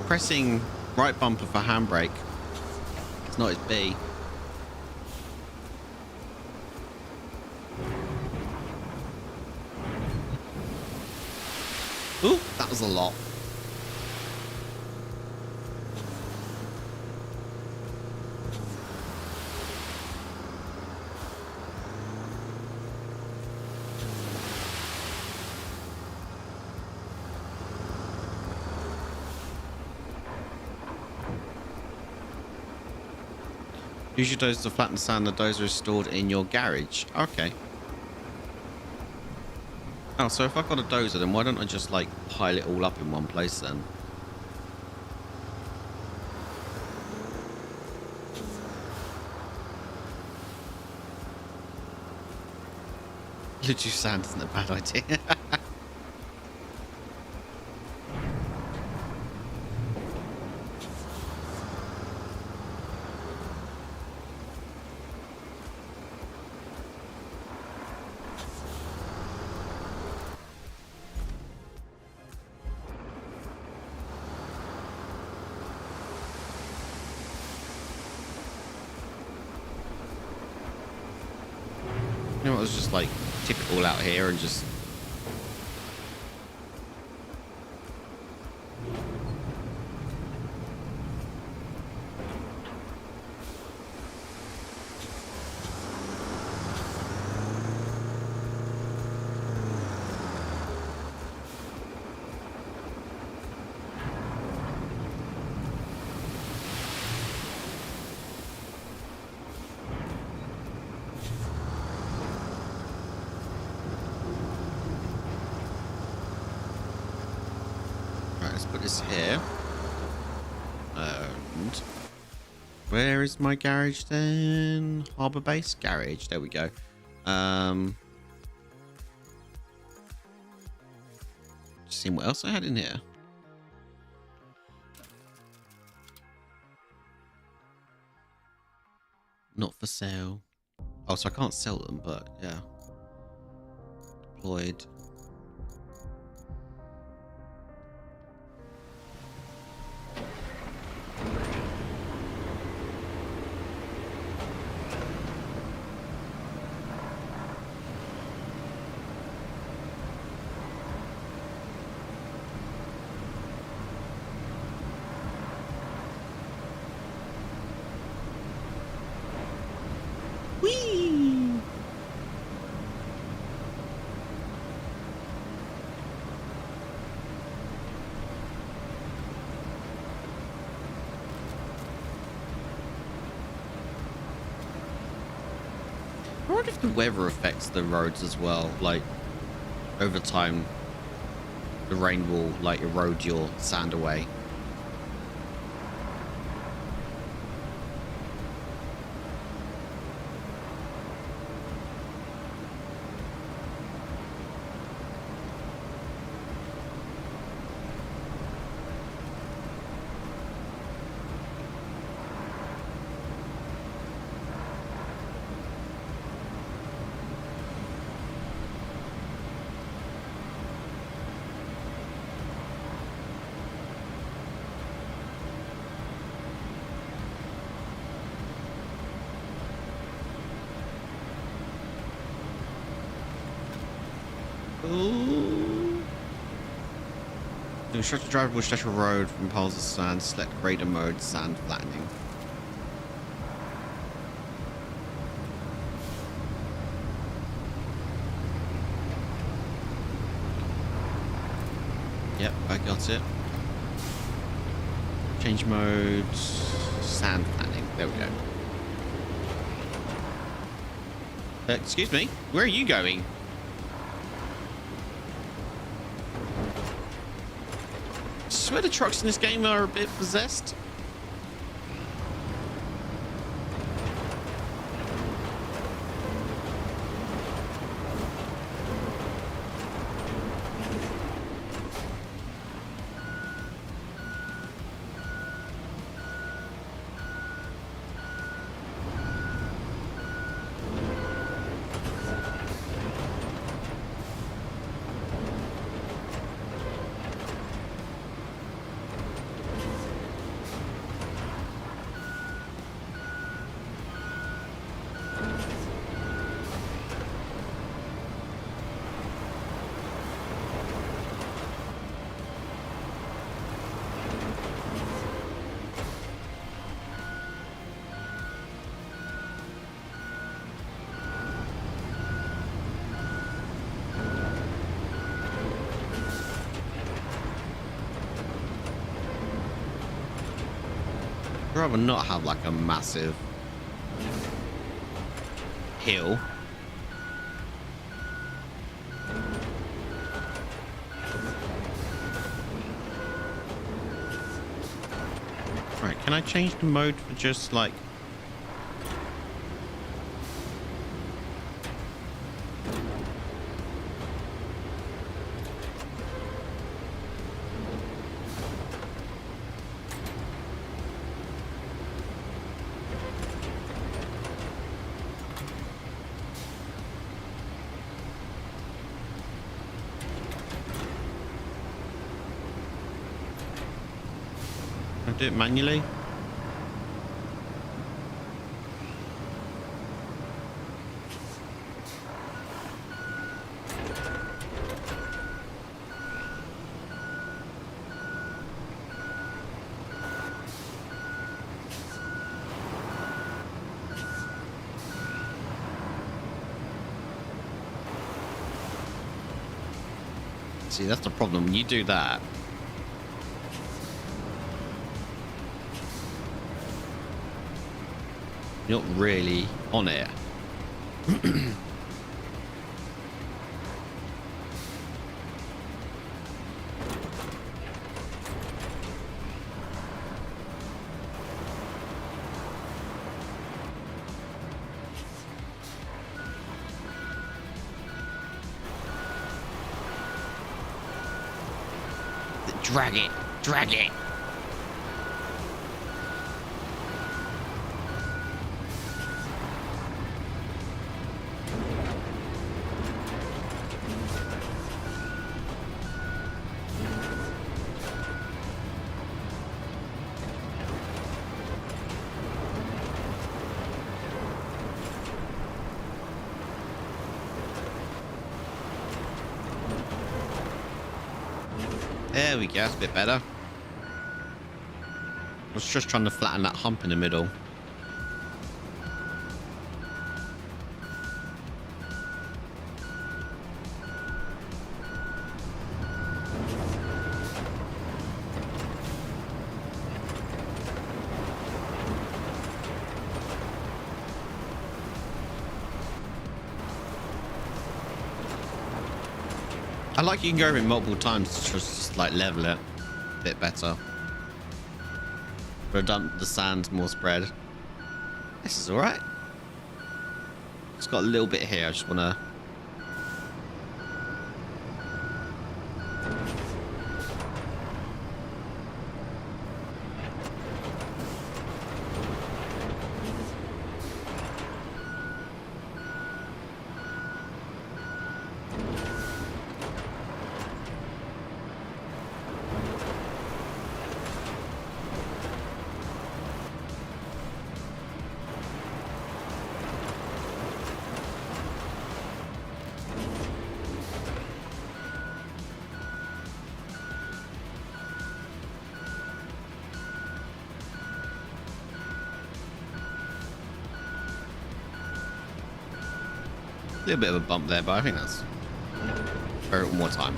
pressing right bumper for handbrake. It's not his B. Ooh, that was a lot. Use your dozer to flatten sand. The dozer is stored in your garage. Okay. Oh, so if I've got a dozer, then why don't I just, like, pile it all up in one place then? Literally sand isn't a bad idea. You know what, let's just like tip it all out here and just... let's put this here. And where is my garage then? Harbor base garage. There we go. Just seeing what else I had in here. Not for sale. Oh, so I can't sell them, but yeah. Deployed. Whee! I wonder if the weather affects the roads as well. Like, over time, the rain will, like, erode your sand away. Ooh. To instruct the driver will stretch a road from piles of sand, select grader mode, sand flattening. Yep, I got it. Change mode, sand flattening. There we go. Excuse me, where are you going? I swear the trucks in this game are a bit possessed. I'd rather not have like a massive hill. Right, can I change the mode for just like... Can I do it manually? See, that's the problem. When you do that, you're not really on it. Drag it. Drag it. There we go, that's a bit better. I was just trying to flatten that hump in the middle. I like you can go over it multiple times to just like level it a bit better. But the sand's more spread. This is alright. It's got a little bit here. I just want to... A little bit of a bump there, but I think that's... Try it one more time.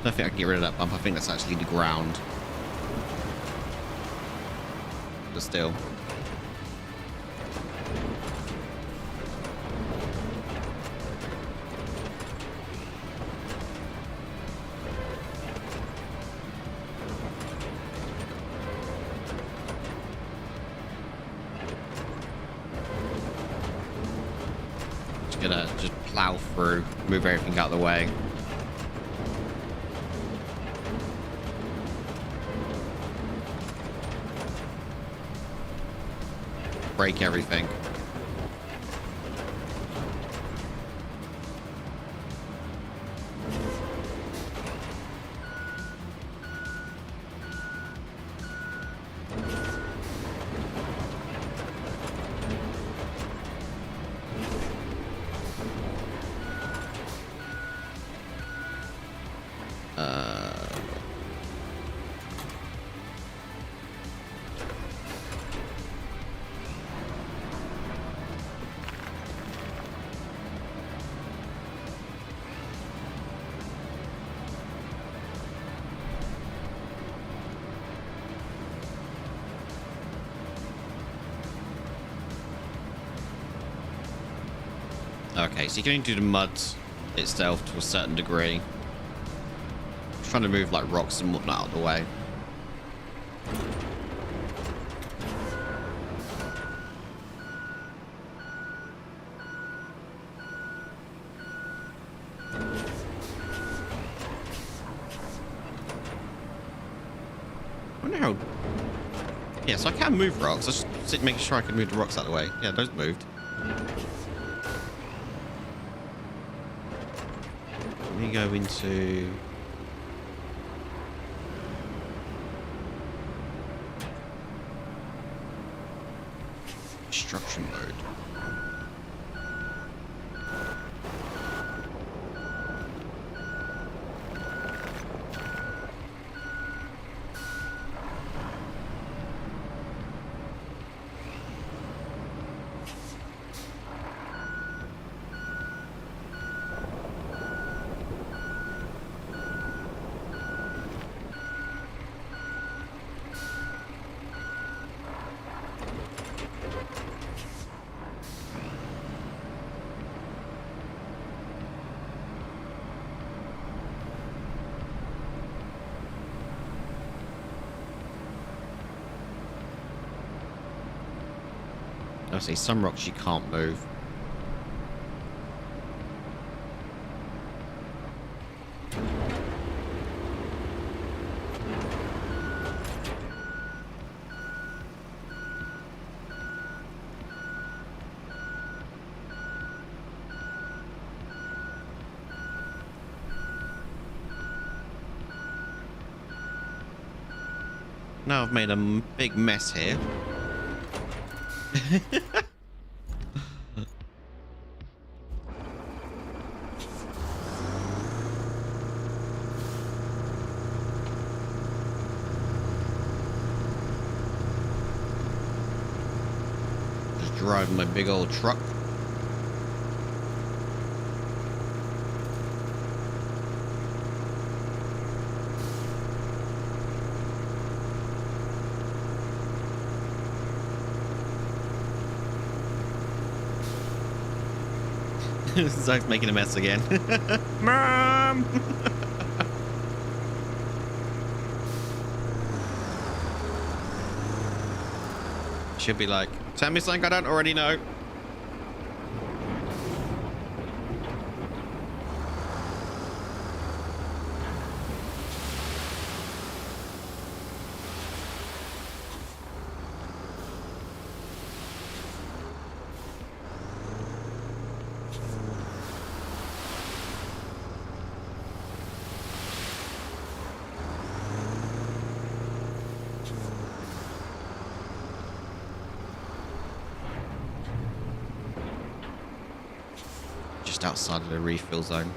I don't think I can get rid of that bump. I think that's actually the ground. But still. Gonna just plow through, move everything out of the way. Break everything. Okay, so you can only do the mud itself to a certain degree. Just trying to move like rocks and whatnot out of the way. I wonder how... Yeah, so I can move rocks. I just making sure I can move the rocks out of the way. Yeah, those moved. Let me go into... Construction mode. Obviously, some rocks you can't move. now I've made a big mess here. Just driving my big old truck. Zach's making a mess again. Mom! Should be like, tell me something I don't already know. Just outside of the refill zone.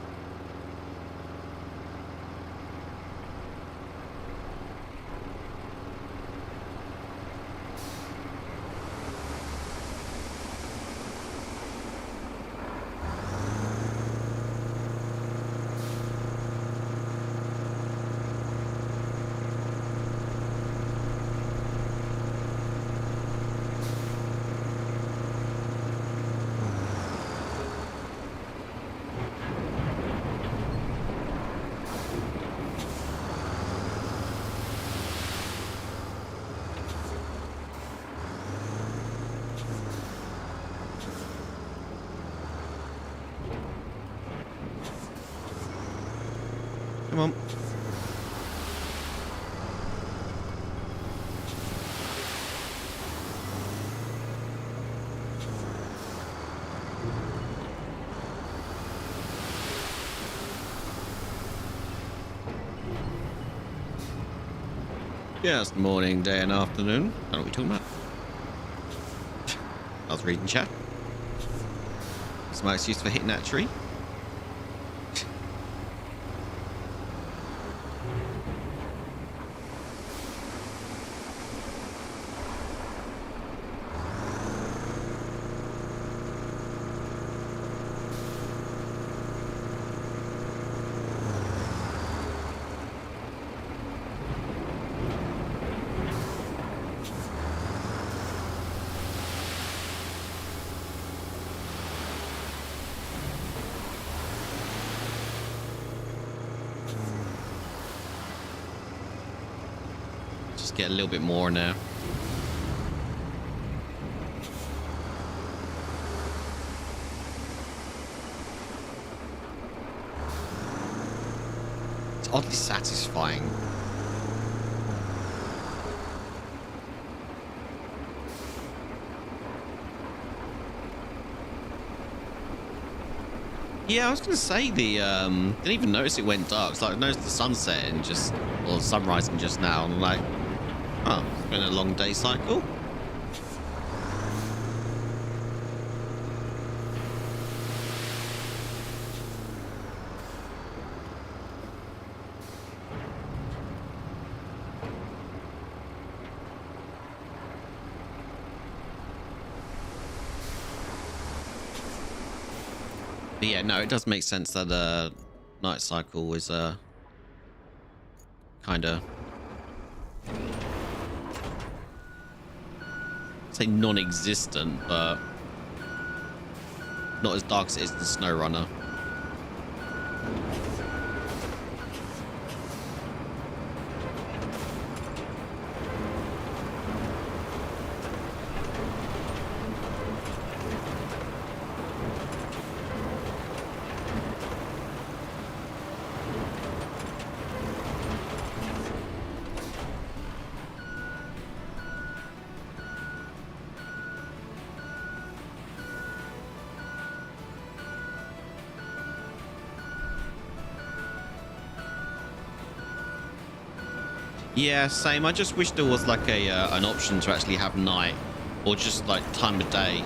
Come on. Yeah, it's morning, day, and afternoon. I don't know what you're talking about. I was reading chat. It's my excuse for hitting that tree. Just get a little bit more now. It's oddly satisfying. Yeah, I was gonna say didn't even notice it went dark. It's like I noticed the sunset and just, or the sun rising just now. And I'm like, oh, it's been a long day cycle. But yeah, no, it does make sense that night cycle is kind of, say non-existent, but not as dark as it is in SnowRunner. Yeah, same. I just wish there was like a an option to actually have night or just like time of day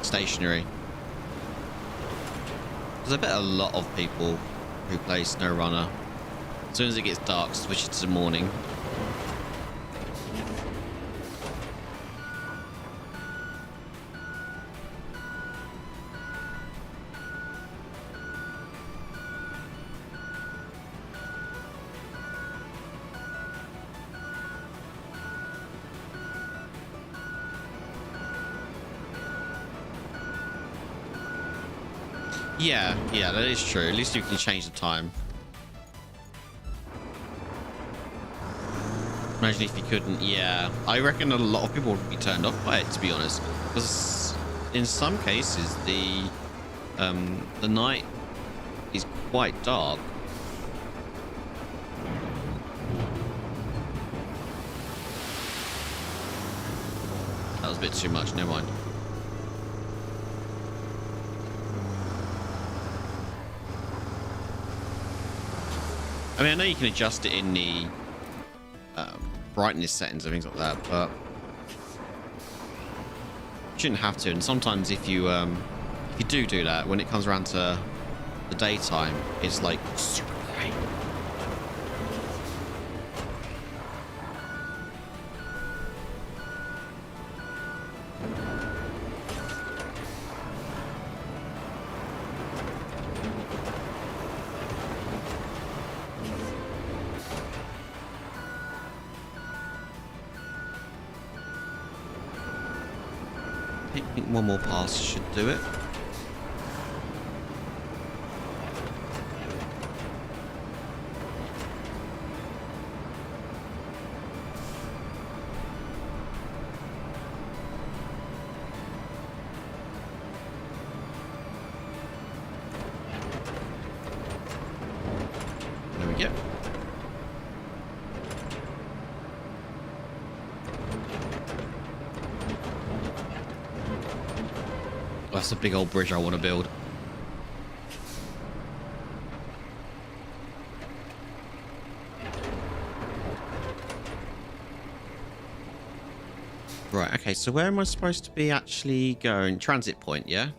stationary. Because I bet a lot of people who play SnowRunner, as soon as it gets dark, switch it to the morning. Yeah, that is true. At least you can change the time. Imagine if you couldn't. Yeah, I reckon a lot of people would be turned off by it, to be honest. Because in some cases, the night is quite dark. That was a bit too much. Never mind. I mean, I know you can adjust it in the brightness settings and things like that, but you shouldn't have to. And sometimes if you do that, when it comes around to the daytime, it's like super bright. I think one more pass should do it. There we go. That's a big old bridge I want to build. Right, okay, so where am I supposed to be actually going? Transit point, yeah?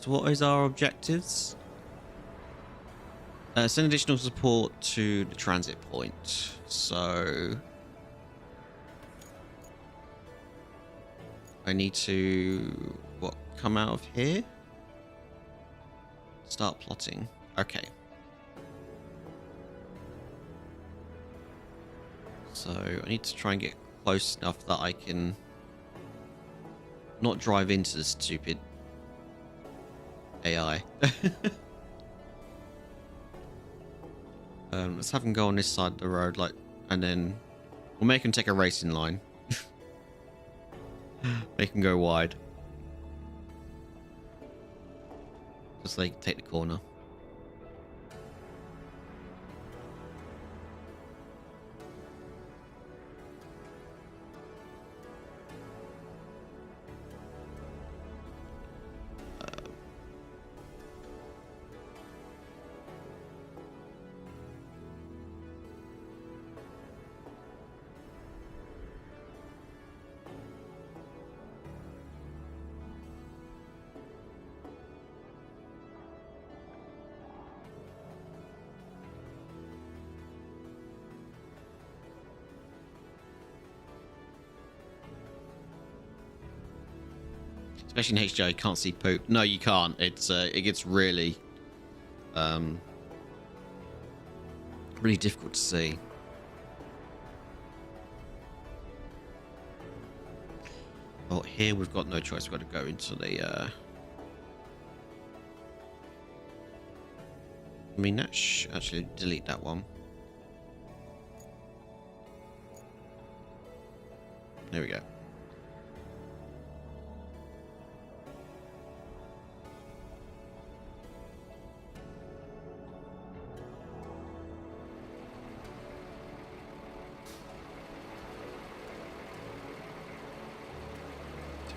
So what is our objectives? Send additional support to the transit point. So I need to, what, come out of here? Start plotting. Okay. So I need to try and get close enough that I can not drive into the stupid AI. Let's have them go on this side of the road, like, and then we'll make them take a racing line. Make them go wide. Just so they can take the corner. Especially in HDR, you can't see poop. No, you can't. It's it gets really, really difficult to see. Well, here we've got no choice. We've got to go into the. I mean, that actually delete that one. There we go.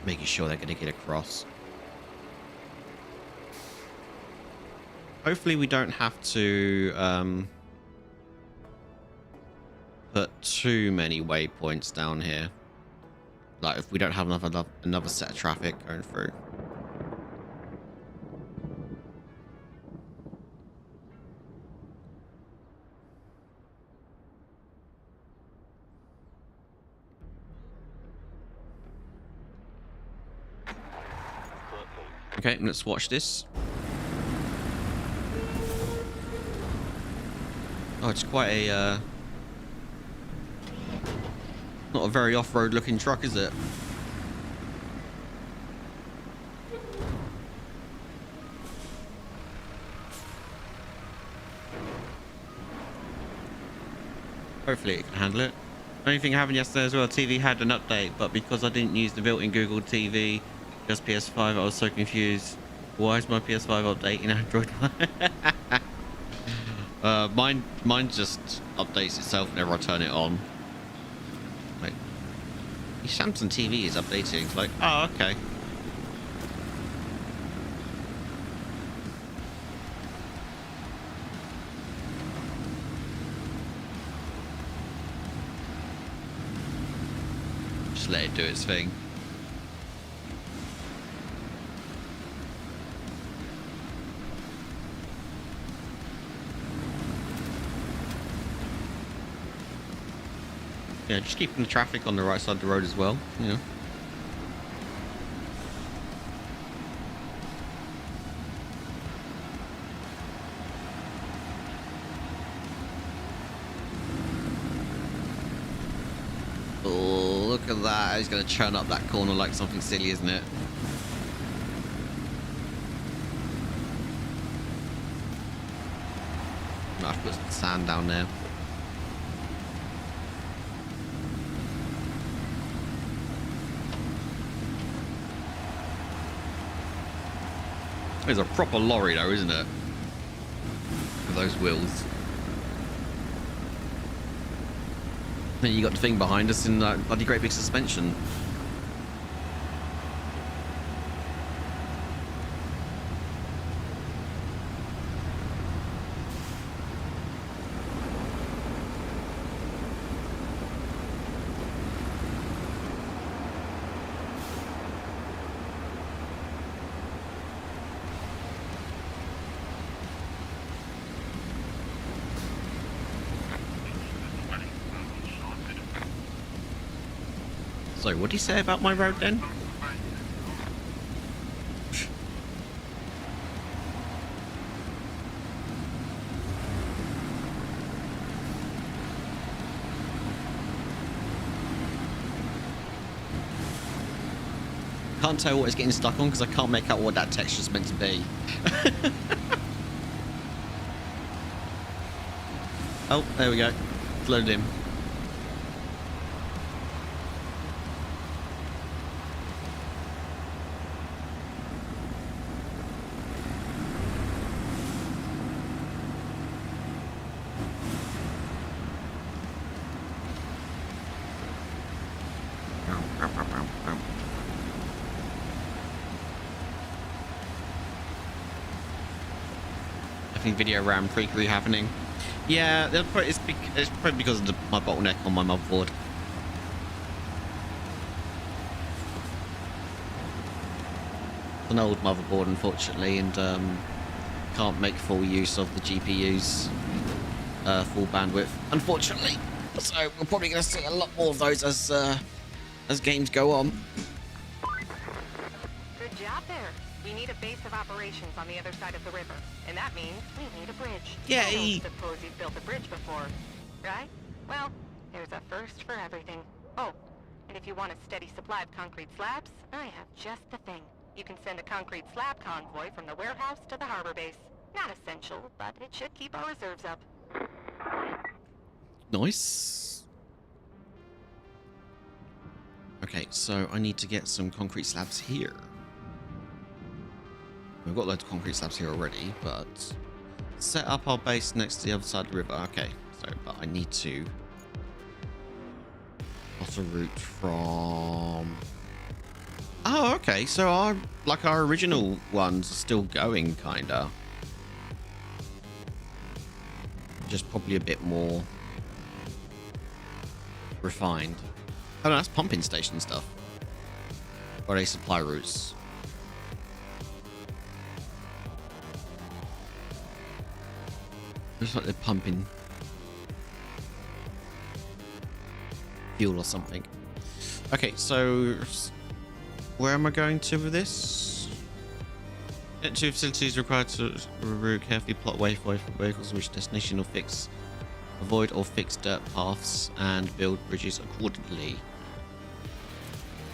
Making sure they're going to get across. Hopefully we don't have to put too many waypoints down here. Like if we don't have another set of traffic going through. Okay, let's watch this. Oh, it's quite a not a very off-road looking truck, is it? Hopefully it can handle it. Only thing happened yesterday as well, TV had an update, but because I didn't use the built-in Google TV, just PS5, I was so confused. Why is my PS5 updating Android? Mine just updates itself whenever I turn it on. Like, the Samsung TV is updating. It's like, oh, okay. Just let it do its thing. Yeah, just keeping the traffic on the right side of the road as well, you know. Oh, look at that. He's going to churn up that corner like something silly, isn't it? I have to put some sand down there. It's a proper lorry though, isn't it? With those wheels. Then you got the thing behind us in that bloody great big suspension. So, what did he say about my road then? Can't tell what it's getting stuck on because I can't make out what that texture's meant to be. Oh, there we go. It's loaded in. Video RAM pre-crew happening. Yeah, it's probably because of my bottleneck on my motherboard. It's an old motherboard, unfortunately, and can't make full use of the GPU's full bandwidth, unfortunately. So we're probably going to see a lot more of those as games go on. Good job there. We need a base of operations on the other side of the river, and that means we need a bridge. Yay! I don't suppose you've built a bridge before, right? Well, there's a first for everything. Oh, and if you want a steady supply of concrete slabs, I have just the thing. You can send a concrete slab convoy from the warehouse to the harbor base. Not essential, but it should keep our reserves up. Nice. Okay, so I need to get some concrete slabs here. We've got loads of concrete slabs here already, but set up our base next to the other side of the river. Okay, so but I need to plot a route from. Oh, okay. So our original ones are still going, kinda. just probably a bit more refined. Oh no, that's pumping station stuff. Or they supply routes. Looks like they're pumping fuel or something. Okay, so where am I going to with this? Get to facilities required to route carefully plot waypoints for vehicles which destination or fix. Avoid or fix dirt paths and build bridges accordingly.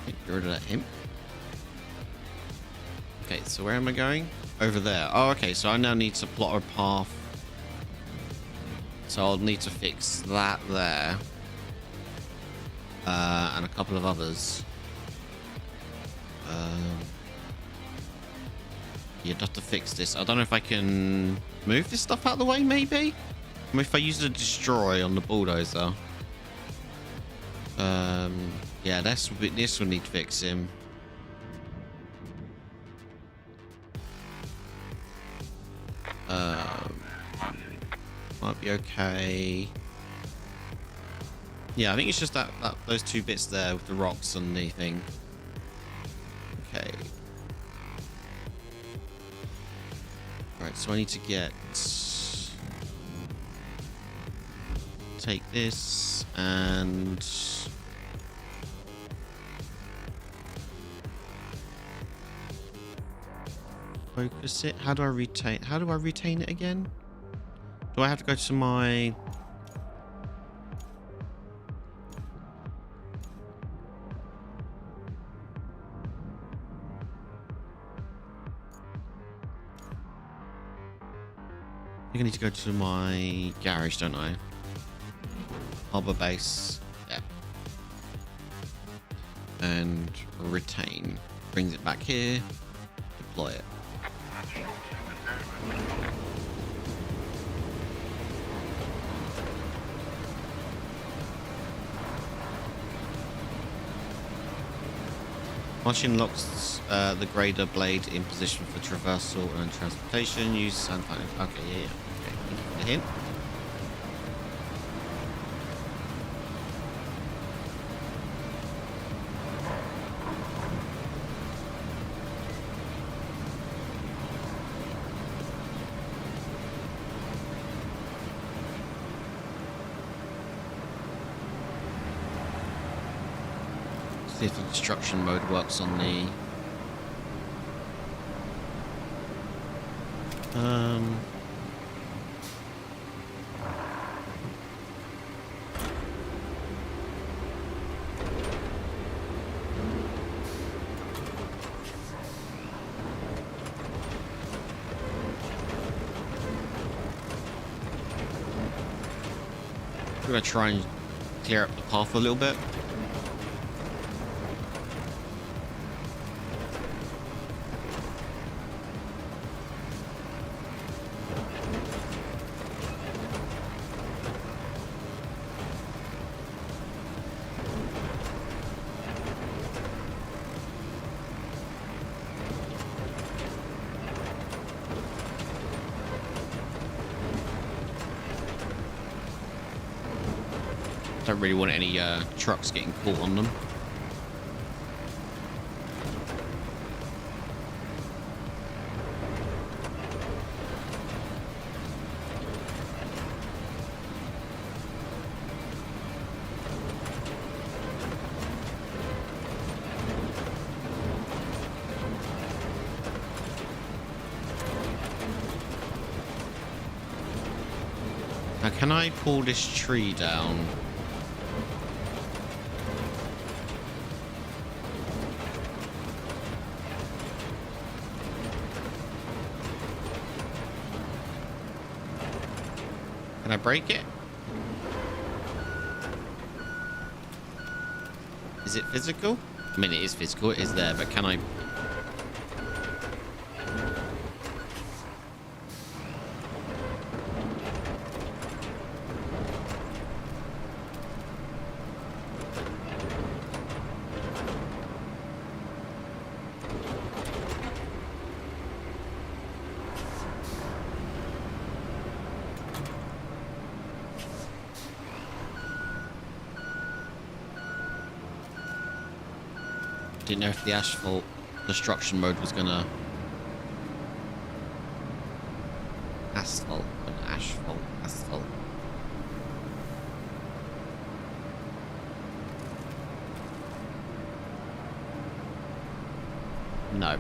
Get rid of that hint. Okay, so where am I going? Over there. Oh, okay, so I now need to plot a path. So I'll need to fix that there. And a couple of others. You'd have to fix this. I don't know if I can move this stuff out of the way, maybe? I mean, if I use the destroy on the bulldozer. Yeah, this will need fixing. Might be okay. Yeah, I think it's just that those two bits there with the rocks and the thing. Okay. Right, so I need to take this and focus it. How do I retain it again? Do I have to go to my I think I need to go to my garage, don't I? Harbor base. Yeah. And retain. Brings it back here. Deploy it. Machine locks the grader blade in position for traversal and transportation. Use sand piling. Okay, yeah. Okay, thank you for the hint. See if the destruction mode works on the I'm gonna try and clear up the path a little bit. Don't really want any trucks getting caught on them. Now, can I pull this tree down? Can I break it? Is it physical? I mean, it is physical, it is there, but can I... Didn't know if the asphalt destruction mode was gonna... Asphalt. Asphalt. No.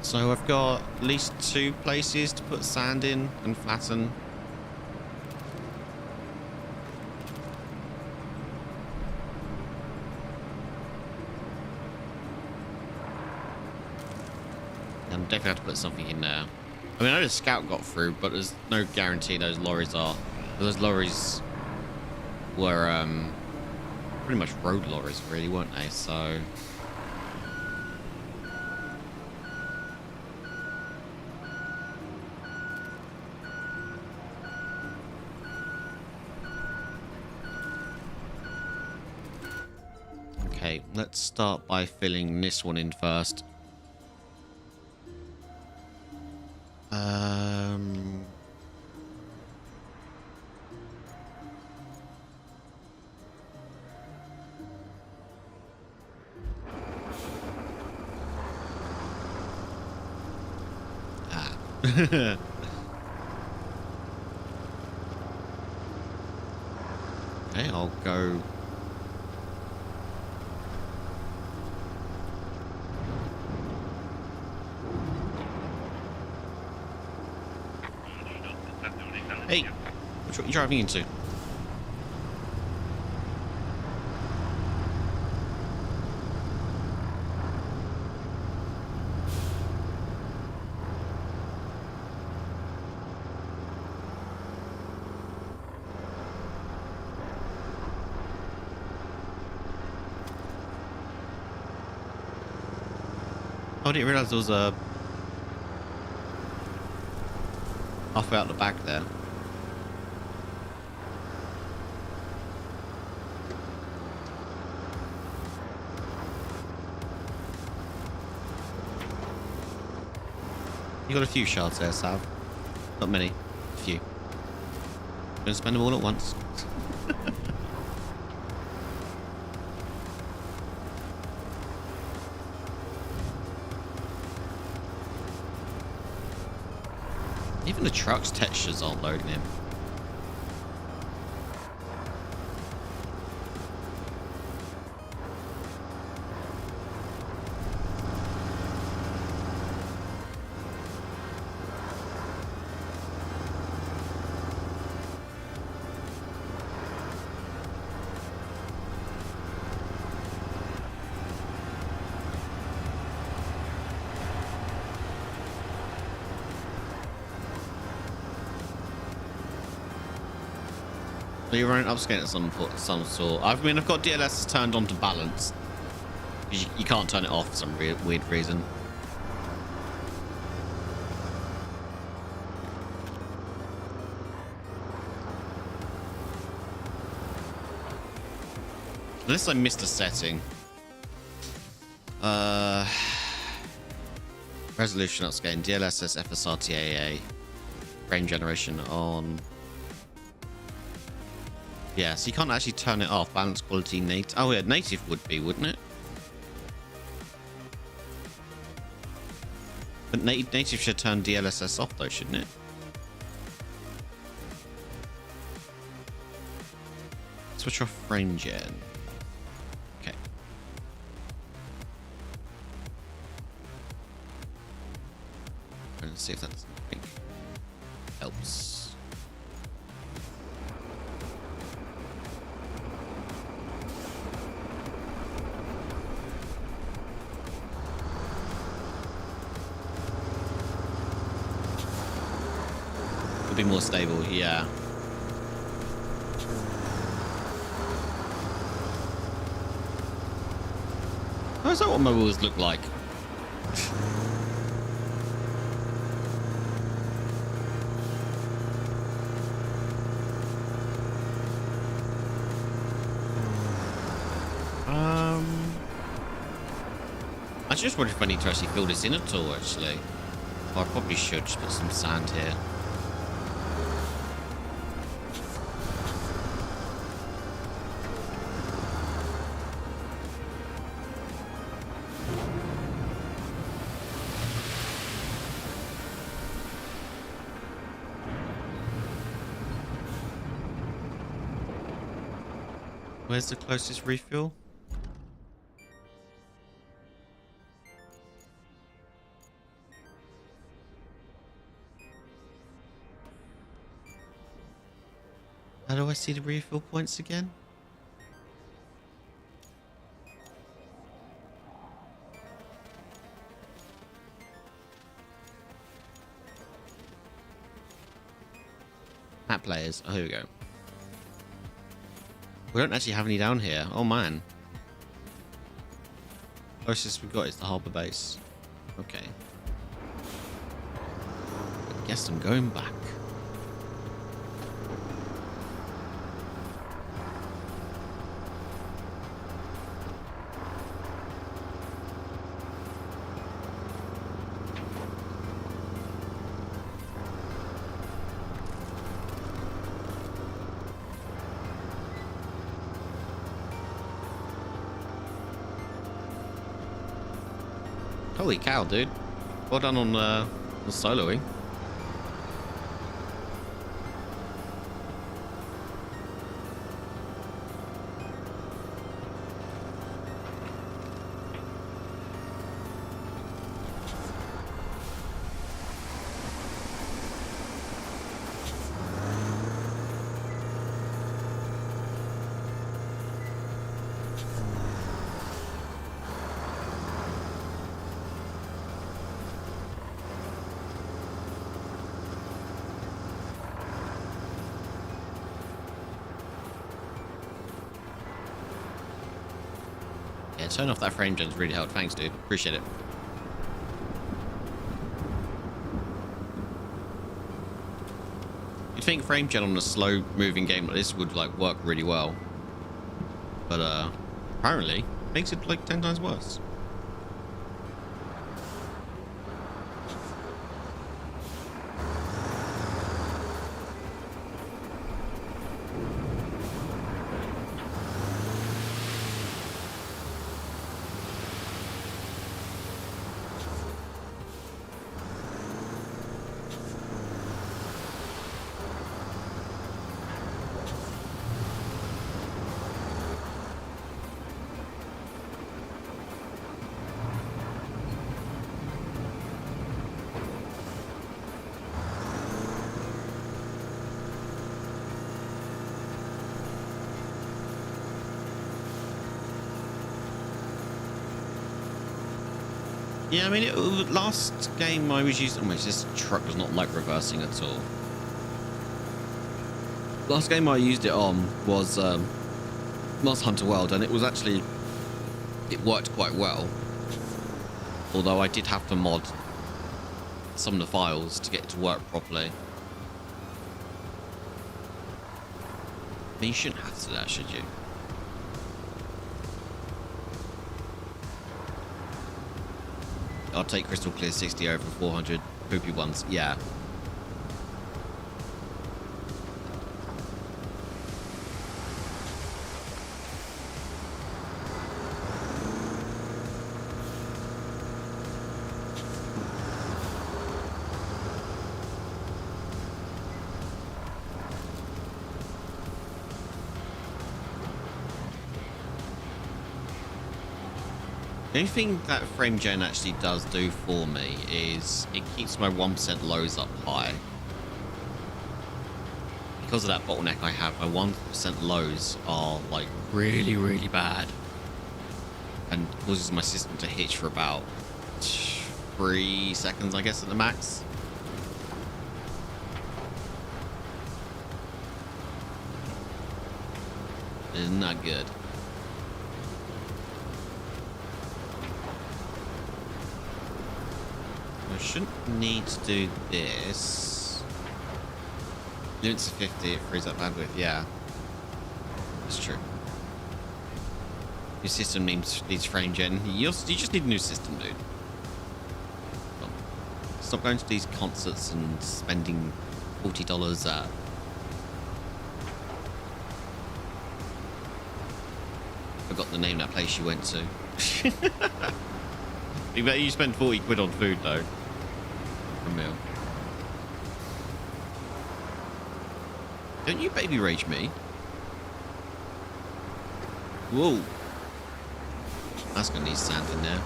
So I've got at least 2 places to put sand in and flatten. I'm definitely have to put something in there. I mean, I know the scout got through, but there's no guarantee those lorries are. Those lorries were pretty much road lorries, really, weren't they? So. Okay, let's start by filling this one in first. Okay, I'll go. Hey, what are you driving into? Oh, I didn't realise there was a halfway out the back there. You got a few shards there, Sav. Not many. A few. Don't spend them all at once. Even the truck's textures aren't loading in. So you're running upscaling at some sort. I mean, I've got DLS turned on to balance. You can't turn it off for some weird reason. Unless I missed a setting. Resolution upscaling, DLSS, FSRTAA, frame generation on. Yeah, so you can't actually turn it off. Balance quality native. Oh yeah, native would be, wouldn't it? But native should turn DLSS off though, shouldn't it? Switch off frame gen. Okay. Let's see if that's helps. Be more stable, yeah. most automobiles look like. I just wonder if I need to actually fill this in at all, actually. I probably should just put some sand here. Where's the closest refuel? How do I see the refill points again? Map players. Oh, here we go. We don't actually have any down here. Oh, man. Closest we've got is the harbour base. Okay. I guess I'm going back. Holy cow, dude. Well done on the soloing. Yeah, turn off that frame gen's really helped. Thanks, dude. Appreciate it. You'd think frame gen on a slow moving game like this would like work really well. But apparently makes it like 10 times worse. Yeah, I mean, last game I was using... Oh, this truck does not like reversing at all. Last game I used it on was Monster Hunter World, and it was actually... It worked quite well. Although I did have to mod some of the files to get it to work properly. I mean, you shouldn't have to do that, should you? I'll take Crystal Clear 60 over 400 poopy ones. Yeah. The only thing that frame gen actually does do for me is it keeps my 1% lows up high. Because of that bottleneck I have, my 1% lows are like really, really bad. And causes my system to hitch for about 3 seconds, I guess, at the max. It's not good. I shouldn't need to do this. Limits to 50, it frees up bandwidth. Yeah, that's true. Your system needs frame gen. You just need a new system, dude. Well, stop going to these concerts and spending $40 at. Forgot the name of that place you went to. You bet you spend 40 quid on food though. A meal. Don't you baby rage me? Whoa. That's gonna need sand in there.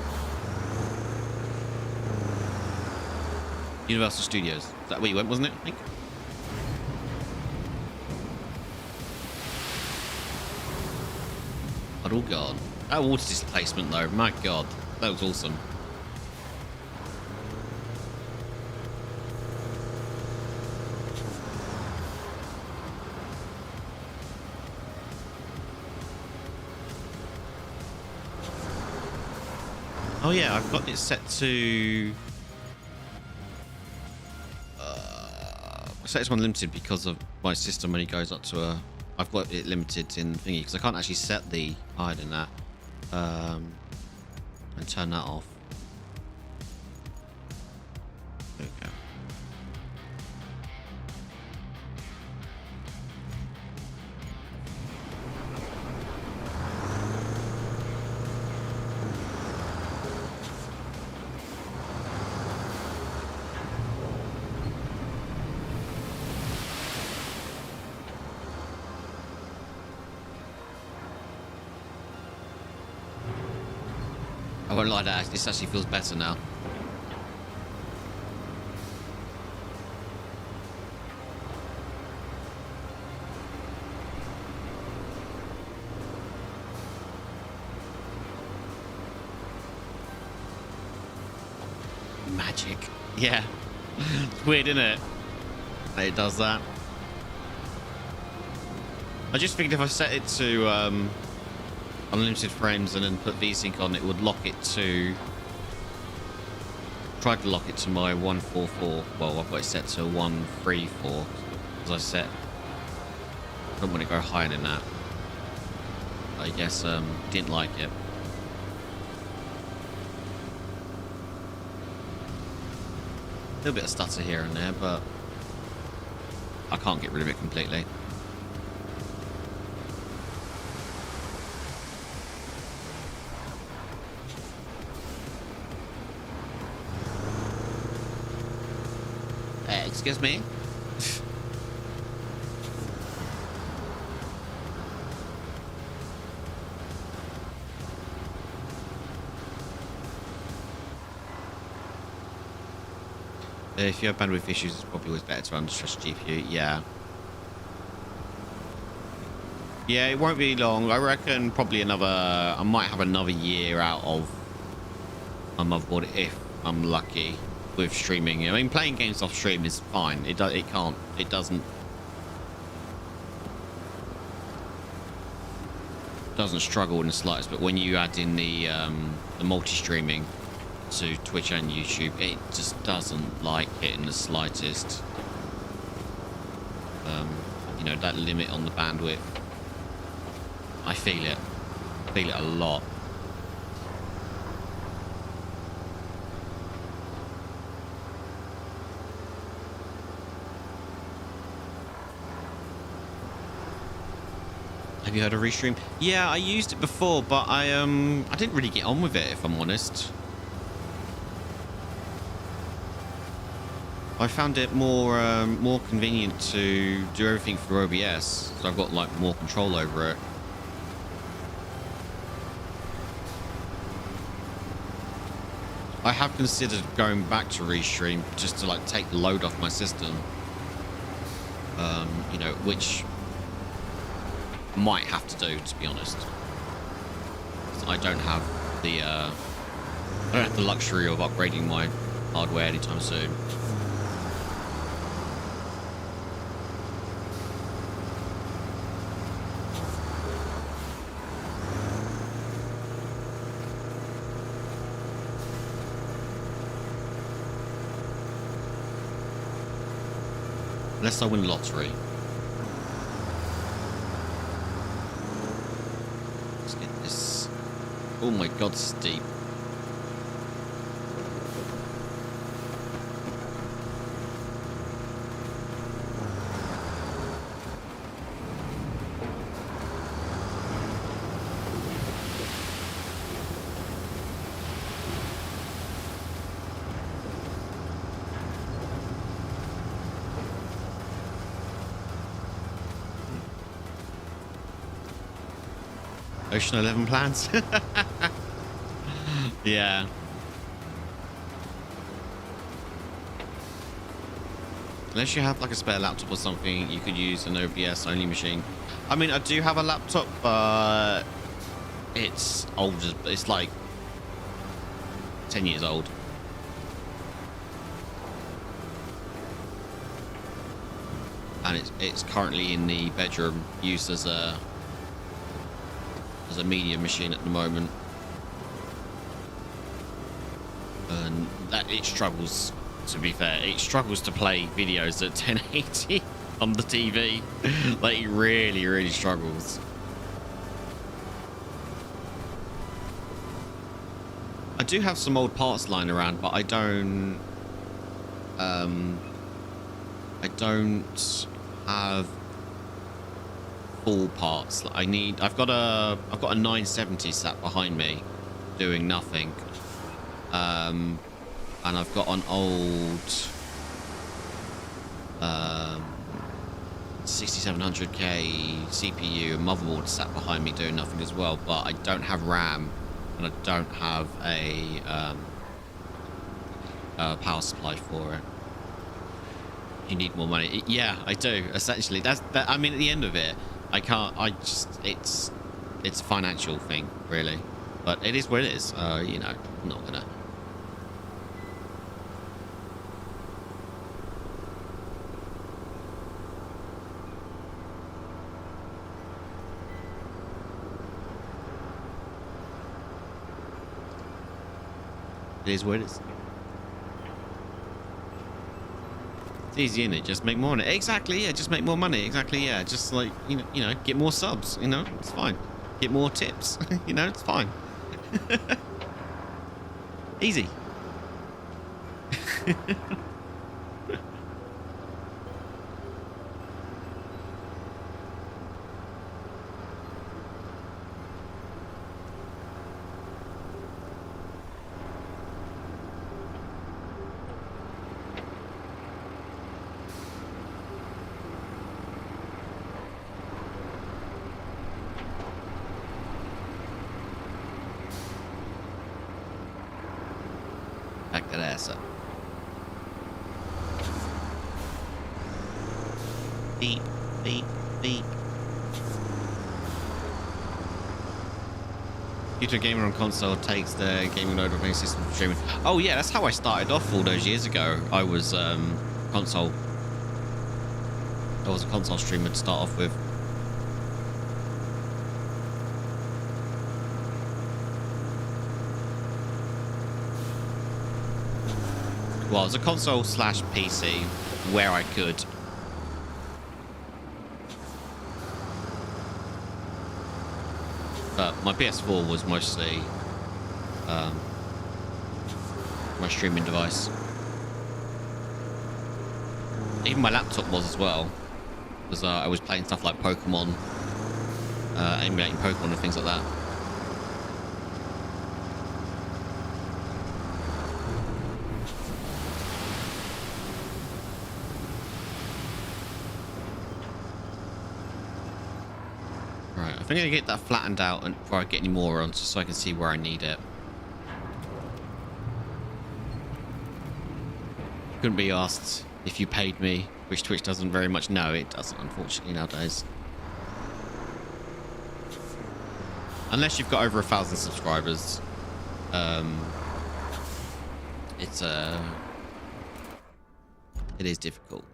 Universal Studios. Is that where you went, wasn't it? I think. Oh god. That water displacement though, my god. That was awesome. Oh yeah, I've got it set to set this one limited because of my system when it goes up to a. I've got it limited in thingy because I can't actually set the hide in that and turn that off. There we go. I won't lie, that this actually feels better now. Magic. Yeah. It's weird, isn't it? That it does that. I just figured if I set it to unlimited frames and then put VSync on, it would lock it to. Tried to lock it to my 144. Well, I've got it set to 134 as I set. I don't want to go higher than that. I guess didn't like it. A little bit of stutter here and there, but I can't get rid of it completely. Excuse me. If you have bandwidth issues, it's probably always better to run stress GPU. Yeah. Yeah, it won't be long. I reckon probably another. I might have another year out of my motherboard if I'm lucky. With streaming, I mean, playing games off stream is fine. It doesn't struggle in the slightest. But when you add in the multi-streaming to Twitch and YouTube, it just doesn't like it in the slightest. You know, that limit on the bandwidth, I feel it a lot. Have you heard of Restream? Yeah, I used it before, but I didn't really get on with it, if I'm honest. I found it more convenient to do everything through OBS, so I've got like more control over it. I have considered going back to Restream just to like take the load off my system. You know, which might have to do, to be honest. I don't have the luxury of upgrading my hardware anytime soon. Unless I win lottery. Let's get this. Oh my god, steep. Ocean 11 plans. Yeah. Unless you have like a spare laptop or something, you could use an OBS only machine. I mean, I do have a laptop, but it's old. It's like 10 years old. And it's currently in the bedroom, used as a media machine at the moment, and that it struggles. To be fair, it struggles to play videos at 1080 on the TV. Like, it really struggles. I do have some old parts lying around, but I don't have full parts. I've got a 970 sat behind me doing nothing, and I've got an old 6700K CPU and motherboard sat behind me doing nothing as well, but I don't have RAM and I don't have a power supply for it. You need more money. Yeah, I do. Essentially, that's that. I mean, at the end of it, I can't. It's a financial thing, really. But it is what it is. You know, I'm not gonna. It is what it is. It's easy, innit? Just make more money. Exactly, yeah. Just make more money. Exactly, yeah. Just like, you know, get more subs. You know, it's fine. Get more tips. You know, it's fine. Easy. Back that ass up. Beep, beep, beep. Computer gamer on console takes the gaming mode operating system for streaming. Oh yeah, that's how I started off all those years ago. I was console. I was a console streamer to start off with. Well, it was a console slash PC where I could. But my PS4 was mostly my streaming device. Even my laptop was as well, because I was playing stuff like Pokemon, emulating Pokemon and things like that. I think I'm going to get that flattened out before I get any more on, just so I can see where I need it. Couldn't be asked if you paid me, which Twitch doesn't very much know. It doesn't, unfortunately, nowadays. Unless you've got over 1,000 subscribers. It is difficult.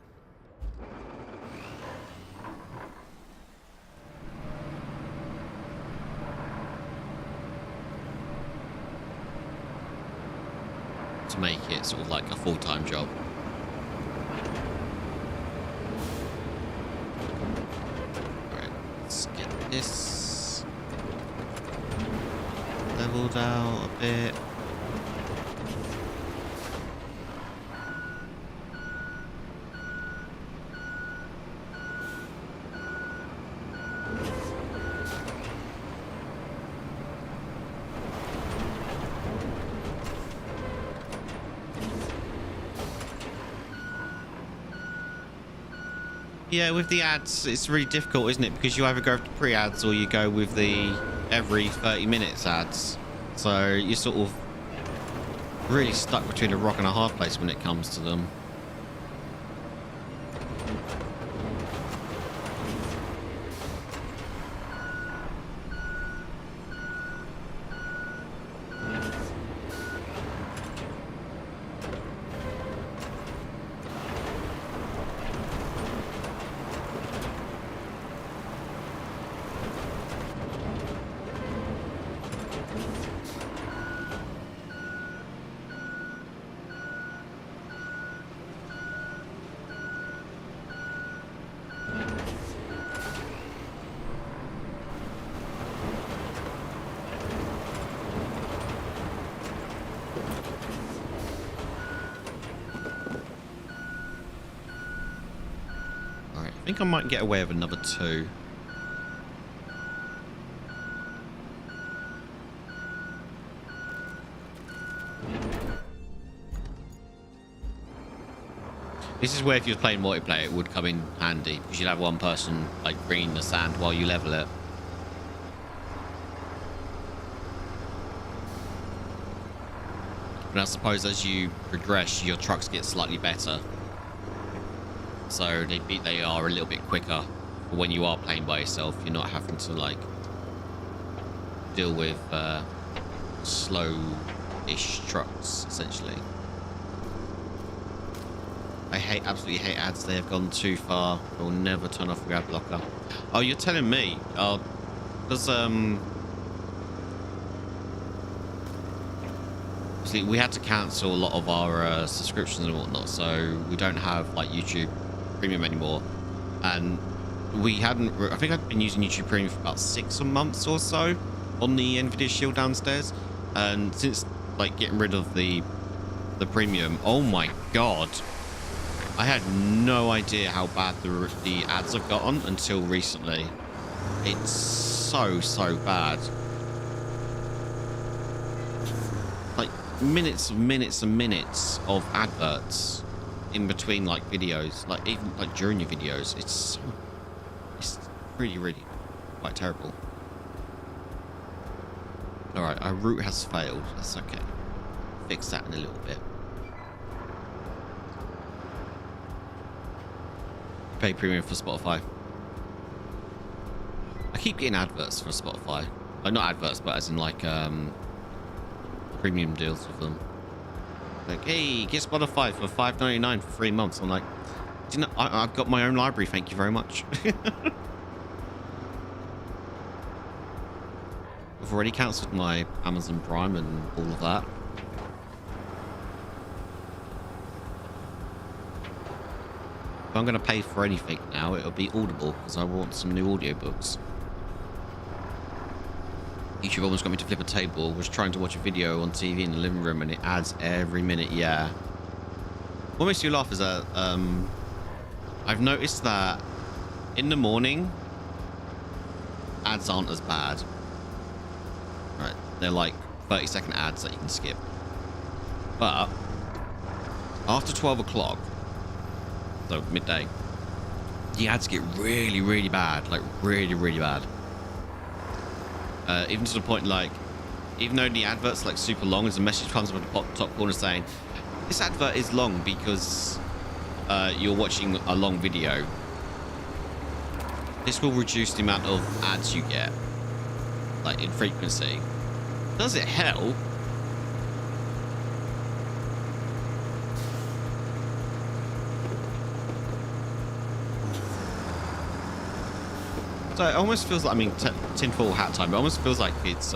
To make it sort of like a full-time job. chilled out a bit. Yeah, with the ads, it's really difficult, isn't it? Because you either go with the pre-ads or you go with the every 30 minutes ads. So you're sort of really stuck between a rock and a hard place when it comes to them. I think I might get away with another 2. This is where if you're playing multiplayer, it would come in handy because you'd have one person like bringing the sand while you level it. But I suppose as you progress, your trucks get slightly better. So they are a little bit quicker. But when you are playing by yourself, you're not having to like deal with slow-ish trucks essentially. I absolutely hate ads. They have gone too far. I will never turn off the ad blocker. Oh, you're telling me? Oh, because see, we had to cancel a lot of our subscriptions and whatnot, so we don't have like YouTube Premium anymore. And we hadn't. I think I'd been using YouTube Premium for about 6 months or so on the Nvidia Shield downstairs. And since like getting rid of the premium, oh my god. I had no idea how bad the ads have gotten until recently. It's so bad. Like minutes and minutes of adverts in between like videos, like even like during your videos. It's really quite terrible. All right, our route has failed. That's okay. Fix that in a little bit. Pay premium for Spotify. I keep getting adverts for Spotify. Like not adverts, but as in like premium deals with them. Like, hey, get Spotify for $5.99 for 3 months. I'm like, do you know, I've got my own library. Thank you very much. I've already cancelled my Amazon Prime and all of that. If I'm going to pay for anything now, it'll be Audible, because I want some new audiobooks. YouTube almost got me to flip a table. Was trying to watch a video on TV in the living room, and it adds every minute. Yeah. What makes you laugh is that I've noticed that in the morning, ads aren't as bad. Right, they're like 30-second ads that you can skip. But after 12 o'clock, so midday, the ads get really bad, like really bad. Even to the point, like, even though the advert's like super long, as a message comes up at the top corner saying this advert is long because you're watching a long video. This will reduce the amount of ads you get, like in frequency. Does it help? So it almost feels like, I mean, tinfoil hat time, but it almost feels like it's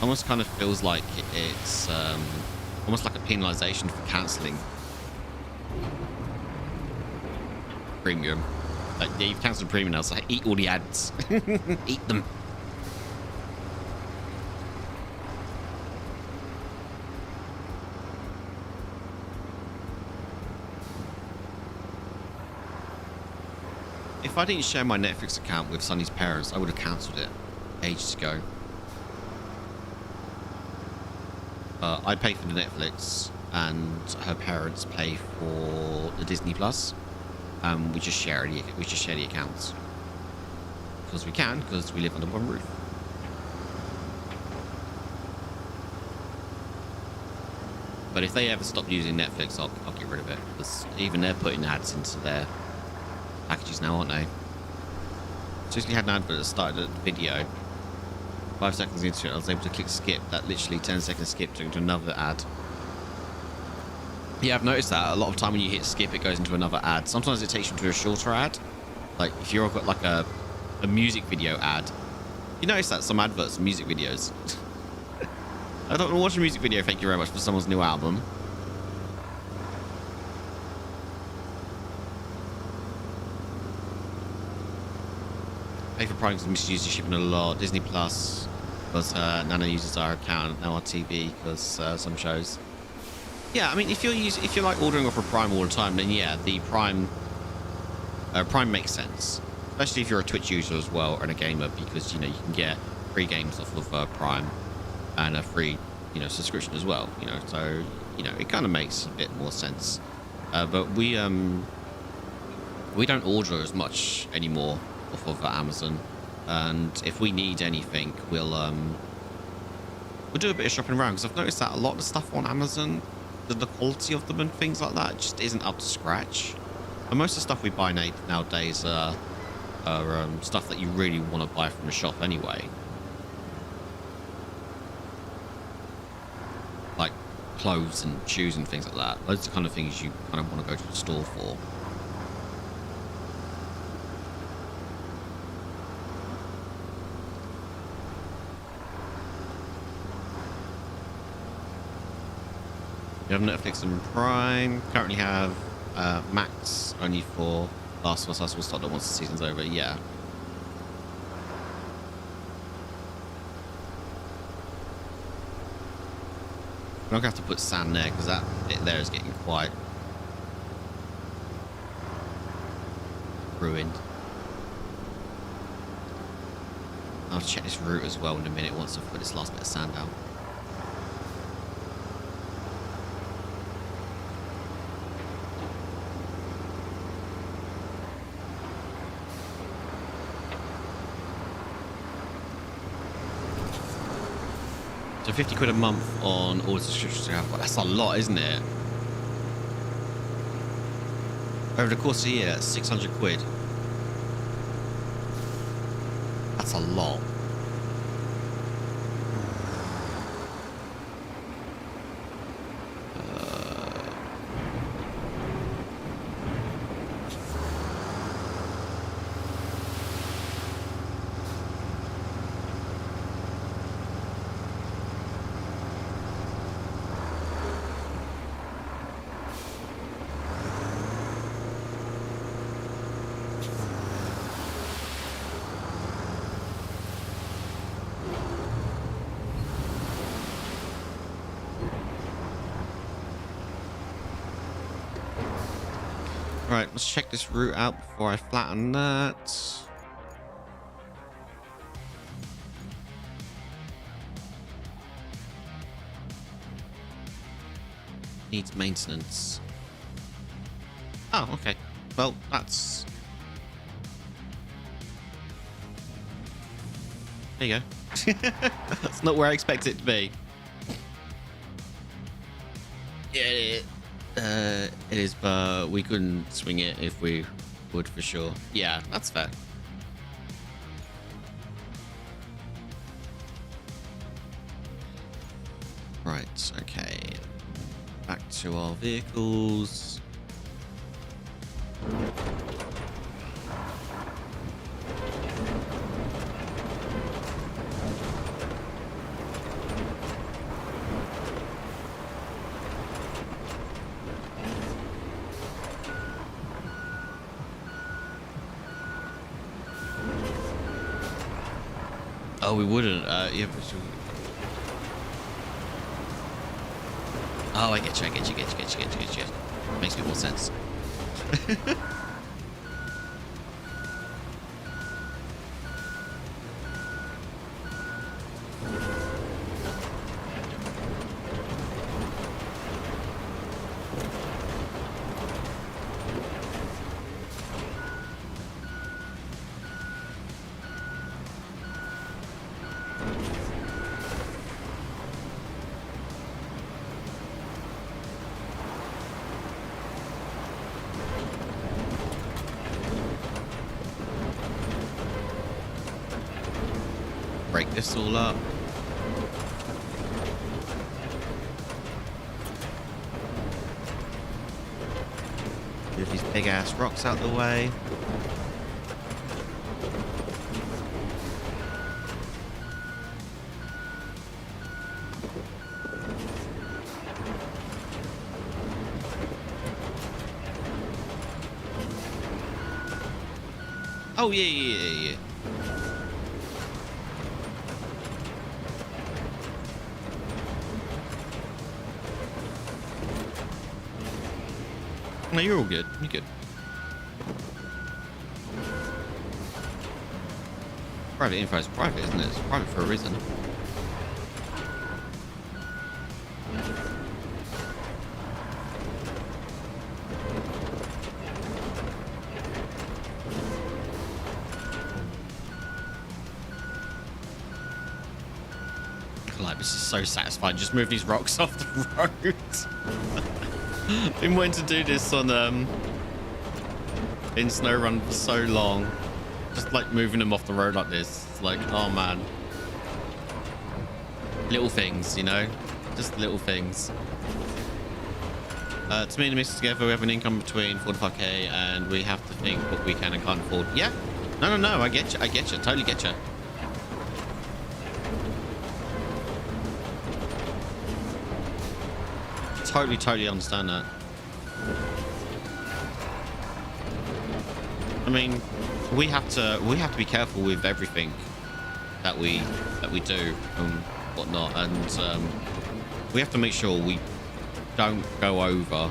almost kind of feels like it's almost like a penalization for cancelling. premium. Like, yeah, you've cancelled premium now, so eat all the ads. Eat them. If I didn't share my Netflix account with Sunny's parents, I would have cancelled it ages ago. I pay for the Netflix, and her parents pay for the Disney Plus. We just share the accounts because we can, because we live under one roof. But if they ever stop using Netflix, I'll get rid of it, because even they're putting ads into their packages now, aren't they? Seriously, had an advert that started at the video. 5 seconds into it, I was able to click skip. That literally 10 seconds skip took into another ad. Yeah, I've noticed that a lot of time when you hit skip, it goes into another ad. Sometimes it takes you to a shorter ad. Like if you've got like a music video ad, you notice that some adverts are music videos. I don't want to watch a music video, thank you very much, for someone's new album. Pay for Prime because misuse the shipping a lot. Disney Plus because Nana uses our account, now our TV because some shows. Yeah, I mean, if you're like ordering off of Prime all the time, then yeah, the Prime makes sense, especially if you're a Twitch user as well and a gamer, because you can get free games off of Prime and a free subscription as well. So it kind of makes a bit more sense. But we don't order as much anymore off of Amazon, and if we need anything, we'll do a bit of shopping around, because I've noticed that a lot of the stuff on Amazon, the quality of them and things like that just isn't up to scratch. And most of the stuff we buy nowadays are stuff that you really want to buy from a shop anyway, like clothes and shoes and things like that. Those are the kind of things you kind of want to go to the store for. We have Netflix and Prime. Currently have Max only for Last of Us. We'll start that once the season's over. Yeah. I'm not going to have to put sand there, because that bit there is getting quite ruined. I'll check this route as well in a minute once I've put this last bit of sand out. So 50 quid a month on all the subscriptions we have. Well, that's a lot, isn't it? Over the course of the year, that's 600 quid. That's a lot. Right, let's check this route out before I flatten that. Needs maintenance. Oh, okay. Well, that's... There you go. That's not where I expect it to be. Yeah, it is, but we couldn't swing it if we would for sure. Yeah, that's fair. Right, okay. Back to our vehicles. Oh, we wouldn't. Yeah. Oh, I get you. Makes me more sense. Break this all up. Move these big ass rocks out the way. Oh yeah. No, you're all good. You're good. Private info is private, isn't it? It's private for a reason. Like, this is so satisfying. Just move these rocks off the road. Been wanting to do this on in SnowRun for so long. Just like moving them off the road like this. It's like, oh man. Little things, you know? Just little things. To me and the missus together, we have an income between 45k and we have to think what we can and can't afford. Yeah. No, I get you. Totally get you. Totally understand that. I mean, we have to be careful with everything that we do and whatnot, and we have to make sure we don't go over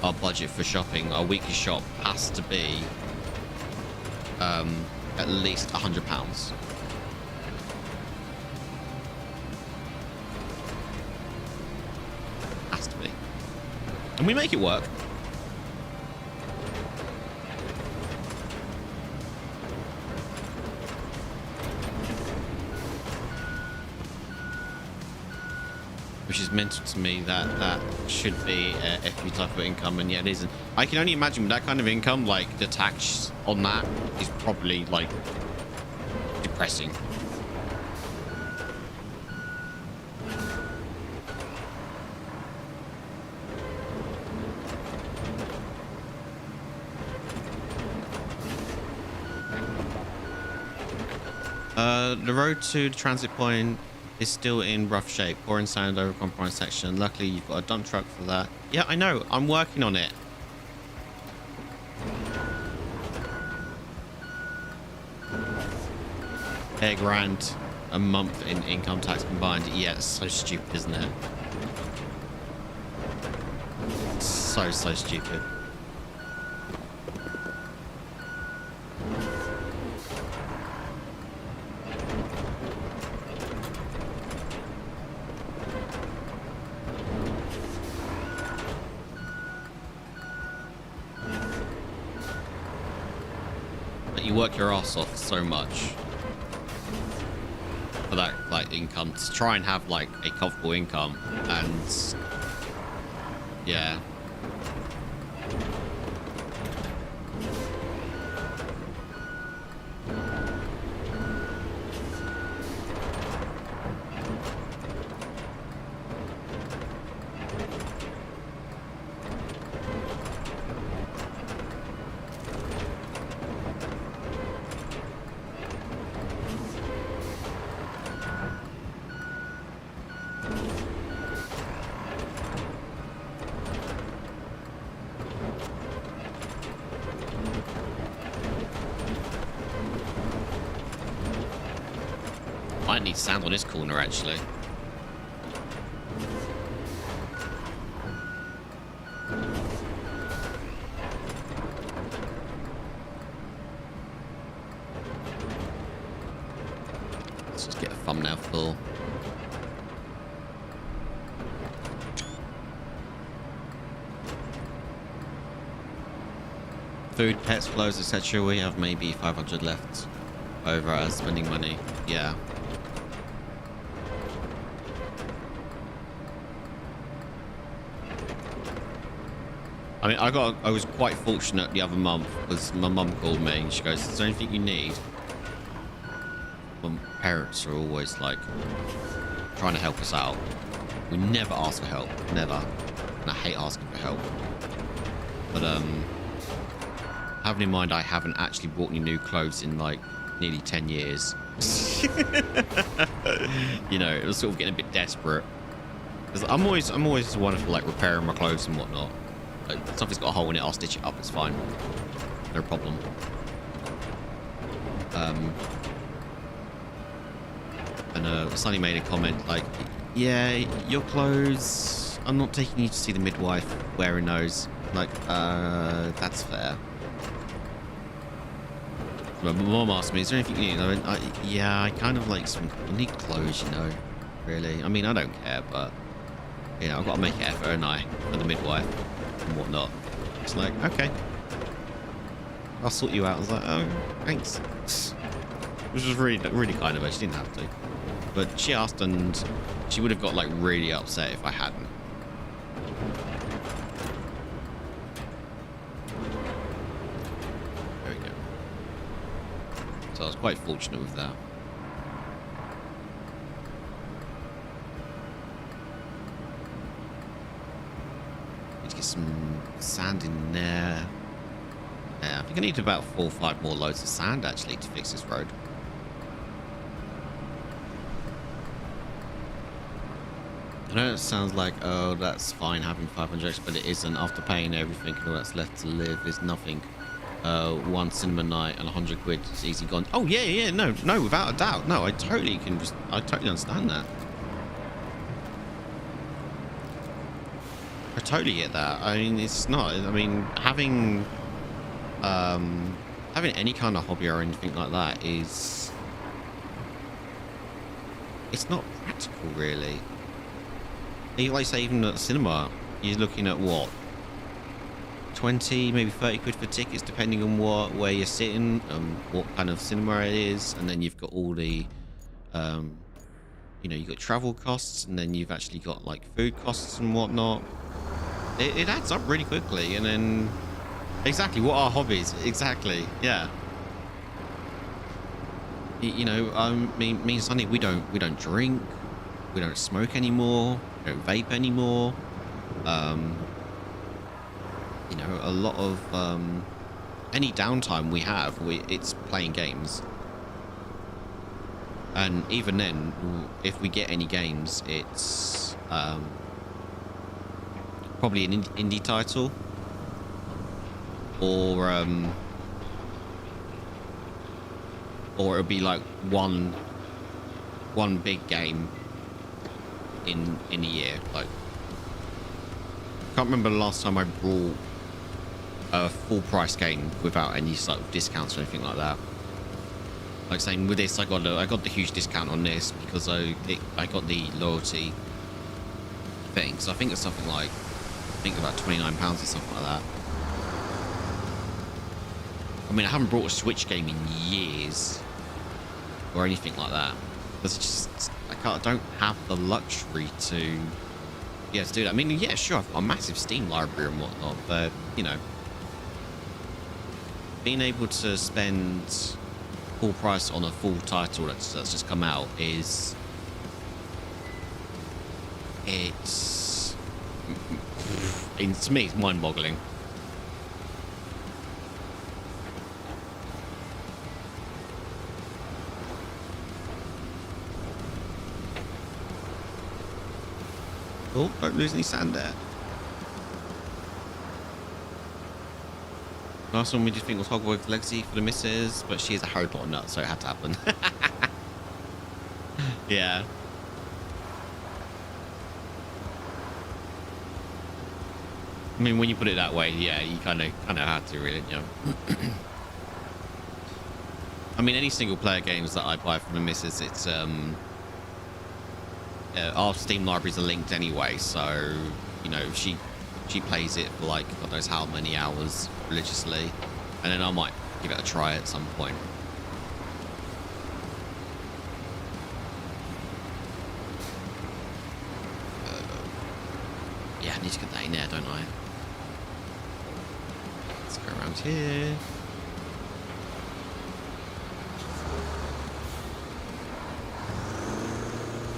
our budget for shopping. Our weekly shop has to be at least £100. And we make it work. Which is mental to me that should be a FB type of income, and yet it isn't. I can only imagine with that kind of income, like the tax on that is probably like depressing. The road to the transit point is still in rough shape. Pouring sand over a compromised section. Luckily, you've got a dump truck for that. Yeah, I know. I'm working on it. £1,000 a month in income tax combined. Yeah, it's so stupid, isn't it? So stupid. You work your ass off so much for that like income to try and have like a comfortable income, and yeah. might need sand on this corner, actually. Let's just get a thumbnail full. Food, pets, clothes, etc. We have maybe 500 left over as spending money. Yeah. I mean, I was quite fortunate the other month because my mum called me and she goes, "Is there anything you need?" My parents are always like trying to help us out. We never ask for help, never. And I hate asking for help. But having in mind I haven't actually bought any new clothes in like nearly 10 years. You know, it was sort of getting a bit desperate. Because I'm always one for like repairing my clothes and whatnot. Like, if something's got a hole in it, I'll stitch it up, it's fine. No problem. And Sunny made a comment like, "Yeah, your clothes, I'm not taking you to see the midwife wearing those." Like, that's fair. My mum asked me, "Is there anything you need?" I went, "Yeah, I kind of like I need clothes, you know, really. I mean, I don't care, but, you know, I've got to make an effort, and for the midwife and whatnot." It's like, okay, I'll sort you out. I was like, "Oh, thanks." Which was really, really kind of her. She didn't have to. But she asked, and she would have got, like, really upset if I hadn't. So I was quite fortunate with that. Need to get some sand in there. Yeah, I think I need about 4 or 5 more loads of sand actually to fix this road. I know it sounds like, oh, that's fine having 500 extra, but it isn't. After paying everything and all that's left to live is nothing. 1 cinema night and 100 quid is easy gone. Oh yeah, no, without a doubt. No, I totally understand that. I totally get that. I mean, it's not, I mean, having any kind of hobby or anything like that it's not practical, really. Like, say, even at the cinema, you're looking at what, 20, maybe 30 quid for tickets, depending on where you're sitting, what kind of cinema it is, and then you've got all the, you know, you've got travel costs, and then you've actually got like food costs and whatnot. It adds up really quickly, and then exactly what are hobbies? Exactly, yeah. You know, me and Sunny, we don't drink, we don't smoke anymore, we don't vape anymore. You know, a lot of any downtime we have, it's playing games. And even then, if we get any games, it's probably an indie title, or it'll be like one big game in a year. Like, can't remember the last time I brought a full price game without any sort of discounts or anything like that. Like saying with this, I got the huge discount on this because I got the loyalty thing. So I think it's something like, I think about £29 or something like that. I mean, I haven't brought a Switch game in years or anything like that because it's just I don't have the luxury to to do that. I mean, yeah, sure, I've got a massive Steam library and whatnot, but you know, being able to spend full price on a full title that's just come out to me, it's mind-boggling. Oh, don't lose any sand there. Last one we did think was Hogwarts Legacy for the missus, but she is a Harry Potter nut, so it had to happen. Yeah. I mean, when you put it that way, yeah, you kind of had to, really, you know. I mean, any single player games that I buy from the missus, it's our Steam libraries are linked anyway, so you know she plays it for like God knows how many hours religiously, and then I might give it a try at some point. Yeah, I need to get that in there, don't I? Let's go around here.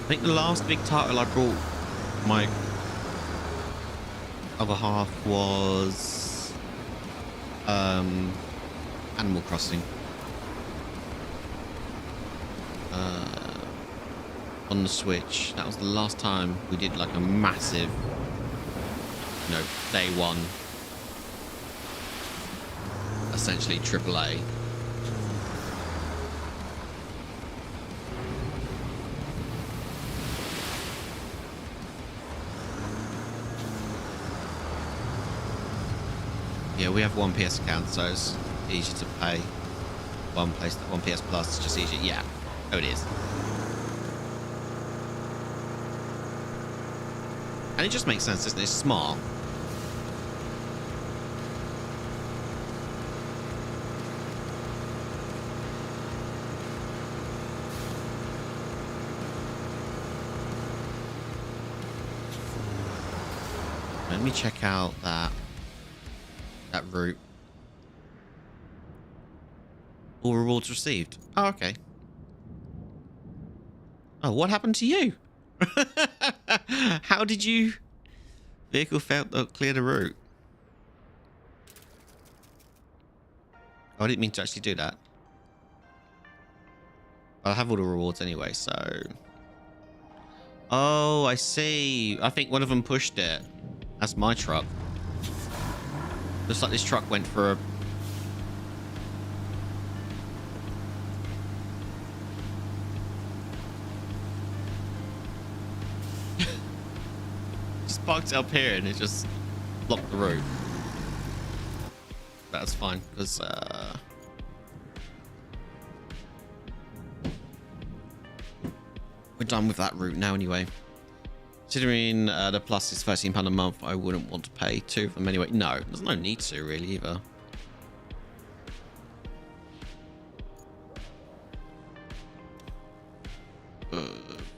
I think the last big title I brought my other half was Animal Crossing. On the Switch. That was the last time we did like a massive, you know, day one, essentially AAA. Yeah, we have one PS account, so it's easy to pay. One PS Plus is just easier. Yeah, oh it is. And it just makes sense, doesn't it? It's smart. Let me check out that route. All rewards received. Oh, okay. Oh, what happened to you? How did you... Vehicle failed to clear the route. Oh, I didn't mean to actually do that. I'll have all the rewards anyway, so... Oh, I see. I think one of them pushed it. That's my truck. Looks like this truck went for a... just parked up here and it just blocked the road. That's fine, because... we're done with that route now anyway. Considering the plus is £13 a month, I wouldn't want to pay two of them anyway. No, there's no need to really either.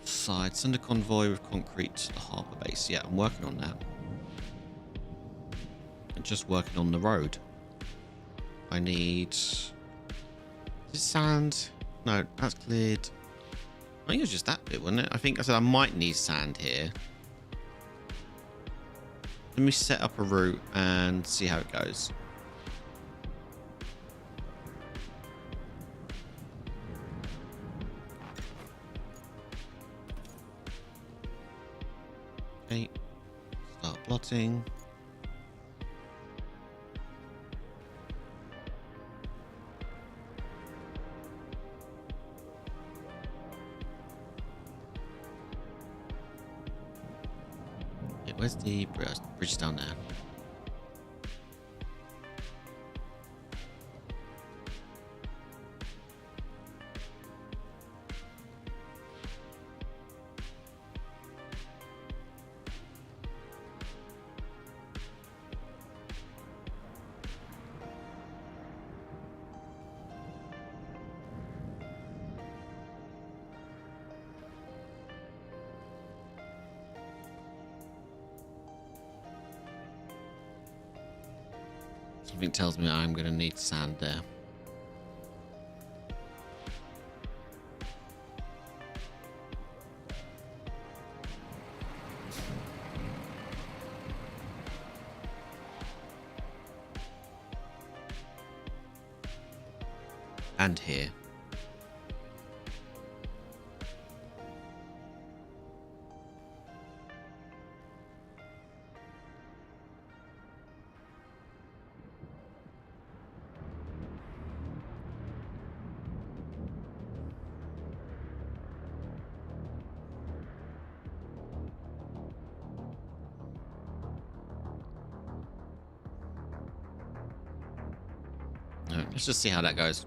Side, send a convoy with concrete to the harbour base. Yeah, I'm working on that. I'm just working on the road. I need... Is it sand? No, that's cleared. I think it was just that bit, wasn't it? I think I said I might need sand here. Let me set up a route and see how it goes. Okay. Start plotting. Where's the bridge down there? Something tells me I'm going to need sand there. And here. Let's just see how that goes.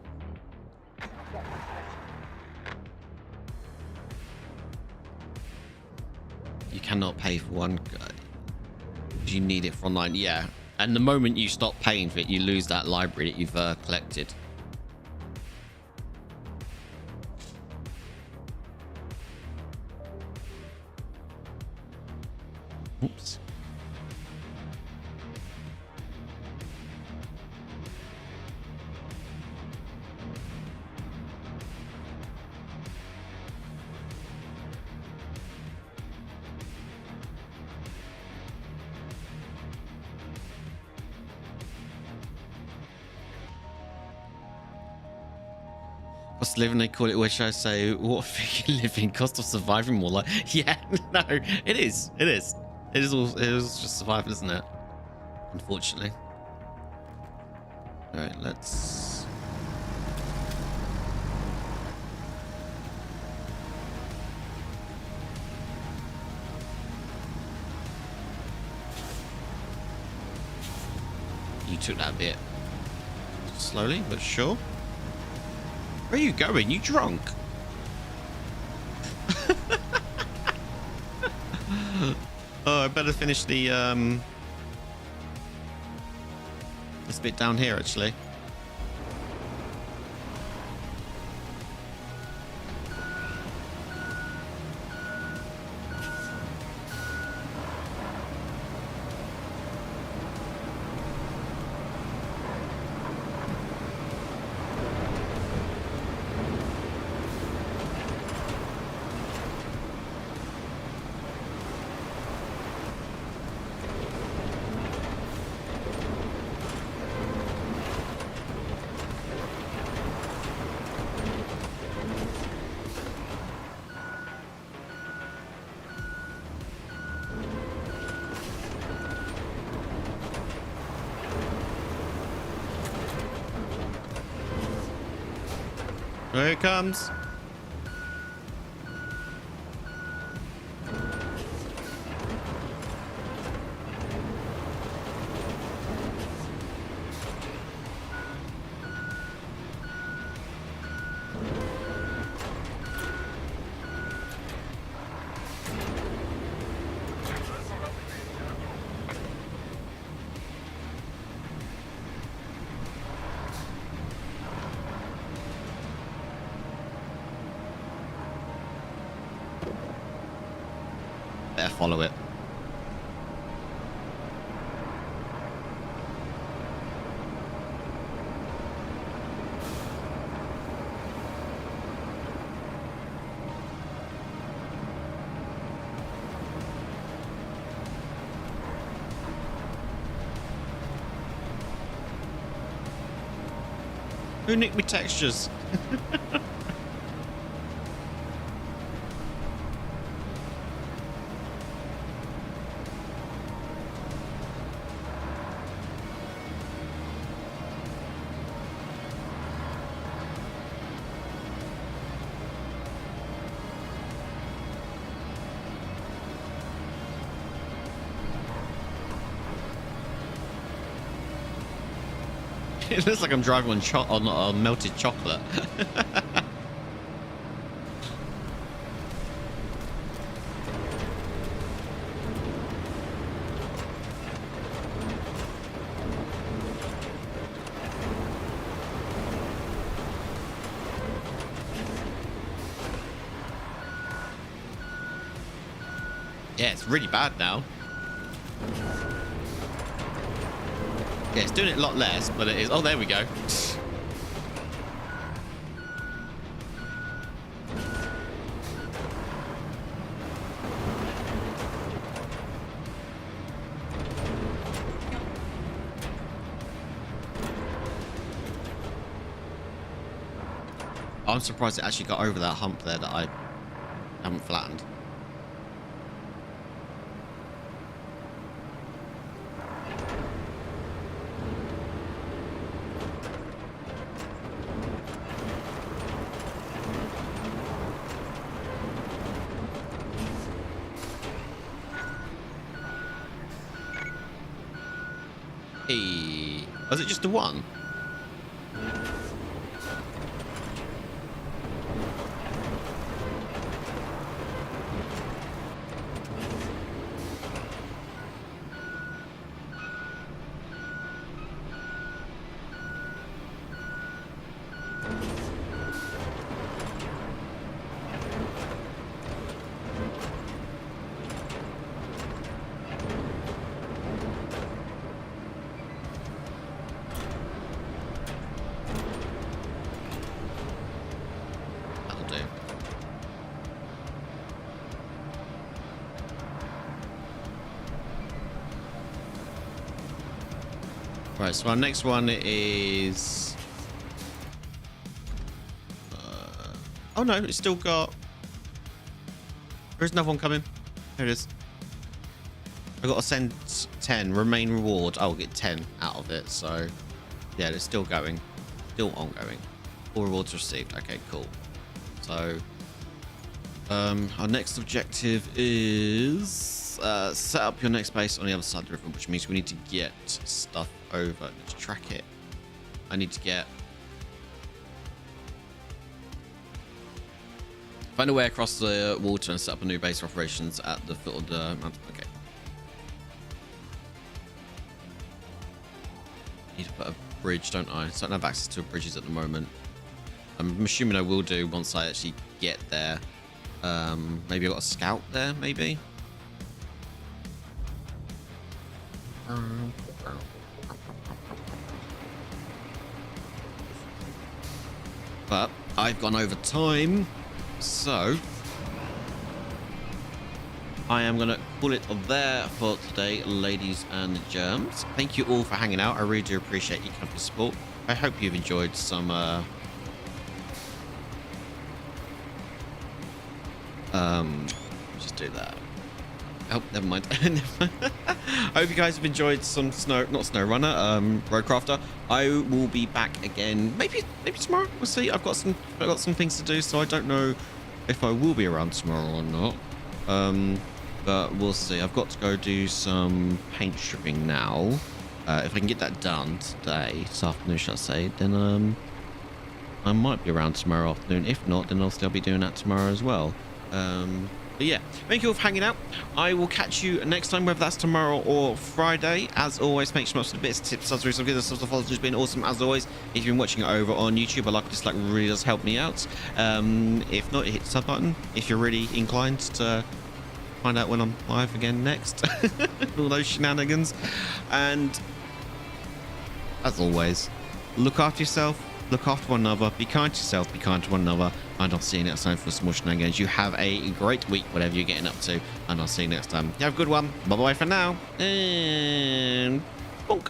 You cannot pay for one. You need it for online. Yeah. And the moment you stop paying for it, you lose that library that you've collected. Oops. Cost of living, they call it. Where should I say? What figure living? Cost of surviving, more like. Yeah, no, it is. It is. It is all. It is just survival, isn't it? Unfortunately. All right, let's. You took that bit slowly, but sure. Where are you going? You drunk? Oh, I better finish the this bit down here actually. Here it comes. Better follow it. Who nicked me textures? It looks like I'm driving on melted chocolate. Yeah, it's really bad now. Yeah, it's doing it a lot less, but it is. Oh, there we go. I'm surprised it actually got over that hump there that I haven't flattened. Hey, was it just the one? That'll do. Right, so our next one is... oh no, it's still got... There's another one coming. Here it is. I got to send 10. Remain reward. I'll get 10 out of it, so... Yeah, it's still going. Still ongoing. All rewards received. Okay, cool. So... our next objective is... set up your next base on the other side of the river, which means we need to get stuff over. Let's track it. I need to get... Find a way across the water and set up a new base of operations at the foot of the mountain. Okay. Need to put a bridge, don't I? So I don't have access to bridges at the moment. I'm assuming I will do once I actually get there. Maybe I've got a scout there, maybe? But I've gone over time, so I am going to call it there for today, ladies and germs. Thank you all for hanging out. I really do appreciate your company support. I hope you've enjoyed some just do that. Oh, never mind. I hope you guys have enjoyed some RoadCrafter. I will be back again, maybe tomorrow. We'll see. I've got some things to do, so I don't know if I will be around tomorrow or not. But we'll see. I've got to go do some paint stripping now. If I can get that done today, this afternoon, shall I say, then I might be around tomorrow afternoon. If not, then I'll be doing that tomorrow as well. But yeah, thank you all for hanging out. I will catch you next time, whether that's tomorrow or Friday. As always, make sure to bits, tips, subs, some good stuff. It's been awesome as always. If you've been watching it over on YouTube, a like or dislike really does help me out. If not, hit the sub button if you're really inclined to find out when I'm live again next. All those shenanigans. And as always, look after yourself. Look after one another. Be kind to yourself. Be kind to one another. And I'll see you next time for some more shenanigans. You have a great week, whatever you're getting up to. And I'll see you next time. You have a good one. Bye-bye for now. And bonk.